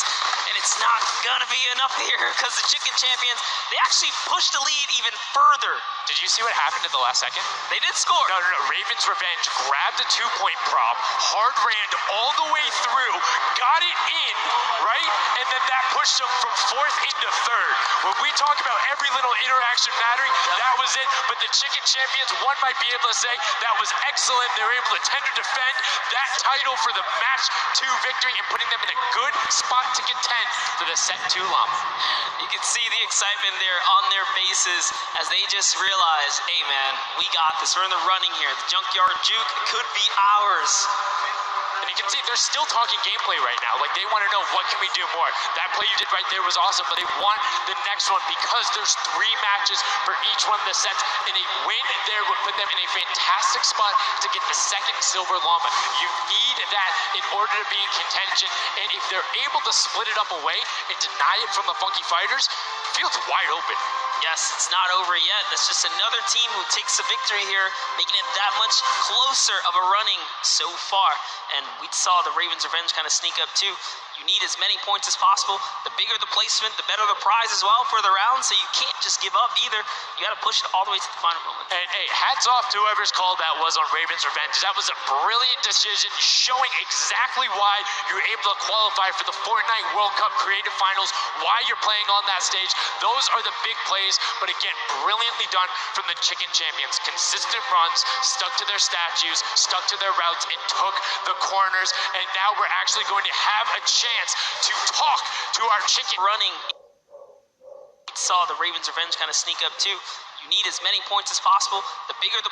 Speaker 13: and it's not going to be enough here because the Chicken Champions, they actually pushed the lead even further.
Speaker 10: Did you see what happened in the last second?
Speaker 13: They did score.
Speaker 10: No. Raven's Revenge grabbed a 2-point prop, hard ran all the way through, got it in, right? And then that pushed them from 4th into 3rd. When we talk about every little interaction mattering, that was it. But the Chicken Champions, one might be able to say that was excellent. They were able to tender defend that title for the match 2 victory and putting them in a good spot to contend for the set 2 Llama.
Speaker 13: You can see the excitement there on their faces as they just realize, hey man, we got this. We're in the running here. The Junkyard Juke could be ours.
Speaker 10: And you can see they're still talking gameplay right now. Like, they want to know, what can we do more? That play you did right there was awesome, but they want the next one because there's 3 matches for each one of the sets, and a win there would put them in a fantastic spot to get the 2nd Silver Llama. You need that in order to be in contention, and if they're able to split it up away and deny it from the Funky Fighters, field's wide open.
Speaker 13: Yes, it's not over yet. That's just another team who takes the victory here, making it that much closer of a running so far. And we saw the Ravens' revenge kind of sneak up too. You need as many points as possible. The bigger the placement, the better the prize as well for the round, so you can't just give up either. You got to push it all the way to the final moment.
Speaker 10: And hey, hats off to whoever's call that was on Ravens' revenge. That was a brilliant decision, showing exactly why you're able to qualify for the Fortnite World Cup Creative Finals, why you're playing on that stage. Those are the big plays, but again, brilliantly done from the Chicken Champions. Consistent runs, stuck to their statues, stuck to their routes, and took the corners. And now we're actually going to have a chance to talk to our Chicken.
Speaker 13: Running. We saw the Ravens' revenge kind of sneak up too. You need as many points as possible. The bigger the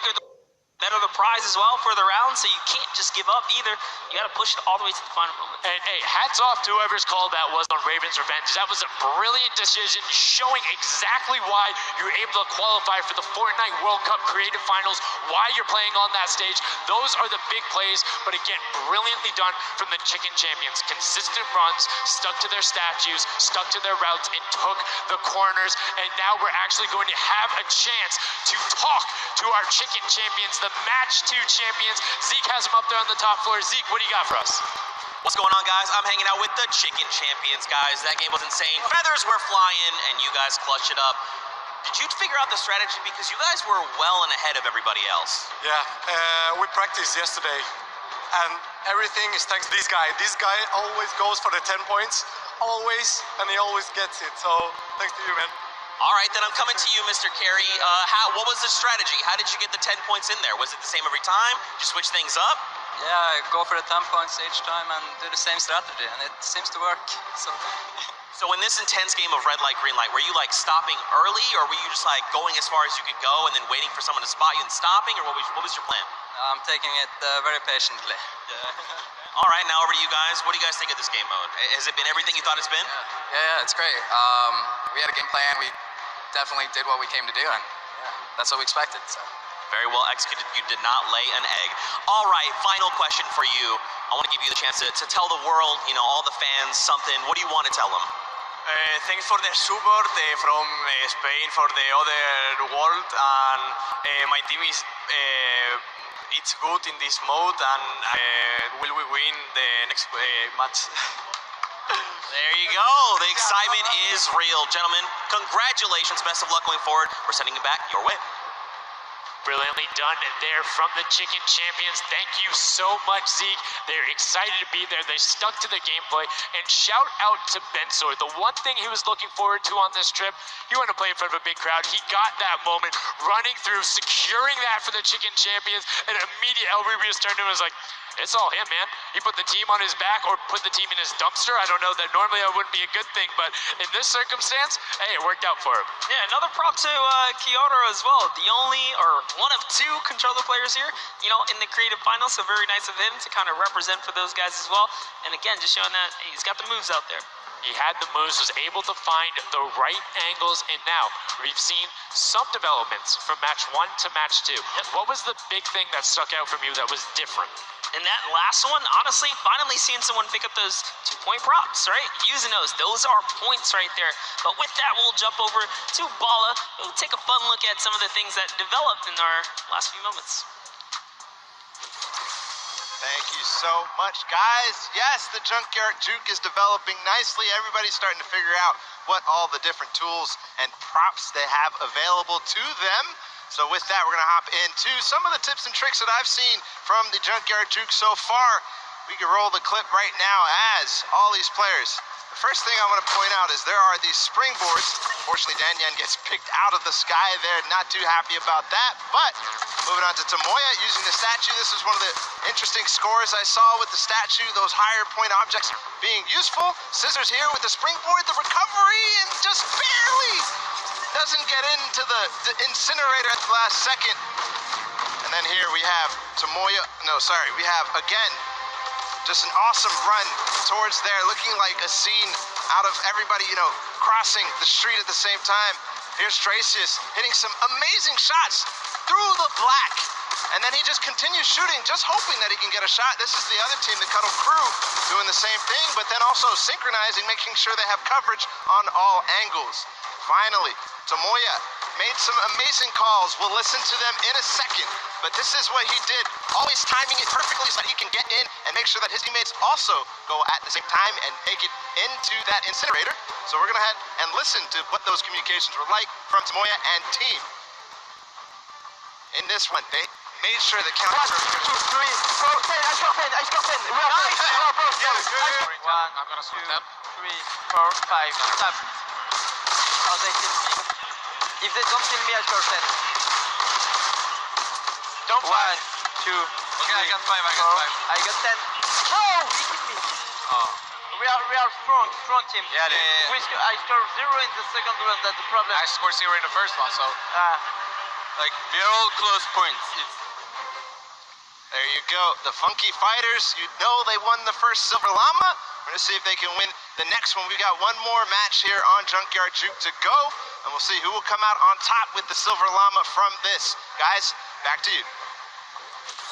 Speaker 13: better the prize as well for the round, so you can't just give up either. You got to push it all the way to the final moment.
Speaker 10: And hey, hats off to whoever's call that was on Ravens' revenge. That was a brilliant decision, showing exactly why you're able to qualify for the Fortnite World Cup Creative Finals, why you're playing on that stage. Those are the big plays, but again, brilliantly done from the Chicken Champions. Consistent runs, stuck to their statues, stuck to their routes, and took the corners. And now we're actually going to have a chance to talk to our Chicken Champions, the Match 2 champions. Zeke has them up there on the top floor. Zeke, what do you got for us?
Speaker 2: What's going on, guys? I'm hanging out with the Chicken Champions, guys. That game was insane. Feathers were flying, and you guys clutched it up. Did you figure out the strategy? Because you guys were well and ahead of everybody else.
Speaker 14: Yeah, we practiced yesterday, and everything is thanks to this guy. This guy always goes for the 10 points, always, and he always gets it. So, thanks to you, man.
Speaker 2: All right, then I'm coming to you, Mr. Carey. What was the strategy? How did you get the 10 points in there? Was it the same every time? Did you switch things up?
Speaker 12: Yeah, I go for the 10 points each time and do the same strategy, and it seems to work.
Speaker 2: So in this intense game of red light, green light, were you like stopping early, or were you just like going as far as you could go and then waiting for someone to spot you and stopping, or what was your plan?
Speaker 12: I'm taking it very patiently.
Speaker 2: All right, now over to you guys. What do you guys think of this game mode? Has it been everything you thought it's been?
Speaker 12: Yeah, it's great. We had a game plan. We definitely did what we came to do, and that's what we expected. So.
Speaker 2: Very well executed. You did not lay an egg. All right, final question for you. I want to give you the chance to tell the world, all the fans something. What do you want to tell them?
Speaker 3: Thanks for the support from Spain for the other world, and my team is it's good in this mode, and will we win the next match?
Speaker 2: There you go. The excitement is real. Gentlemen, congratulations. Best of luck going forward. We're sending it back your way.
Speaker 10: Brilliantly done there from the Chicken Champions. Thank you so much, Zeke. They're excited to be there. They stuck to the gameplay. And shout out to Bensor. The one thing he was looking forward to on this trip, he wanted to play in front of a big crowd. He got that moment, running through, securing that for the Chicken Champions. And immediately LBB just turned to him and was like, it's all him, man. He put the team on his back or put the team in his dumpster. I don't know, that normally that wouldn't be a good thing, but in this circumstance, hey, it worked out for him.
Speaker 13: Yeah, another prop to Kyoto as well. The only, or one of two controller players here, in the creative finals, so very nice of him to kind of represent for those guys as well. And again, just showing that hey, he's got the moves out there.
Speaker 10: He had the moves, was able to find the right angles, and now we've seen some developments from match 1 to match 2. What was the big thing that stuck out from you that was different?
Speaker 13: And that last one, honestly, finally seeing someone pick up those 2-point props, right? Using those are points right there. But with that, we'll jump over to Bala. We'll take a fun look at some of the things that developed in our last few moments.
Speaker 5: Thank you so much, guys. Yes, the Junkyard Juke is developing nicely. Everybody's starting to figure out what all the different tools and props they have available to them. So with that, we're gonna hop into some of the tips and tricks that I've seen from the Junkyard Juke so far. We can roll the clip right now as all these players. The first thing I want to point out is there are these springboards. Unfortunately, Danyan gets picked out of the sky there. Not too happy about that. But moving on to Tomoya using the statue. This is one of the interesting scores I saw with the statue. Those higher point objects being useful. Scissors here with the springboard. The recovery and just barely doesn't get into the incinerator at the last second. And then here we have we have again just an awesome run towards there, looking like a scene out of everybody, crossing the street at the same time. Here's Dracius hitting some amazing shots through the black. And then he just continues shooting, just hoping that he can get a shot. This is the other team, the Cuddle Crew, doing the same thing, but then also synchronizing, making sure they have coverage on all angles. Finally, Tomoya made some amazing calls. We'll listen to them in a second, but this is what he did. Always timing it perfectly so that he can get in and make sure that his teammates also go at the same time and make it into that incinerator. So we're gonna head and listen to what those communications were like from Tomoya and team. In this one, they made sure the counter.
Speaker 15: 1, 2, 3, 4, 10. I got 10. I got 10. We are
Speaker 5: Nice.
Speaker 15: we are both.
Speaker 5: Yeah, good.
Speaker 15: 1,
Speaker 10: I'm gonna switch
Speaker 15: 2,
Speaker 10: them.
Speaker 15: 3, 4, 5. Stop. Oh, they kill me. If they don't kill me, I score 10.
Speaker 3: Don't
Speaker 15: 1, 2,
Speaker 3: Okay, I got 5. I got 5.
Speaker 15: I got 10. Oh, he hit me.
Speaker 3: Oh.
Speaker 15: We are strong team.
Speaker 3: Yeah,
Speaker 15: I scored 0 in the second round. That's the problem.
Speaker 3: I scored 0 in the first one, so like we're all close points.
Speaker 5: There you go. The Funky Fighters, you know they won the first Silver Llama. We're gonna see if they can win the next one. We got one more match here on Junkyard Juke to go, and we'll see who will come out on top with the Silver Llama from this. Guys, back to you.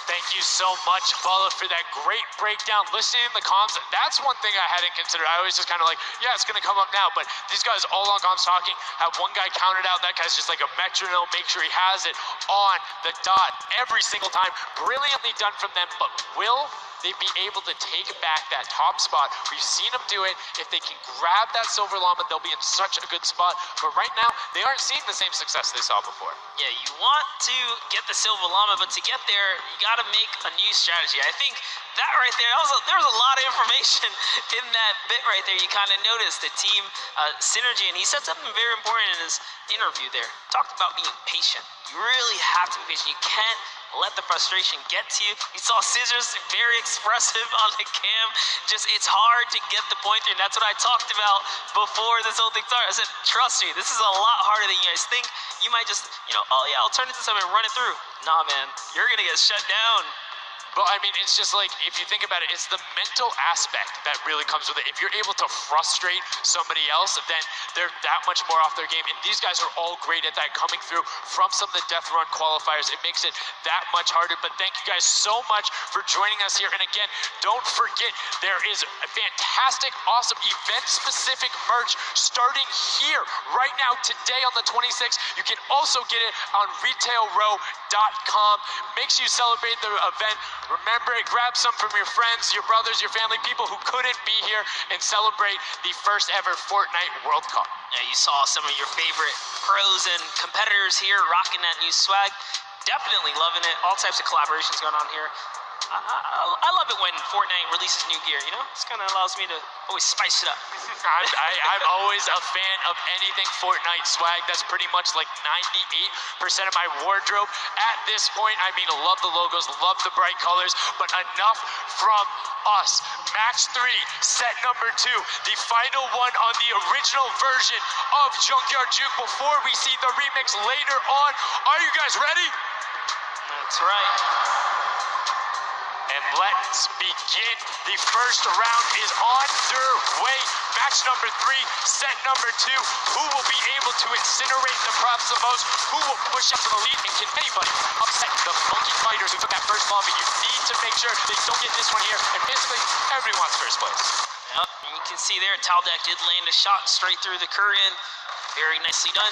Speaker 10: Thank you so much, Bala, for that great breakdown. Listening to the comms, that's one thing I hadn't considered. I always just kind of like, yeah, it's going to come up now. But these guys all on comms talking, have one guy counted out. That guy's just like a metronome, make sure he has it on the dot every single time. Brilliantly done from them, but will they be able to take back that top spot? We've seen them do it. If they can grab that Silver Llama, they'll be in such a good spot. But right now, they aren't seeing the same success they saw before.
Speaker 13: Yeah, you want to get the Silver Llama, but to get there, you got to make a new strategy. I think that right there, there was a lot of information in that bit right there. You kind of noticed the team synergy, and he said something very important in his interview there. Talked about being patient. You really have to be patient. You can't let the frustration get to you. You saw Scissors very expressive on the cam. Just, it's hard to get the point through. And that's what I talked about before this whole thing started. I said, trust me, this is a lot harder than you guys think. You might just, oh yeah, I'll turn it to something and run it through. Nah, man, you're gonna get shut down.
Speaker 10: But I mean, it's just like, if you think about it, it's the mental aspect that really comes with it. If you're able to frustrate somebody else, then they're that much more off their game. And these guys are all great at that, coming through from some of the Death Run qualifiers. It makes it that much harder. But thank you guys so much for joining us here. And again, don't forget, there is a fantastic, awesome event-specific merch starting here right now, today on the 26th. You can also get it on retailrow.com. Make sure you celebrate the event. Remember it, grab some from your friends, your brothers, your family, people who couldn't be here, and celebrate the first ever Fortnite World Cup.
Speaker 13: Yeah, you saw some of your favorite pros and competitors here rocking that new swag. Definitely loving it. All types of collaborations going on here. I love it when Fortnite releases new gear, This kind of allows me to always spice it up.
Speaker 10: I'm always a fan of anything Fortnite swag. That's pretty much like 98% of my wardrobe. At this point, I mean, love the logos, love the bright colors, but enough from us. Match 3, set number 2, the final one on the original version of Junkyard Juke before we see the remix later on. Are you guys ready?
Speaker 13: That's right.
Speaker 10: And let's begin. The first round is underway. Match number 3, set number 2. Who will be able to incinerate the props the most? Who will push up to the lead? And can anybody upset the Funky Fighters who took that first lobby? You need to make sure they don't get this one here. And basically, everyone's first place.
Speaker 13: Yep, and you can see there, Taldeck did land a shot straight through the curtain. Very nicely done.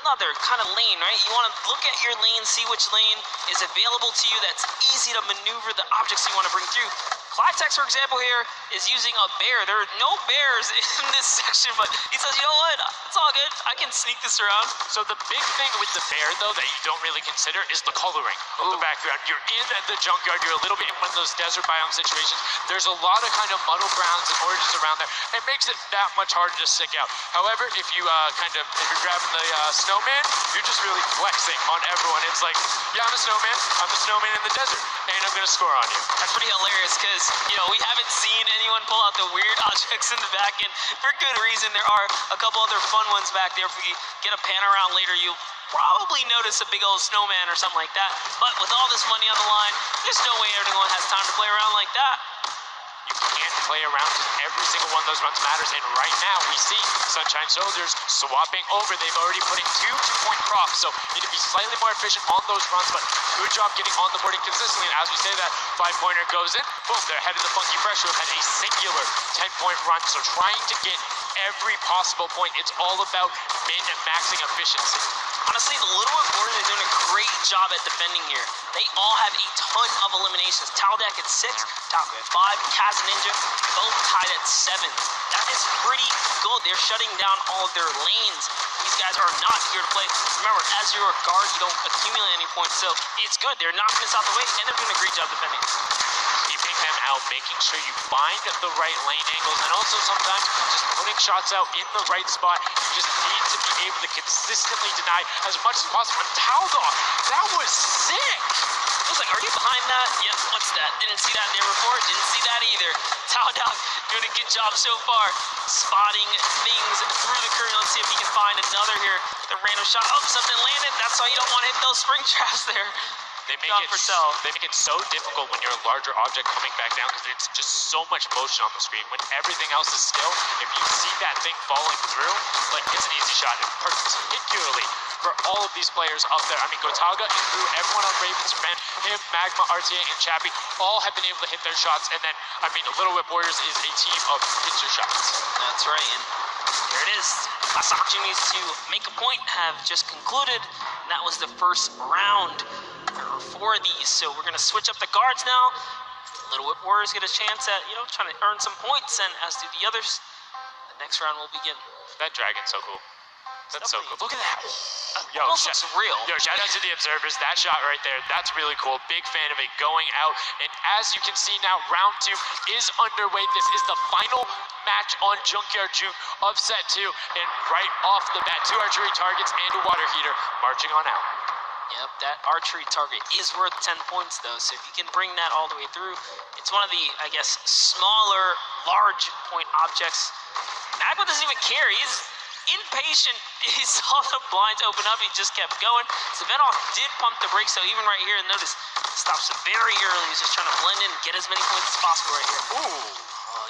Speaker 13: Another kind of lane, right? You want to look at your lane, see which lane is available to you that's easy to maneuver the objects you want to bring through. Clytex, for example, here is using a bear. There are no bears in this section, but he says, you know what? It's all good. I can sneak this around.
Speaker 10: So the big thing with the bear, though, that you don't really consider is the coloring of the background. You're in the junkyard. You're a little bit in one of those desert biome situations. There's a lot of kind of muddled browns and oranges around there. It makes it that much harder to stick out. However, if you're grabbing the snowman, you're just really flexing on everyone. It's like, yeah, I'm a snowman. I'm the snowman in the desert, and I'm going to score on you.
Speaker 13: That's pretty hilarious because, we haven't seen anyone pull out the weird objects in the back, and for good reason. There are a couple other fun ones back there. If we get a pan around later, you'll probably notice a big old snowman or something like that. But with all this money on the line, there's no way everyone has time to play around like that.
Speaker 10: You can't play around because every single one of those runs matters. And right now, we see Sunshine Soldiers swapping over. They've already put in 2 2-point props, so need to be slightly more efficient on those runs, but good job getting on the boarding consistently. And as we say that, 5-pointer goes in, boom, they're ahead of the Funky Fresh, who have had a singular 10-point run, so trying to get every possible point. It's all about min-maxing efficiency.
Speaker 13: Honestly, the Little Whip Warriors are doing a great job at defending here. They all have a ton of eliminations. Taldak at 6, Taco at 5, Kaz and Ninja both tied at 7. That is pretty good. They're shutting down all of their lanes. These guys are not here to play. Remember, as you're a guard, you don't accumulate any points, so it's good. They're knocking this out the way, and they're doing a great job defending.
Speaker 10: Keeping them out, making sure you find the right lane angles, and also sometimes just putting shots out in the right spot. You just need to be able to consistently deny as much as possible. And Taldak, that was sick!
Speaker 13: I was like, are you behind that? Yep, what's that? Didn't see that there before, didn't see that either. Taldak doing a good job so far, spotting things through the curtain. Let's see if he can find another here. The random shot, oh, something landed. That's why you don't want to hit those spring traps there.
Speaker 10: They make it so difficult when you're a larger object coming back down because it's just so much motion on the screen. When everything else is still, if you see that thing falling through, like, it's an easy shot. And particularly for all of these players up there. I mean, Gotaga and Crew, everyone on Ravens, him, Magma, RTA, and Chappie all have been able to hit their shots. And then, I mean, Little Whip Warriors is a team of hit your shots.
Speaker 13: That's right, and there it is. Last opportunities to make a point have just concluded, and that was the first round. There are 4 of these, so we're gonna switch up the guards now. Little Whip Warriors get a chance at, trying to earn some points, and as do the others. The next round will begin.
Speaker 10: That dragon's so cool. That's so cool. Look at that. Yo,
Speaker 13: almost looks real.
Speaker 10: Yo, shout out to the observers. That shot right there, that's really cool. Big fan of it going out. And as you can see now, round 2 is underway. This is the final match on Junkyard Juke of set 2. And right off the bat, 2 archery targets and a water heater marching on out.
Speaker 13: Yep, that archery target is worth 10 points, though, so if you can bring that all the way through, it's one of the, I guess, smaller, large point objects. Magma doesn't even care. He's impatient. He saw the blinds open up. He just kept going. Savanoff did pump the brakes, so even right here, notice, stops very early. He's just trying to blend in and get as many points as possible right here.
Speaker 10: Ooh.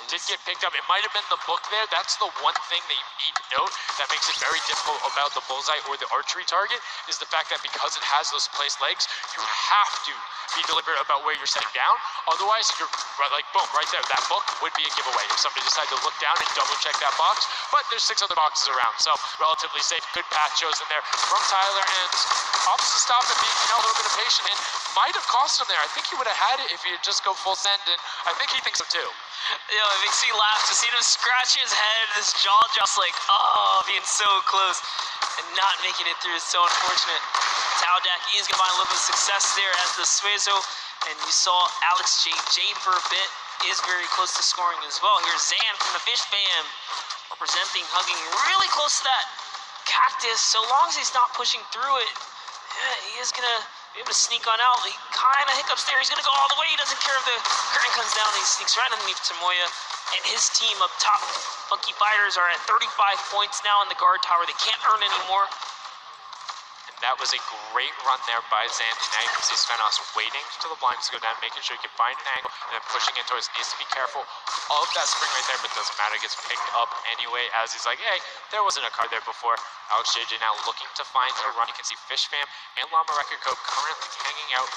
Speaker 10: Did get picked up. It might have been the book there. That's the one thing that you need to note that makes it very difficult about the bullseye or the archery target is the fact that because it has those placed legs, you have to be deliberate about where you're setting down. Otherwise, you're like, boom, right there. That book would be a giveaway if somebody decided to look down and double check that box. But there's 6 other boxes around, so relatively safe. Good path chosen there from Tyler, and opts to stop and being a little bit impatient, and might have cost him there. I think he would have had it if he had just go full send, and I think he thinks so too.
Speaker 13: Yo, it makes me laugh to see him scratch his head, his jaw just like, oh, being so close and not making it through is so unfortunate. Taldak is going to find a little bit of success there as the Suezo, and you saw Alex J for a bit is very close to scoring as well. Here's Zan from the Fish Fam representing, hugging really close to that cactus. So long as he's not pushing through it, yeah, he is going to be able to sneak on out. He kind of hiccups there. He's going to go all the way. He doesn't care if the curtain comes down. He sneaks right underneath Tomoya. And his team up top, Funky Fighters, are at 35 points now in the guard tower. They can't earn anymore.
Speaker 10: And that was a great run there by Zan tonight. You can see Svenos waiting for the blinds to go down, making sure he can find an angle, and then pushing in towards. Needs to be careful of that spring right there, but doesn't matter. Gets picked up anyway as he's like, hey, there wasn't a card there before. Alex JJ now looking to find a run. You can see Fish Fam and Llama Record Code currently hanging out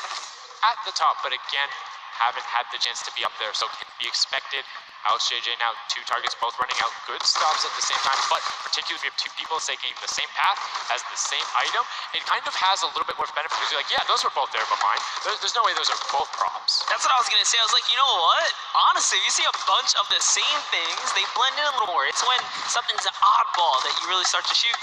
Speaker 10: at the top, but again, haven't had the chance to be up there, so can be expected. Alex JJ now 2 targets, both running out. Good stops at the same time, but particularly if we have 2 people taking the same path as the same item, it kind of has a little bit more benefit because you're like, yeah, those were both there, but mine. There's no way those are both props.
Speaker 13: That's what I was going to say. I was like, you know what? Honestly, if you see a bunch of the same things, they blend in a little more. It's when something's an oddball that you really start to shoot.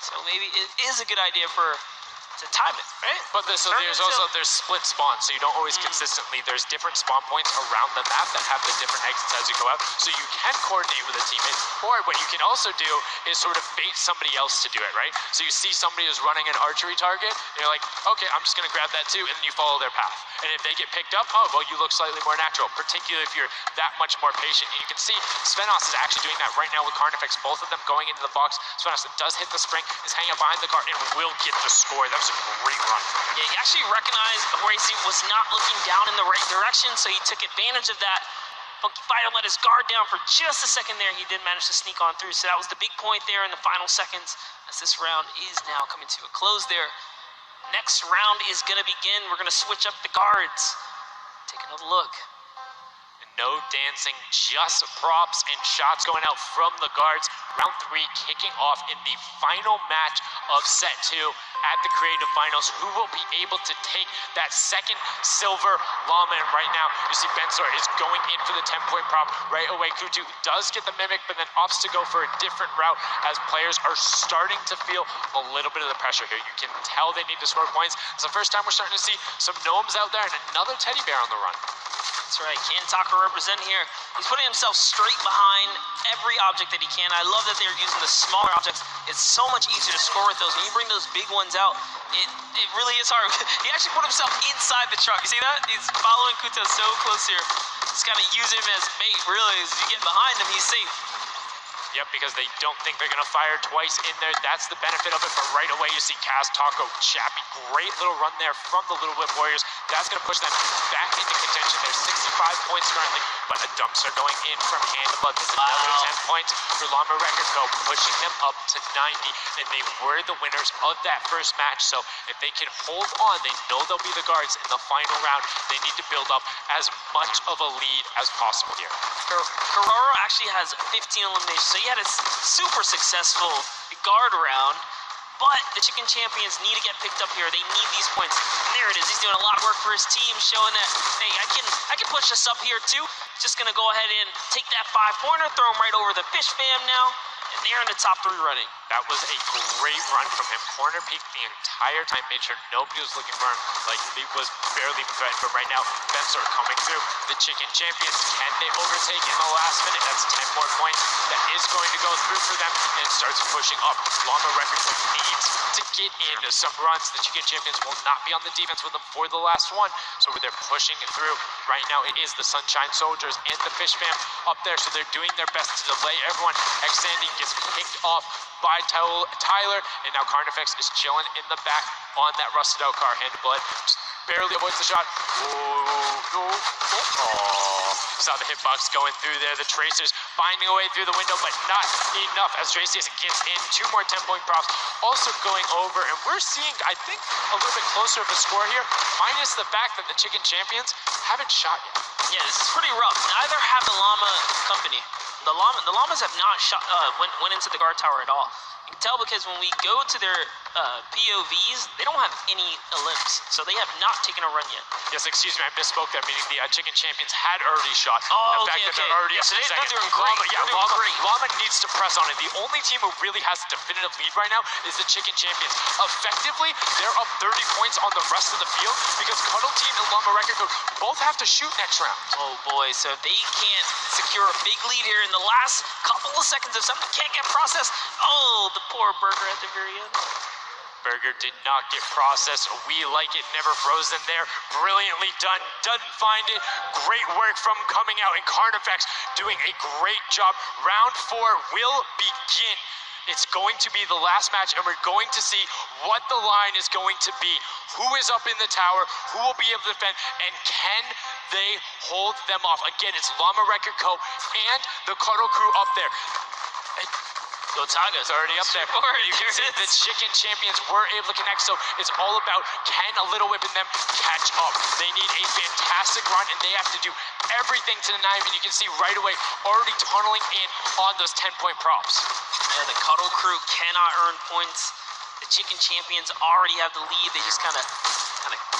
Speaker 13: So maybe it is a good idea to time it, right?
Speaker 10: But there's split spawns, so you don't always consistently. There's different spawn points around the map that have the different exits as you go out, so you can coordinate with a teammate. Or what you can also do is sort of bait somebody else to do it, right? So you see somebody who's running an archery target, and you're like, okay, I'm just gonna grab that too, and then you follow their path. And if they get picked up, oh, well, you look slightly more natural, particularly if you're that much more patient. And you can see Svenos is actually doing that right now with Carnifex, both of them going into the box. Svenos does hit the spring, is hanging up behind the car, and will get the score. That was a great run.
Speaker 13: Yeah, he actually recognized Horace was not looking down in the right direction, so he took advantage of that. Funky Fighter let his guard down for just a second there. He did manage to sneak on through, so that was the big point there in the final seconds as this round is now coming to a close there. Next round is going to begin. We're going to switch up the guards. Take another look.
Speaker 10: And No dancing, just props and shots going out from the guards. Round 3 kicking off in the final match of set 2 at the Creative Finals. Who will be able to take that second silver llama? And right now, you see Bensor is going in for the 10-point prop right away. Kutu does get the mimic, but then opts to go for a different route as players are starting to feel a little bit of the pressure here. You can tell they need to score points. It's the first time we're starting to see some gnomes out there and another teddy bear on the run.
Speaker 13: That's right, Kantaka represent here. He's putting himself straight behind every object that he can. I love that they're using the smaller objects. It's so much easier to score with those. When you bring those big ones out, it really is hard. He actually put himself inside the truck. You see that? He's following Kuta so close here. Just gotta use him as bait, really. As you get behind him, he's safe.
Speaker 10: Yep, because they don't think they're going to fire twice in there. That's the benefit of it. But right away, you see Kaz, Taco, Chappy. Great little run there from the Little Whip Warriors. That's going to push them back into contention. They're 65 points currently, but a dumpster going in from Handblood. This is another 10 points for Llama Record Co., pushing them up to 90. And they were the winners of that first match. So if they can hold on, they know they'll be the guards in the final round. They need to build up as much of a lead as possible here.
Speaker 13: Carraro actually has 15 eliminations, so he had a super successful guard round, but the Chicken Champions need to get picked up here. They need these points. And there it is. He's doing a lot of work for his team, showing that, hey, I can push this up here too. Just going to go ahead and take that 5-pointer, throw him right over the Fish Fam now, and they're in the top 3 running.
Speaker 10: That was a great run from him. Corner peeked the entire time, made sure nobody was looking for him. Like, he was barely even threatened. But right now, Bensor coming through. The Chicken Champions, can they overtake in the last minute? That's 10 more points. That is going to go through for them, and starts pushing up. Llama Records needs to get into some runs. The Chicken Champions will not be on the defense with them for the last one. So they're pushing it through. Right now, it is the Sunshine Soldiers and the Fish Fam up there. So they're doing their best to delay everyone. X-Sandy gets picked off by Tyler, and now Carnifex is chilling in the back on that rusted out car. Handblood just barely avoids the shot. Saw the hitbox going through there. The Tracers finding a way through the window, but not enough as Tracy gets in. 2 more 10-point props also going over, and we're seeing, I think, a little bit closer of a score here, minus the fact that the Chicken Champions haven't shot yet.
Speaker 13: Yeah, this is pretty rough. Neither have the Llama Company. The Llamas have not shot, went into the guard tower at all. You can tell because when we go to their POVs, they don't have any limbs, so they have not taken a run yet.
Speaker 10: Yes, excuse me, I misspoke there, meaning the Chicken Champions had already shot.
Speaker 13: Oh,
Speaker 10: the fact that they're already up
Speaker 13: so
Speaker 10: to
Speaker 13: they're
Speaker 10: second.
Speaker 13: doing great.
Speaker 10: Llama needs to press on it. The only team who really has a definitive lead right now is the Chicken Champions. Effectively, they're up 30 points on the rest of the field because Cuddle Team and Llama Record Co. both have to shoot next round.
Speaker 13: Oh boy, so if they can't secure a big lead here in the last couple of seconds, if something can't get processed, oh, the poor Burger at the very end.
Speaker 10: Burger did not get processed. We like it, never frozen there. Brilliantly done. Doesn't find it. Great work from coming out, and Carnifex doing a great job. Round 4 will begin. It's going to be the last match, and we're going to see what the line is going to be. Who is up in the tower? Who will be able to defend? And can they hold them off? Again, it's Llama Record Co. and the Cuddle Crew up there.
Speaker 13: Gotaga's
Speaker 10: already up there. You can see the Chicken Champions were able to connect, so it's all about can a Little Whip and them catch up. They need a fantastic run, and they have to do everything to the knife, and you can see right away already tunneling in on those 10-point props.
Speaker 13: Yeah, the Cuddle Crew cannot earn points. The Chicken Champions already have the lead. They just kind of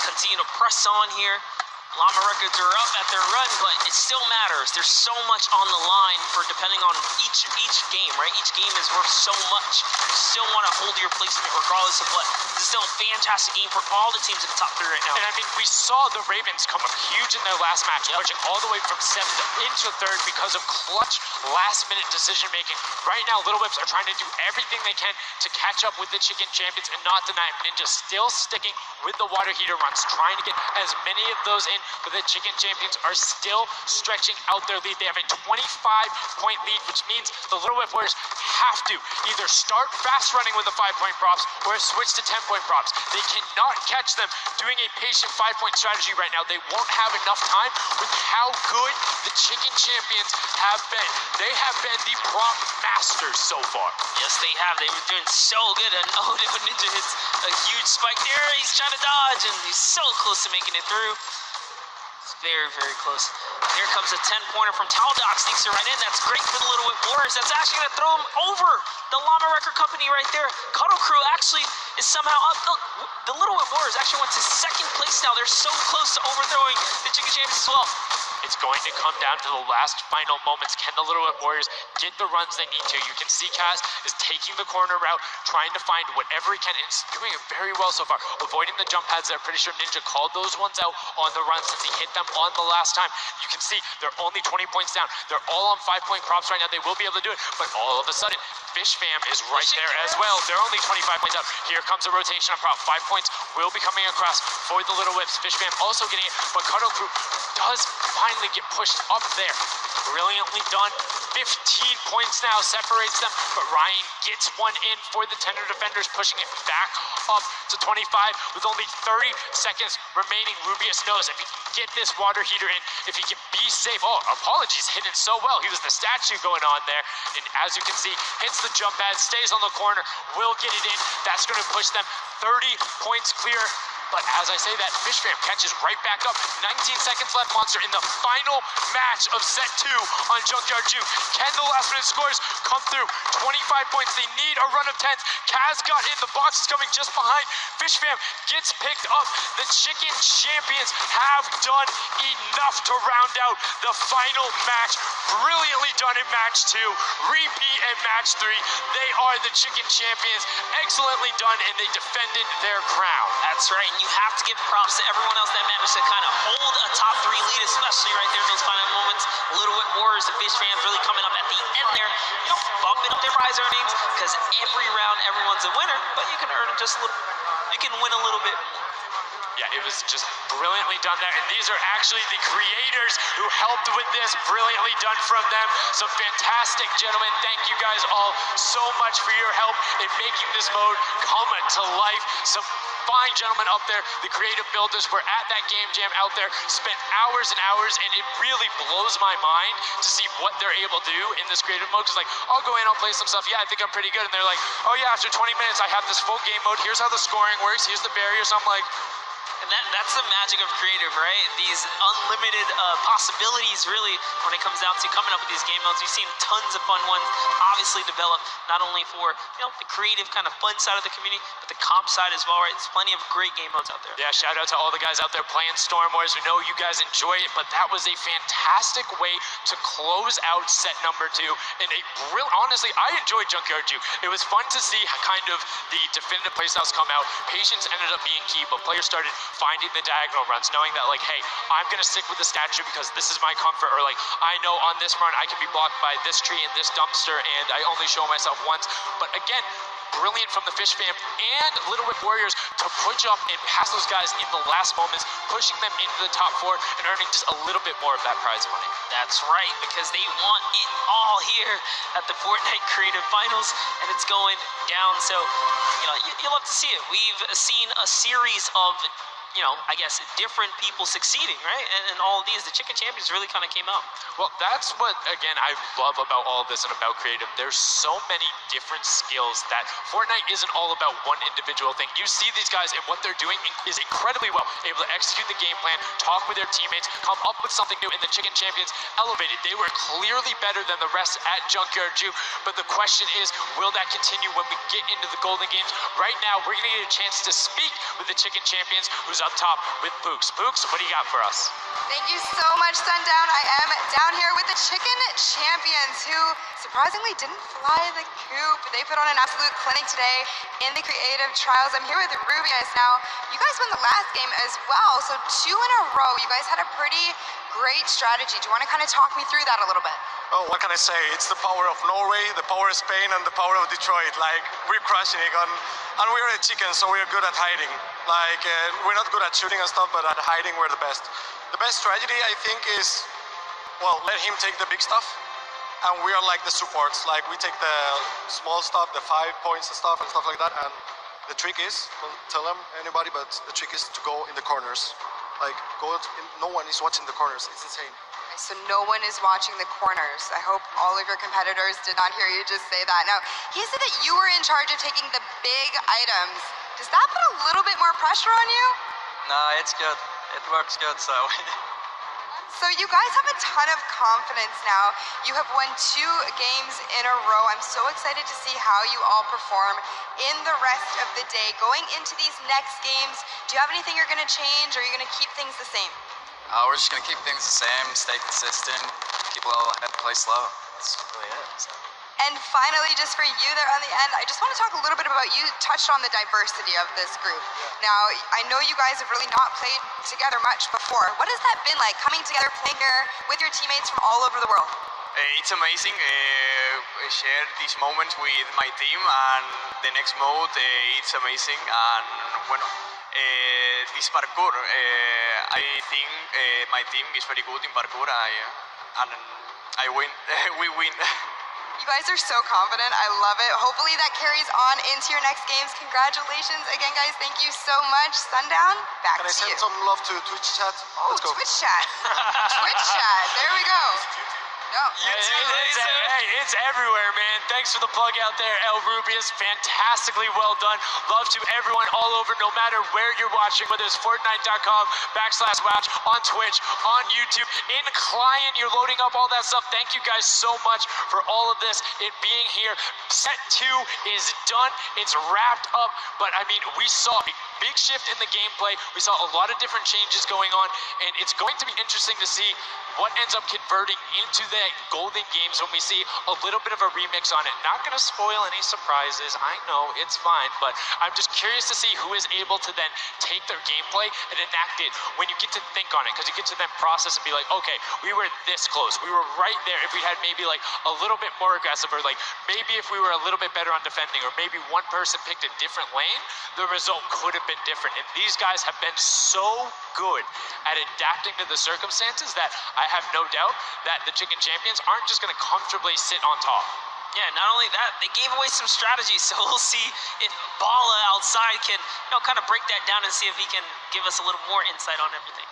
Speaker 13: continue to press on here. Llama Records are up at their run, but it still matters. There's so much on the line for depending on each game, right? Each game is worth so much. You still want to hold your placement regardless of what. This is still a fantastic game for all the teams in the top 3 right now.
Speaker 10: And I mean, we saw the Ravens come up huge in their last match, pushing all the way from 7th into 3rd because of clutch last-minute decision-making. Right now, Little Whips are trying to do everything they can to catch up with the Chicken Champions and not deny them. Ninja still sticking with the water heater runs, trying to get as many of those in, but the Chicken Champions are still stretching out their lead. They have a 25-point lead, which means the Little Whip Warriors have to either start fast running with the 5-point props or switch to 10-point props. They cannot catch them doing a patient 5-point strategy right now. They won't have enough time with how good the Chicken Champions have been. They have been the prop masters so far.
Speaker 13: Yes, they have. They were doing so good, and oh, Ninja hits a huge spike there. He's trying to dodge, and he's so close to making it through. very, very close. Here comes a 10-pointer from Taldock, sneaks it right in. That's great for the Little Whip Warriors. That's actually going to throw them over the Llama Record Company right there. Cuddle Crew actually is somehow up. The Little Whip Warriors actually went to second place now. They're so close to overthrowing the Chicken Champions as well.
Speaker 10: It's going to come down to the last final moments. Can the Little Whip Warriors get the runs they need to? You can see Kaz is taking the corner route, trying to find whatever he can, and he's doing it very well so far, avoiding the jump pads. I'm pretty sure Ninja called those ones out on the run since he hit them on the last time. You can see they're only 20 points down. They're all on 5-point props right now. They will be able to do it, but all of a sudden, Fish Fam is right there as well. They're only 25 points up. Here comes a rotation of prop. 5 points will be coming across for the Little Whips. Fish Fam also getting it, but Cuddle Crew does finally get pushed up there. Brilliantly done. 15 points now separates them, but Ryan gets one in for the Tender Defenders, pushing it back up to 25 with only 30 seconds remaining. Rubius knows if he can get this water heater in, if he can be safe. Oh, apologies, hit it so well. He was the statue going on there, and as you can see, hits the jump pad, stays on the corner, will get it in. That's going to push them 30 points clear. But as I say that, Fish Fam catches right back up. 19 seconds left, Monster, in the final match of set 2 on Junkyard Juke. Can the last minute scores come through? 25 points. They need a run of 10s. Kaz got in. The box is coming just behind. Fish Fam gets picked up. The Chicken Champions have done enough to round out the final match. Brilliantly done in match 2. Repeat in match 3. They are the Chicken Champions. Excellently done, and they defended their crown.
Speaker 13: That's right. You have to give props to everyone else that managed to kind of hold a top 3 lead, especially right there in those final moments. Little Whip Warriors and Fish Fans really coming up at the end there, bumping up their prize earnings, because every round, everyone's a winner, but you can earn just a little, you can win a little bit.
Speaker 10: Yeah, it was just brilliantly done there, and these are actually the creators who helped with this. Brilliantly done from them. Some fantastic gentlemen. Thank you guys all so much for your help in making this mode come to life. Some fine gentlemen up there, the creative builders were at that game jam out there, spent hours and hours, and it really blows my mind to see what they're able to do in this creative mode. Because, like, I'll go in, I'll play some stuff, yeah, I think I'm pretty good, and they're like, oh yeah, after 20 minutes I have this full game mode, here's how the scoring works, here's the barriers. I'm like,
Speaker 13: and that's the magic of creative, right? These unlimited possibilities, really, when it comes down to coming up with these game modes. We've seen tons of fun ones obviously develop, not only for the creative kind of fun side of the community, but the comp side as well, right? There's plenty of great game modes out there.
Speaker 10: Yeah, shout out to all the guys out there playing Storm Wars. We know you guys enjoy it, but that was a fantastic way to close out set number 2. And honestly, I enjoyed Junkyard Juke. It was fun to see kind of the definitive playstyles come out. Patience ended up being key, but players started finding the diagonal runs, knowing that, like, hey, I'm going to stick with the statue because this is my comfort, or like, I know on this run I can be blocked by this tree and this dumpster, and I only show myself once. But again, brilliant from the Fish Fam and Little Whip Warriors to push up and pass those guys in the last moments, pushing them into the top 4 and earning just a little bit more of that prize money.
Speaker 13: That's right, because they want it all here at the Fortnite Creative Finals, and it's going down. So, you love to see it. We've seen a series of I guess different people succeeding, right? And all of these, the Chicken Champions really kind of came out.
Speaker 10: Well, that's what, again, I love about all of this and about creative. There's so many different skills that Fortnite isn't all about one individual thing. You see these guys, and what they're doing is incredibly well, able to execute the game plan, talk with their teammates, come up with something new, and the Chicken Champions elevated. They were clearly better than the rest at Junkyard Juke, but the question is, will that continue when we get into the Golden Games? Right now, we're going to get a chance to speak with the Chicken Champions, who's up top with Pooks. Pooks, what do you got for us?
Speaker 9: Thank you so much, Sundown. I am down here with the Chicken Champions, who surprisingly didn't fly the coop. They put on an absolute clinic today in the creative trials. I'm here with Rubius. Now, you guys won the last game as well, so 2 in a row. You guys had a pretty great strategy. Do you want to kind of talk me through that a little bit?
Speaker 14: Oh, what can I say? It's the power of Norway, the power of Spain, and the power of Detroit. Like, we're crushing it, and we're a chicken, so we're good at hiding. Like, we're not good at shooting and stuff, but at hiding, we're the best. The best strategy, I think, is, well, let him take the big stuff, and we are like the supports. Like, we take the small stuff, the 5 points and stuff like that, and the trick is, don't tell them, anybody, but the trick is to go in the corners. Like, no one is watching the corners. It's insane.
Speaker 9: So no one is watching the corners. I hope all of your competitors did not hear you just say that. Now, he said that you were in charge of taking the big items. Does that put a little bit more pressure on you?
Speaker 15: No, it's good. It works good, so
Speaker 9: So you guys have a ton of confidence now. You have won 2 games in a row. I'm so excited to see how you all perform in the rest of the day. Going into these next games, do you have anything you're gonna change, or are you gonna keep things the same?
Speaker 16: We're just gonna keep things the same, stay consistent, keep a level head, play slow. That's really it. So.
Speaker 9: And finally, just for you there on the end, I just want to talk a little bit about, you touched on the diversity of this group. Now, I know you guys have really not played together much before. What has that been like, coming together, playing here with your teammates from all over the world?
Speaker 3: It's amazing. Share these moments with my team, and the next mode, it's amazing. And bueno, this parkour, I think my team is very good in parkour, and I win. We win.
Speaker 9: You guys are so confident. I love it. Hopefully that carries on into your next games. Congratulations again, guys. Thank you so much. Sundown, back to you.
Speaker 14: Can I send some love to Twitch chat?
Speaker 9: Oh,
Speaker 14: Let's go.
Speaker 9: Twitch chat. Twitch chat. There we go. No.
Speaker 10: It's everywhere, man. Thanks for the plug out there, El Rubius. Fantastically well done. Love to everyone all over, no matter where you're watching, whether it's Fortnite.com/watch, on Twitch, on YouTube, in client, you're loading up all that stuff. Thank you guys so much for all of this. It being here. Set 2 is done. It's wrapped up. But I mean, we saw a big shift in the gameplay. We saw a lot of different changes going on, and it's going to be interesting to see what ends up converting into the golden games when we see a little bit of a remix on it. Not going to spoil any surprises, I know, it's fine, but I'm just curious to see who is able to then take their gameplay and enact it when you get to think on it, because you get to then process and be like, okay, we were this close, we were right there. If we had maybe like a little bit more aggressive, or like maybe if we were a little bit better on defending, or maybe one person picked a different lane, the result could have been different. And these guys have been so good at adapting to the circumstances that I have no doubt that the Chicken Champions aren't just going to comfortably sit on top.
Speaker 13: Yeah, not only that, they gave away some strategies, so we'll see if Bala outside can, kind of break that down and see if he can give us a little more insight on everything.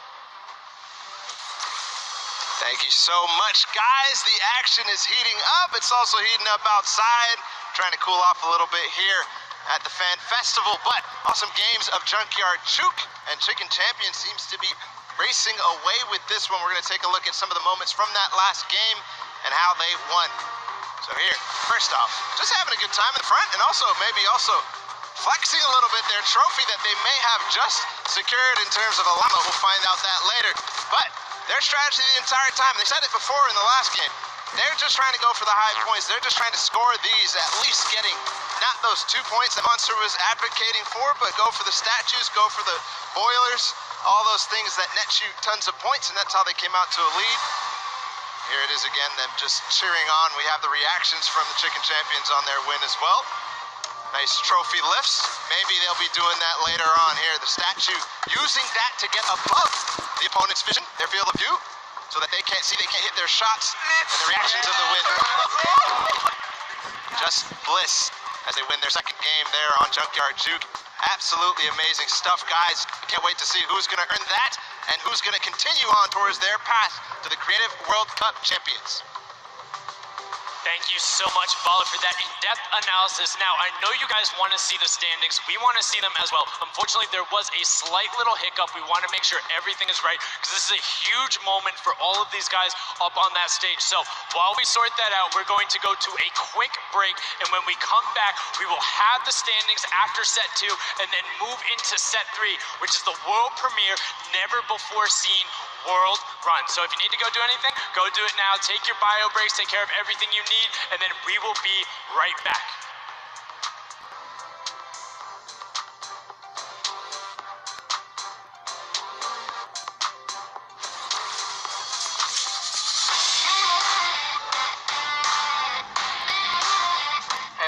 Speaker 5: Thank you so much, guys. The action is heating up. It's also heating up outside. Trying to cool off a little bit here at the Fan Festival, but awesome games of Junkyard Juke, and Chicken Champion seems to be racing away with this one. We're going to take a look at some of the moments from that last game and how they won. So here, first off, just having a good time in the front, and also maybe flexing a little bit their trophy that they may have just secured in terms of a llama. We'll find out that later. But their strategy the entire time, they said it before in the last game, they're just trying to go for the high points. They're just trying to score these, at least getting not those 2 points that Monster was advocating for, but go for the statues, go for the boilers, all those things that net you tons of points, and that's how they came out to a lead. Here it is again, them just cheering on. We have the reactions from the Chicken Champions on their win as well. Nice trophy lifts. Maybe they'll be doing that later on here. The statue using that to get above the opponent's vision, their field of view, so that they can't hit their shots, and the reactions of the win. Just bliss as they win their second game there on Junkyard Juke. Absolutely amazing stuff, guys. Can't wait to see who's going to earn that and who's going to continue on towards their path to the Creative World Cup champions.
Speaker 10: Thank you so much, Bala, for that in-depth analysis. Now, I know you guys want to see the standings. We want to see them as well. Unfortunately, there was a slight little hiccup. We want to make sure everything is right, because this is a huge moment for all of these guys up on that stage. So while we sort that out, we're going to go to a quick break, and when we come back, we will have the standings after set 2, and then move into set 3, which is the world premiere, never before seen world run. So if you need to go do anything, go do it now. Take your bio breaks, take care of everything you need, and then we will be right back.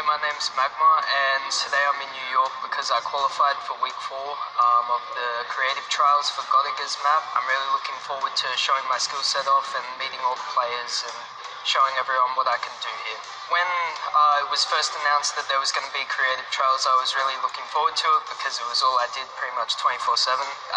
Speaker 17: My name's Magma, and today I'm in New York because I qualified for week 4 of the creative trials for Godiga's map. I'm really looking forward to showing my skill set off and meeting all the players and showing everyone what I can do here. When it was first announced that there was going to be creative trials, I was really looking forward to it because it was all I did pretty much 24/7.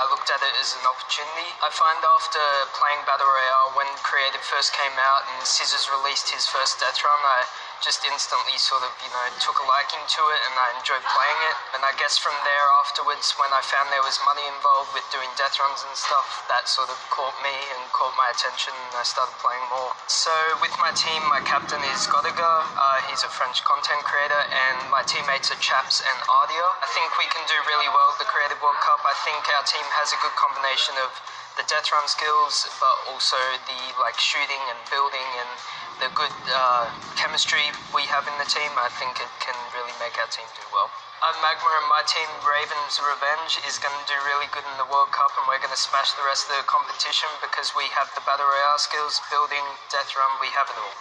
Speaker 17: I looked at it as an opportunity. I find after playing Battle Royale, when creative first came out and Scissors released his first death run, I just instantly sort of, you know, took a liking to it and I enjoyed playing it. And I guess from there afterwards, when I found there was money involved with doing death runs and stuff, that sort of caught me and caught my attention and I started playing more. So with my team, my captain is Godiga. He's a French content creator and my teammates are Chaps and Ardia. I think we can do really well at the Creative World Cup. I think our team has a good combination of the death run skills, but also the like shooting and building and the good chemistry we have in the team. I think it can really make our team do well. Magma and my team, Raven's Revenge, is going to do really good in the World Cup and we're going to smash the rest of the competition because we have the Battle Royale skills, building, death run, we have it all.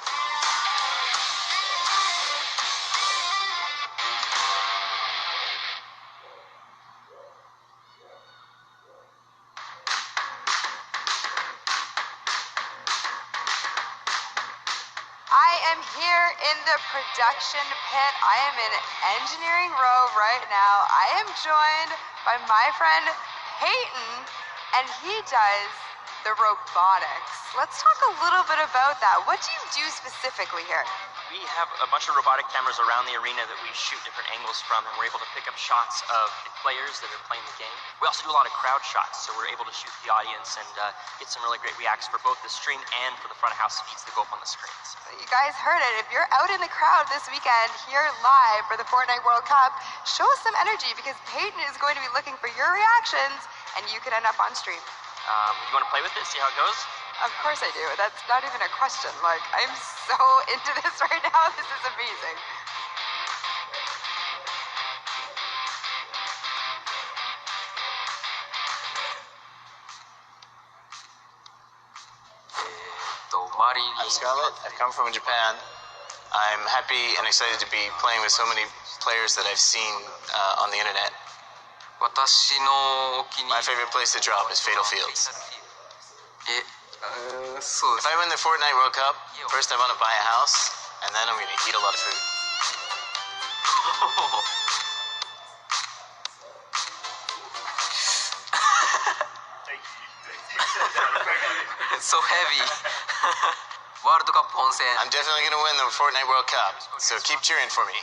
Speaker 9: I am here in the production pit. I am in engineering row right now. I am joined by my friend Peyton, and he does the robotics. Let's talk a little bit about that. What do you do specifically here?
Speaker 18: We have a bunch of robotic cameras around the arena that we shoot different angles from, and we're able to pick up shots of the players that are playing the game. We also do a lot of crowd shots, so we're able to shoot the audience and get some really great reacts for both the stream and for the front of house feeds that go up on the screens.
Speaker 9: You guys heard it. If you're out in the crowd this weekend here live for the Fortnite World Cup, show us some energy because Peyton is going to be looking for your reactions and you could end up on stream.
Speaker 18: You want to play with it, see how it goes?
Speaker 9: Of course I do. That's not even a question. Like, I'm so into this right now. This is amazing.
Speaker 19: I'm Scarlett. I've come from Japan. I'm happy and excited to be playing with so many players that I've seen on the internet. My favorite place to drop is Fatal Fields. If I win the Fortnite World Cup, first I want to buy a house, and then I'm going to eat a lot of food.
Speaker 15: It's so heavy. World Cup 本戦.
Speaker 19: I'm definitely going to win the Fortnite World Cup, so keep cheering for me.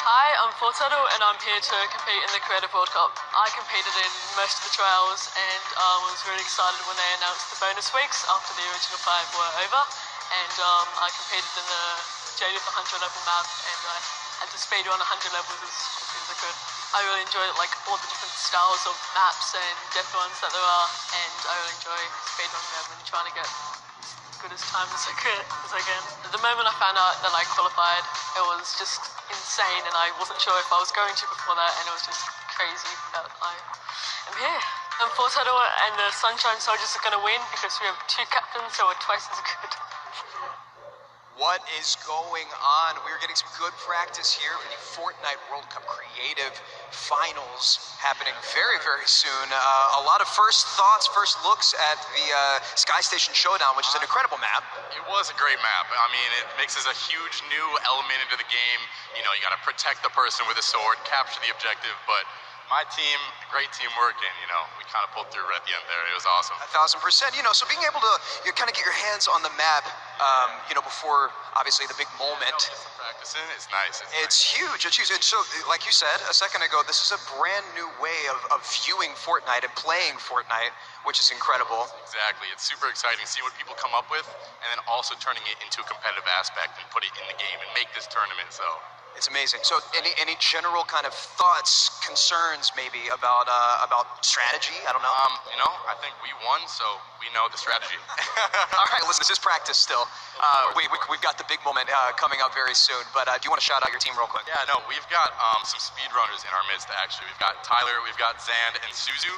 Speaker 7: Hi, I'm Fortnite and I'm here to compete in the Creative World Cup. I competed in most of the trials and was really excited when they announced the bonus weeks after the original 5 were over. And I competed in the Jadith 100 level map and I had to speed run 100 levels as soon as I could. I really enjoyed like all the different styles of maps and death runs that there are, and I really enjoy speed running them and trying to get as good as time as I can. At the moment I found out that I qualified, it was just insane and I wasn't sure if I was going to before that, and it was just crazy that I am here. And Fortnite and the Sunshine Soldiers are going to win because we have 2 captains, so we're twice as good.
Speaker 20: What is going on? We're getting some good practice here for the Fortnite World Cup Creative Finals happening very, very soon. A lot of first thoughts, first looks at the Sky Station Showdown, which is an incredible map.
Speaker 21: It was a great map. I mean, it mixes a huge new element into the game. You know, you got to protect the person with a sword, capture the objective, but my team, great teamwork, and, you know, we kind of pulled through at the end there. It was awesome.
Speaker 20: 1,000%. You know, so being able to kind of get your hands on the map, you know, before, obviously, the big moment.
Speaker 21: Practicing, it's nice.
Speaker 20: It's huge. It's huge. So, like you said a second ago, this is a brand new way of viewing Fortnite and playing Fortnite, which is incredible.
Speaker 21: Exactly. It's super exciting to see what people come up with, and then also turning it into a competitive aspect and put it in the game and make this tournament, so...
Speaker 20: It's amazing. So, any general kind of thoughts, concerns, maybe about strategy? I don't know.
Speaker 21: You know, I think we won, so we know the strategy.
Speaker 20: All right, listen, this is practice still. We've got the big moment coming up very soon. But do you want to shout out your team real quick?
Speaker 21: Yeah, no, we've got some speedrunners in our midst. Actually, we've got Tyler, we've got Zand, and Suzu.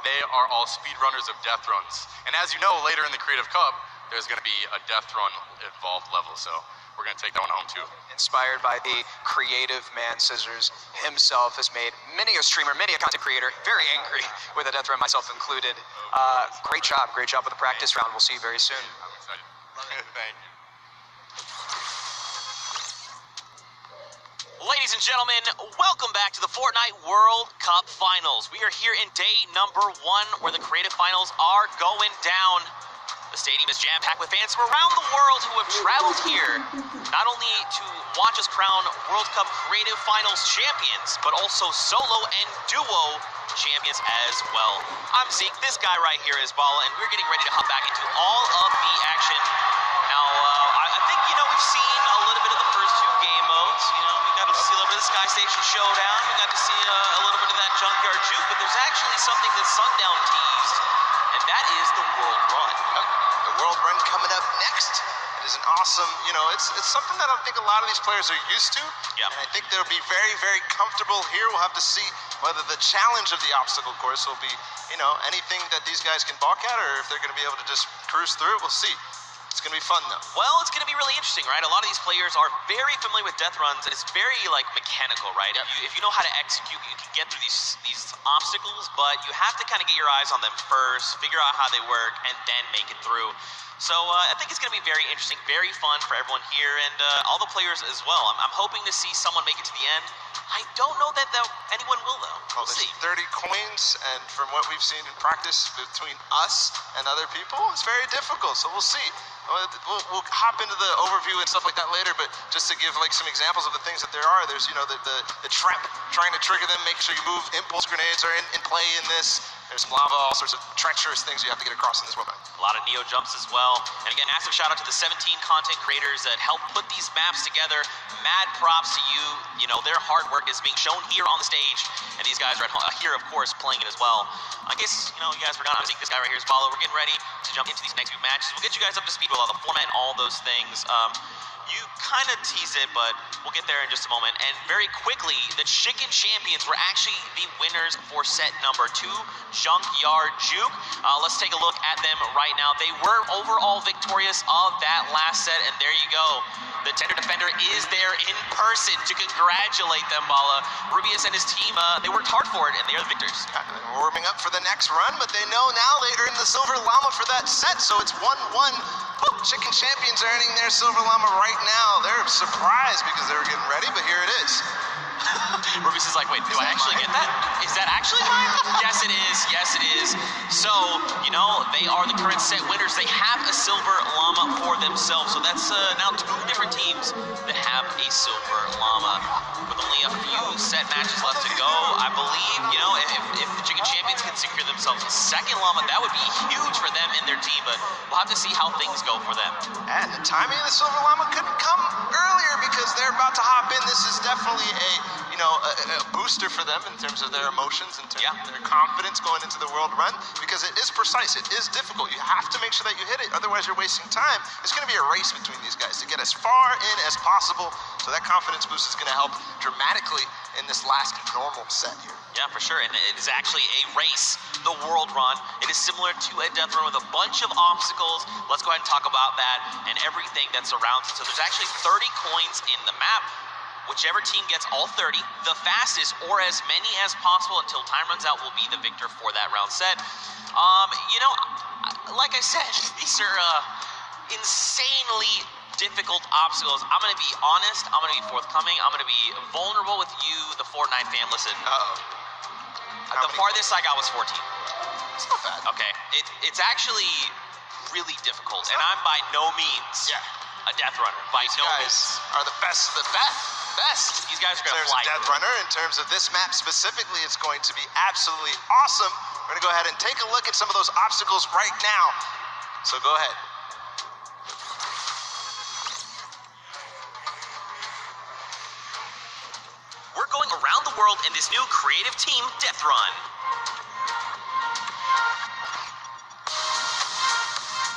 Speaker 21: They are all speedrunners of death runs. And as you know, later in the Creative Cup, there's going to be a death run involved level. So. We're going to take that one home, too.
Speaker 20: Inspired by the creative man Scissors himself, has made many a streamer, many a content creator very angry with a death run, myself included. Great job with the practice round. We'll see you very soon.
Speaker 21: I'm excited. Thank you.
Speaker 2: Ladies and gentlemen, welcome back to the Fortnite World Cup Finals. We are here in day number 1 where the creative finals are going down. The stadium is jam-packed with fans from around the world who have traveled here, not only to watch us crown World Cup Creative Finals champions, but also solo and duo champions as well. I'm Zeke, this guy right here is Bala, and we're getting ready to hop back into all of the action. Now, I think, we've seen a little bit of the first 2 game modes. We got to see a little bit of the Sky Station Showdown. We got to see a little bit of that Junkyard Juke, but there's actually something that Sundown teased, and that is the World Run.
Speaker 5: The World Run coming up next. It is an awesome, it's something that I think a lot of these players are used to. Yeah. And I think they'll be very, very comfortable here. We'll have to see whether the challenge of the obstacle course will be, anything that these guys can balk at, or if they're going to be able to just cruise through. We'll see. It's going to be fun, though.
Speaker 2: Well, it's going to be really interesting, right? A lot of these players are very familiar with death runs, and it's very, mechanical, right? Yep. If you know how to execute, you can get through these obstacles, but you have to kind of get your eyes on them first, figure out how they work, and then make it through. So I think it's going to be very interesting, very fun for everyone here, and all the players as well. I'm hoping to see someone make it to the end. I don't know that anyone will, though. We'll see.
Speaker 5: 30 coins, and from what we've seen in practice between us and other people, it's very difficult, so we'll see. We'll hop into the overview and stuff like that later, but just to give some examples of the things that there are, there's the trap, trying to trigger them, make sure you move. Impulse grenades are in play in this. There's lava, all sorts of treacherous things you have to get across in this weapon.
Speaker 2: A lot of Neo jumps as well. And again, massive shout out to the 17 content creators that helped put these maps together. Mad props to you. Their hard work is being shown here on the stage. And these guys right here, of course, playing it as well. I guess, you guys forgot, I'm seeing this guy right here is Paulo. We're getting ready to jump into these next few matches. We'll get you guys up to speed with all the format and all those things. You kind of tease it, but we'll get there in just a moment. And very quickly, the Chicken Champions were actually the winners for set number 2, Junkyard Juke. Let's take a look at them right now. They were overall victorious of that last set, and there you go. The Tender Defender is there in person to congratulate them, Bala. Rubius and his team, they worked hard for it, and they are the victors.
Speaker 5: They're warming up for the next run, but they know now they earned the Silver Llama for that set, so it's 1-1. Chicken Champions earning their Silver Llama right now. They're surprised because they were getting ready, but here it is.
Speaker 2: Rubius is like, wait, do I actually get that? Is that actually mine? Yes, it is. Yes, it is. So, they are the current set winners. They have a Silver Llama for themselves. So that's now 2 different teams that have a Silver Llama. With only a few set matches left to go, I believe, if the Chicken Champions can secure themselves a second Llama, that would be huge for them and their team. But we'll have to see how things go for them.
Speaker 5: And the timing of the Silver Llama couldn't come earlier because they're about to hop in. This is definitely a booster for them in terms of their emotions, in terms of their confidence going into the World Run, because it is precise, it is difficult. You have to make sure that you hit it, otherwise you're wasting time. It's going to be a race between these guys to get as far in as possible, so that confidence boost is going to help dramatically in this last normal set here.
Speaker 2: Yeah, for sure, and it is actually a race, the World Run. It is similar to a death run with a bunch of obstacles. Let's go ahead and talk about that and everything that surrounds it. So there's actually 30 coins in the map. Whichever team gets all 30, the fastest or as many as possible until time runs out will be the victor for that round set. Like I said, these are insanely difficult obstacles. I'm going to be honest. I'm going to be forthcoming. I'm going to be vulnerable with you, the Fortnite fan. Listen. The farthest I got was 14.
Speaker 5: It's not bad.
Speaker 2: Okay. It's actually really difficult, and I'm by no means a death runner. By no means.
Speaker 5: These guys are the best of the best.
Speaker 2: These guys are going to fly.
Speaker 5: In terms of death runner, in terms of this map specifically, it's going to be absolutely awesome. We're going to go ahead and take a look at some of those obstacles right now. So go ahead.
Speaker 2: We're going around the world in this new creative team death run.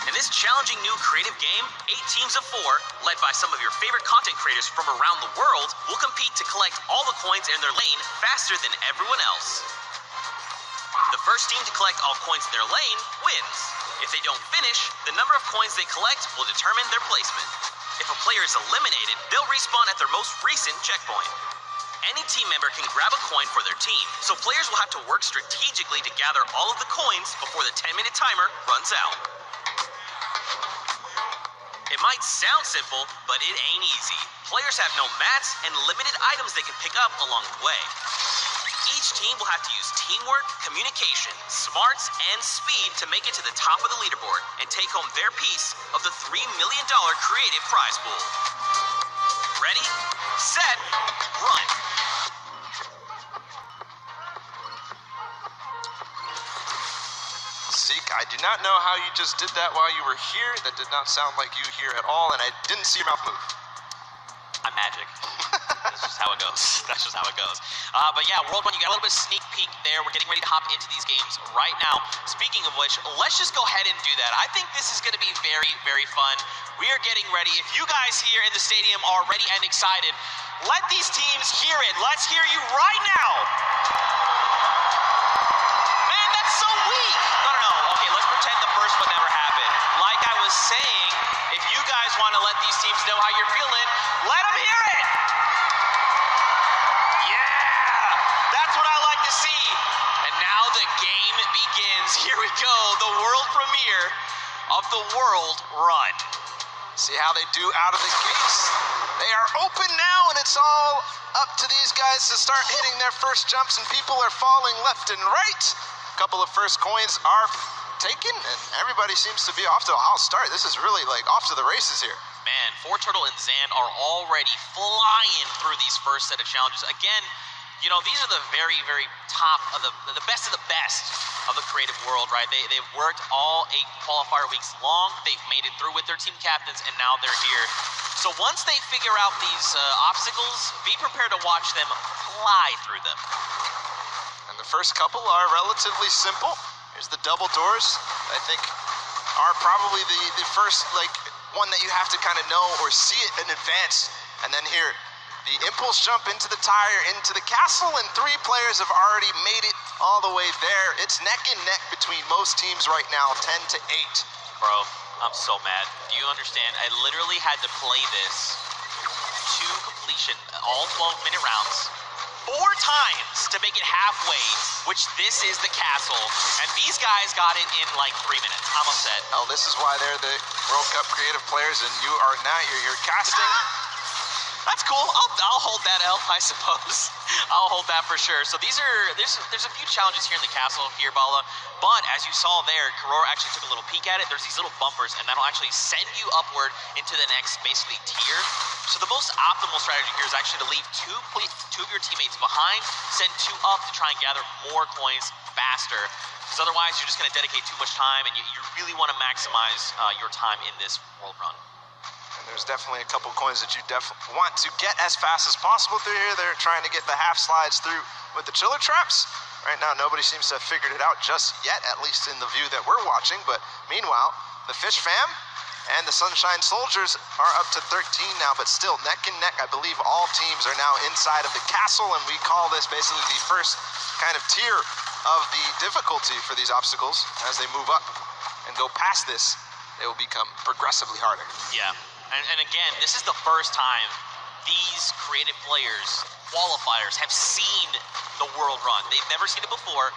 Speaker 2: In this challenging new creative game, 8 teams of 4, led by some of your favorite content creators from around the world, will compete to collect all the coins in their lane faster than everyone else. The first team to collect all coins in their lane wins. If they don't finish, the number of coins they collect will determine their placement. If a player is eliminated, they'll respawn at their most recent checkpoint. Any team member can grab a coin for their team, so players will have to work strategically to gather all of the coins before the 10-minute timer runs out. It might sound simple, but it ain't easy. Players have no mats and limited items they can pick up along the way. Each team will have to use teamwork, communication, smarts, and speed to make it to the top of the leaderboard and take home their piece of the $3 million creative prize pool. Ready, set, run.
Speaker 5: Seek, I do not know how you just did that while you were here. That did not sound like you here at all, and I didn't see your mouth move.
Speaker 2: I'm magic. That's just how it goes. That's just how it goes. But yeah, World 1, you got a little bit of sneak peek there. We're getting ready to hop into these games right now. Speaking of which, let's just go ahead and do that. I think this is going to be very, very fun. We are getting ready. If you guys here in the stadium are ready and excited, let these teams hear it. Let's hear you right now. Man, that's so weak. No. Okay, let's pretend the first one never happened. Like I was saying, if you guys want to let these teams know how you're feeling, let them hear it. That's what I like to see. And now the game begins. Here we go, the world premiere of the World Run.
Speaker 5: See how they do out of the gates. They are open now, and it's all up to these guys to start hitting their first jumps, and people are falling left and right. A couple of first coins are taken, and everybody seems to be off to a hot start. This is really like off to the races here.
Speaker 2: Man, Forturtle and Zan are already flying through these first set of challenges. Again, you know, these are the very, very top of the best of the best of the creative world, right? They've worked all 8 qualifier weeks long. They've made it through with their team captains, and now they're here. So once they figure out these obstacles, be prepared to watch them fly through them.
Speaker 5: And the first couple are relatively simple. Here's the double doors. I think are probably the first like one that you have to kind of know or see it in advance. And then here, the impulse jump into the tire, into the castle, and 3 players have already made it all the way there. It's neck and neck between most teams right now, 10-8.
Speaker 2: Bro, I'm so mad. Do you understand? I literally had to play this to completion, all 12-minute rounds, 4 times to make it halfway, which this is the castle. And these guys got it in like 3 minutes. I'm upset.
Speaker 5: Oh, this is why they're the World Cup creative players, and you are not. You're casting.
Speaker 2: That's cool. I'll hold that L, I suppose. I'll hold that for sure. So there's a few challenges here in the castle here, Bala. But as you saw there, Karora actually took a little peek at it. There's these little bumpers, and that'll actually send you upward into the next, basically, tier. So the most optimal strategy here is actually to leave two of your teammates behind, send 2 up to try and gather more coins faster. Because otherwise, you're just going to dedicate too much time, and you really want to maximize your time in this world run.
Speaker 5: There's definitely a couple coins that you definitely want to get as fast as possible through here. They're trying to get the half slides through with the chiller traps. Right now, nobody seems to have figured it out just yet, at least in the view that we're watching. But meanwhile, the Fish Fam and the Sunshine Soldiers are up to 13 now, but still neck and neck. I believe all teams are now inside of the castle, and we call this basically the first kind of tier of the difficulty for these obstacles. As they move up and go past this, they will become progressively harder.
Speaker 2: Yeah. And again, this is the first time these creative players, qualifiers, have seen the world run. They've never seen it before.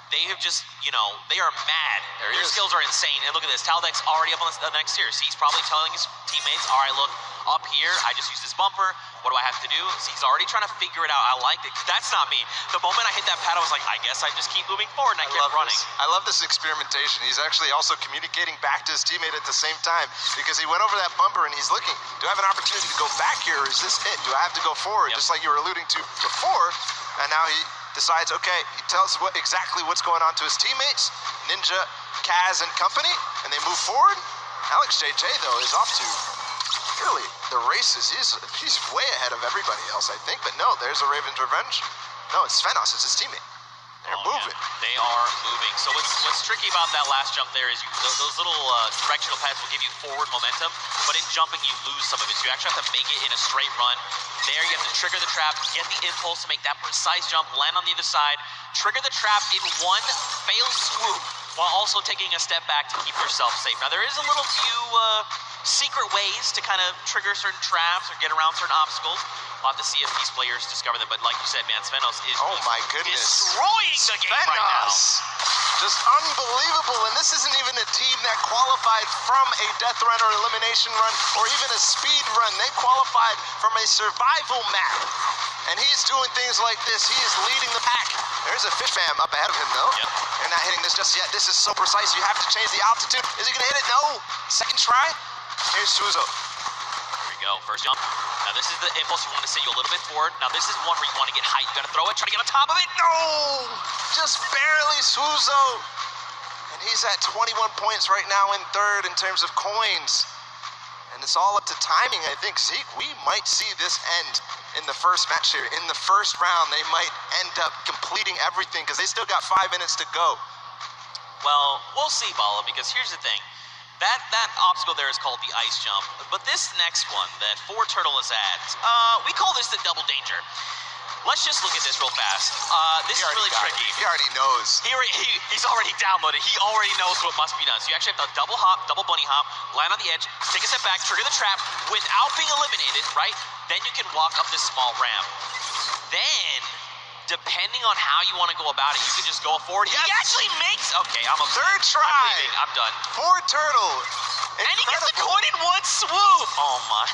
Speaker 2: They have just, you know, they are mad. Their skills are insane. And look at this, Taldeck's already up on the next tier. See, he's probably telling his teammates, all right, look, up here, I just use this bumper. What do I have to do? See, he's already trying to figure it out. I like it. That's not me. The moment I hit that pad, I was like, I guess I just keep moving forward, and I kept running.
Speaker 5: I love this experimentation. He's actually also communicating back to his teammate at the same time, because he went over that bumper and he's looking, do I have an opportunity to go back here, or is this it? Do I have to go forward? Just like you were alluding to before. And now he decides, okay, he tells exactly what's going on to his teammates, Ninja, Kaz, and company, and they move forward. Alex JJ, though, is off to really the races. He's way ahead of everybody else, I think. But no, there's a Raven's Revenge. No, it's Svenos. It's his teammate. They're moving.
Speaker 2: Yeah, they are moving. So what's tricky about that last jump there is those little directional pads will give you forward momentum, but in jumping you lose some of it. So you actually have to make it in a straight run. There you have to trigger the trap, get the impulse to make that precise jump, land on the other side, trigger the trap in one fail swoop, while also taking a step back to keep yourself safe. Now there is a little few secret ways to kind of trigger certain traps or get around certain obstacles. We'll have to see if these players discover them. But like you said, man, Svenos is destroying the game right now.
Speaker 5: Just unbelievable, and this isn't even a team that qualified from a death run or elimination run or even a speed run. They qualified from a survival map, and he's doing things like this. He is leading the pack. There's a fish fam up ahead of him, though.
Speaker 2: Yep.
Speaker 5: They're not hitting this just yet. This is so precise. You have to change the altitude. Is he going to hit it? No. Second try. Here's Suzo.
Speaker 2: Here we go. First jump. Now, this is the impulse you want to set you a little bit forward. Now, this is one where you want to get height. You got to throw it. Try to get on top of it.
Speaker 5: No! Just barely, Suzo. And he's at 21 points right now in third in terms of coins. And it's all up to timing, I think. Zeke, we might see this end in the first match here. In the first round, they might end up completing everything because they still got 5 minutes to go.
Speaker 2: Well, we'll see, Bala, because here's the thing. That obstacle there is called the ice jump, but this next one that Turtle is at, we call this the double danger. Let's just look at this real fast. This is really tricky.
Speaker 5: He already knows.
Speaker 2: He's already downloaded. He already knows what must be done. So you actually have to double hop, double bunny hop, land on the edge, take a step back, trigger the trap without being eliminated, right? Then you can walk up this small ramp. Then, depending on how you want to go about it, you can just go forward. Yes. He actually makes... Okay, I'm a
Speaker 5: third try.
Speaker 2: I'm done.
Speaker 5: Turtle.
Speaker 2: And he gets the coin in one swoop. Oh, my...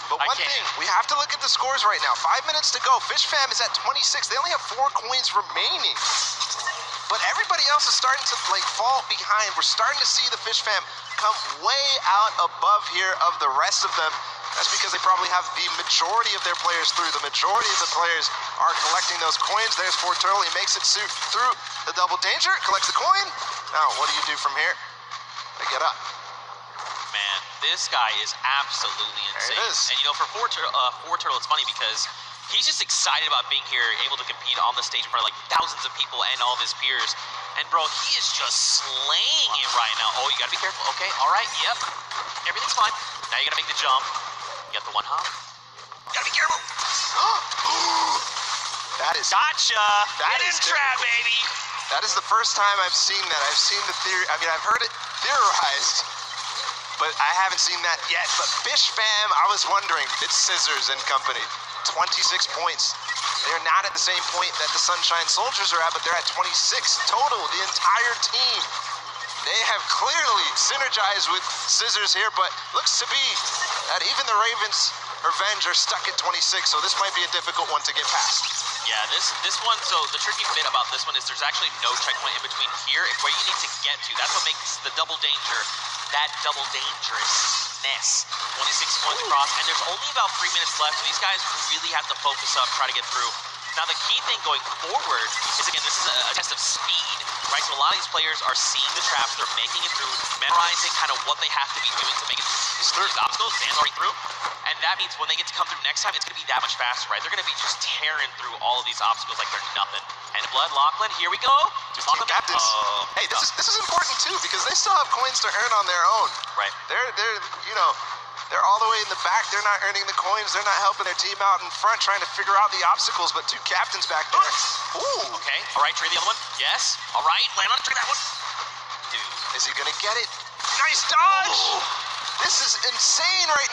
Speaker 5: But one thing, we have to look at the scores right now. 5 minutes to go. Fish Fam is at 26. They only have 4 coins remaining. But everybody else is starting to fall behind. We're starting to see the Fish Fam come way out above here of the rest of them. That's because they probably have the majority of their players through. The majority of the players are collecting those coins. There's Turtle. He makes it through the double danger, collects the coin. Now, what do you do from here? They get up.
Speaker 2: Man, this guy is absolutely insane.
Speaker 5: There it is.
Speaker 2: And you know, for Turtle, it's funny because he's just excited about being here, able to compete on the stage in front of thousands of people and all of his peers. And bro, he is just slaying it right now. Oh, you gotta be careful. Okay, all right, yep. Everything's fine. Now you gotta make the jump. You got the one hop. You gotta be careful.
Speaker 5: That is...
Speaker 2: Gotcha.
Speaker 5: That
Speaker 2: is
Speaker 5: is
Speaker 2: trap, baby.
Speaker 5: That is the first time I've seen that. I've seen the theory. I mean, I've heard it theorized, but I haven't seen that yet. But Fish Fam, I was wondering, it's Scissors and company, 26 points. They're not at the same point that the Sunshine Soldiers are at, but they're at 26 total, the entire team. They have clearly synergized with Scissors here, but looks to be that even the Ravens' Revenge are stuck at 26, so this might be a difficult one to get past.
Speaker 2: Yeah, this one, so the tricky bit about this one is there's actually no checkpoint in between here and where you need to get to. That's what makes the double danger that double dangerousness. 26 points across, and there's only about 3 minutes left, so these guys really have to focus up, try to get through. Now, the key thing going forward is, again, this is a test of speed, right? So a lot of these players are seeing the traps, they're making it through, memorizing kind of what they have to be doing to make it through these obstacles. Dan's already through, and that means when they get to come through next time, it's going to be that much faster, right? They're going to be just tearing through all of these obstacles like they're nothing. And Blood, Lachlan, here we go.
Speaker 5: Just team captains. Hey, this is important too because they still have coins to earn on their own.
Speaker 2: Right.
Speaker 5: They're all the way in the back. They're not earning the coins. They're not helping their team out in front, trying to figure out the obstacles. But 2 captains back there.
Speaker 2: Ooh. Okay. All right. Tree the other one. Yes. All right. Land on tree that one.
Speaker 5: Dude, is he gonna get it? Nice dodge. This is insane right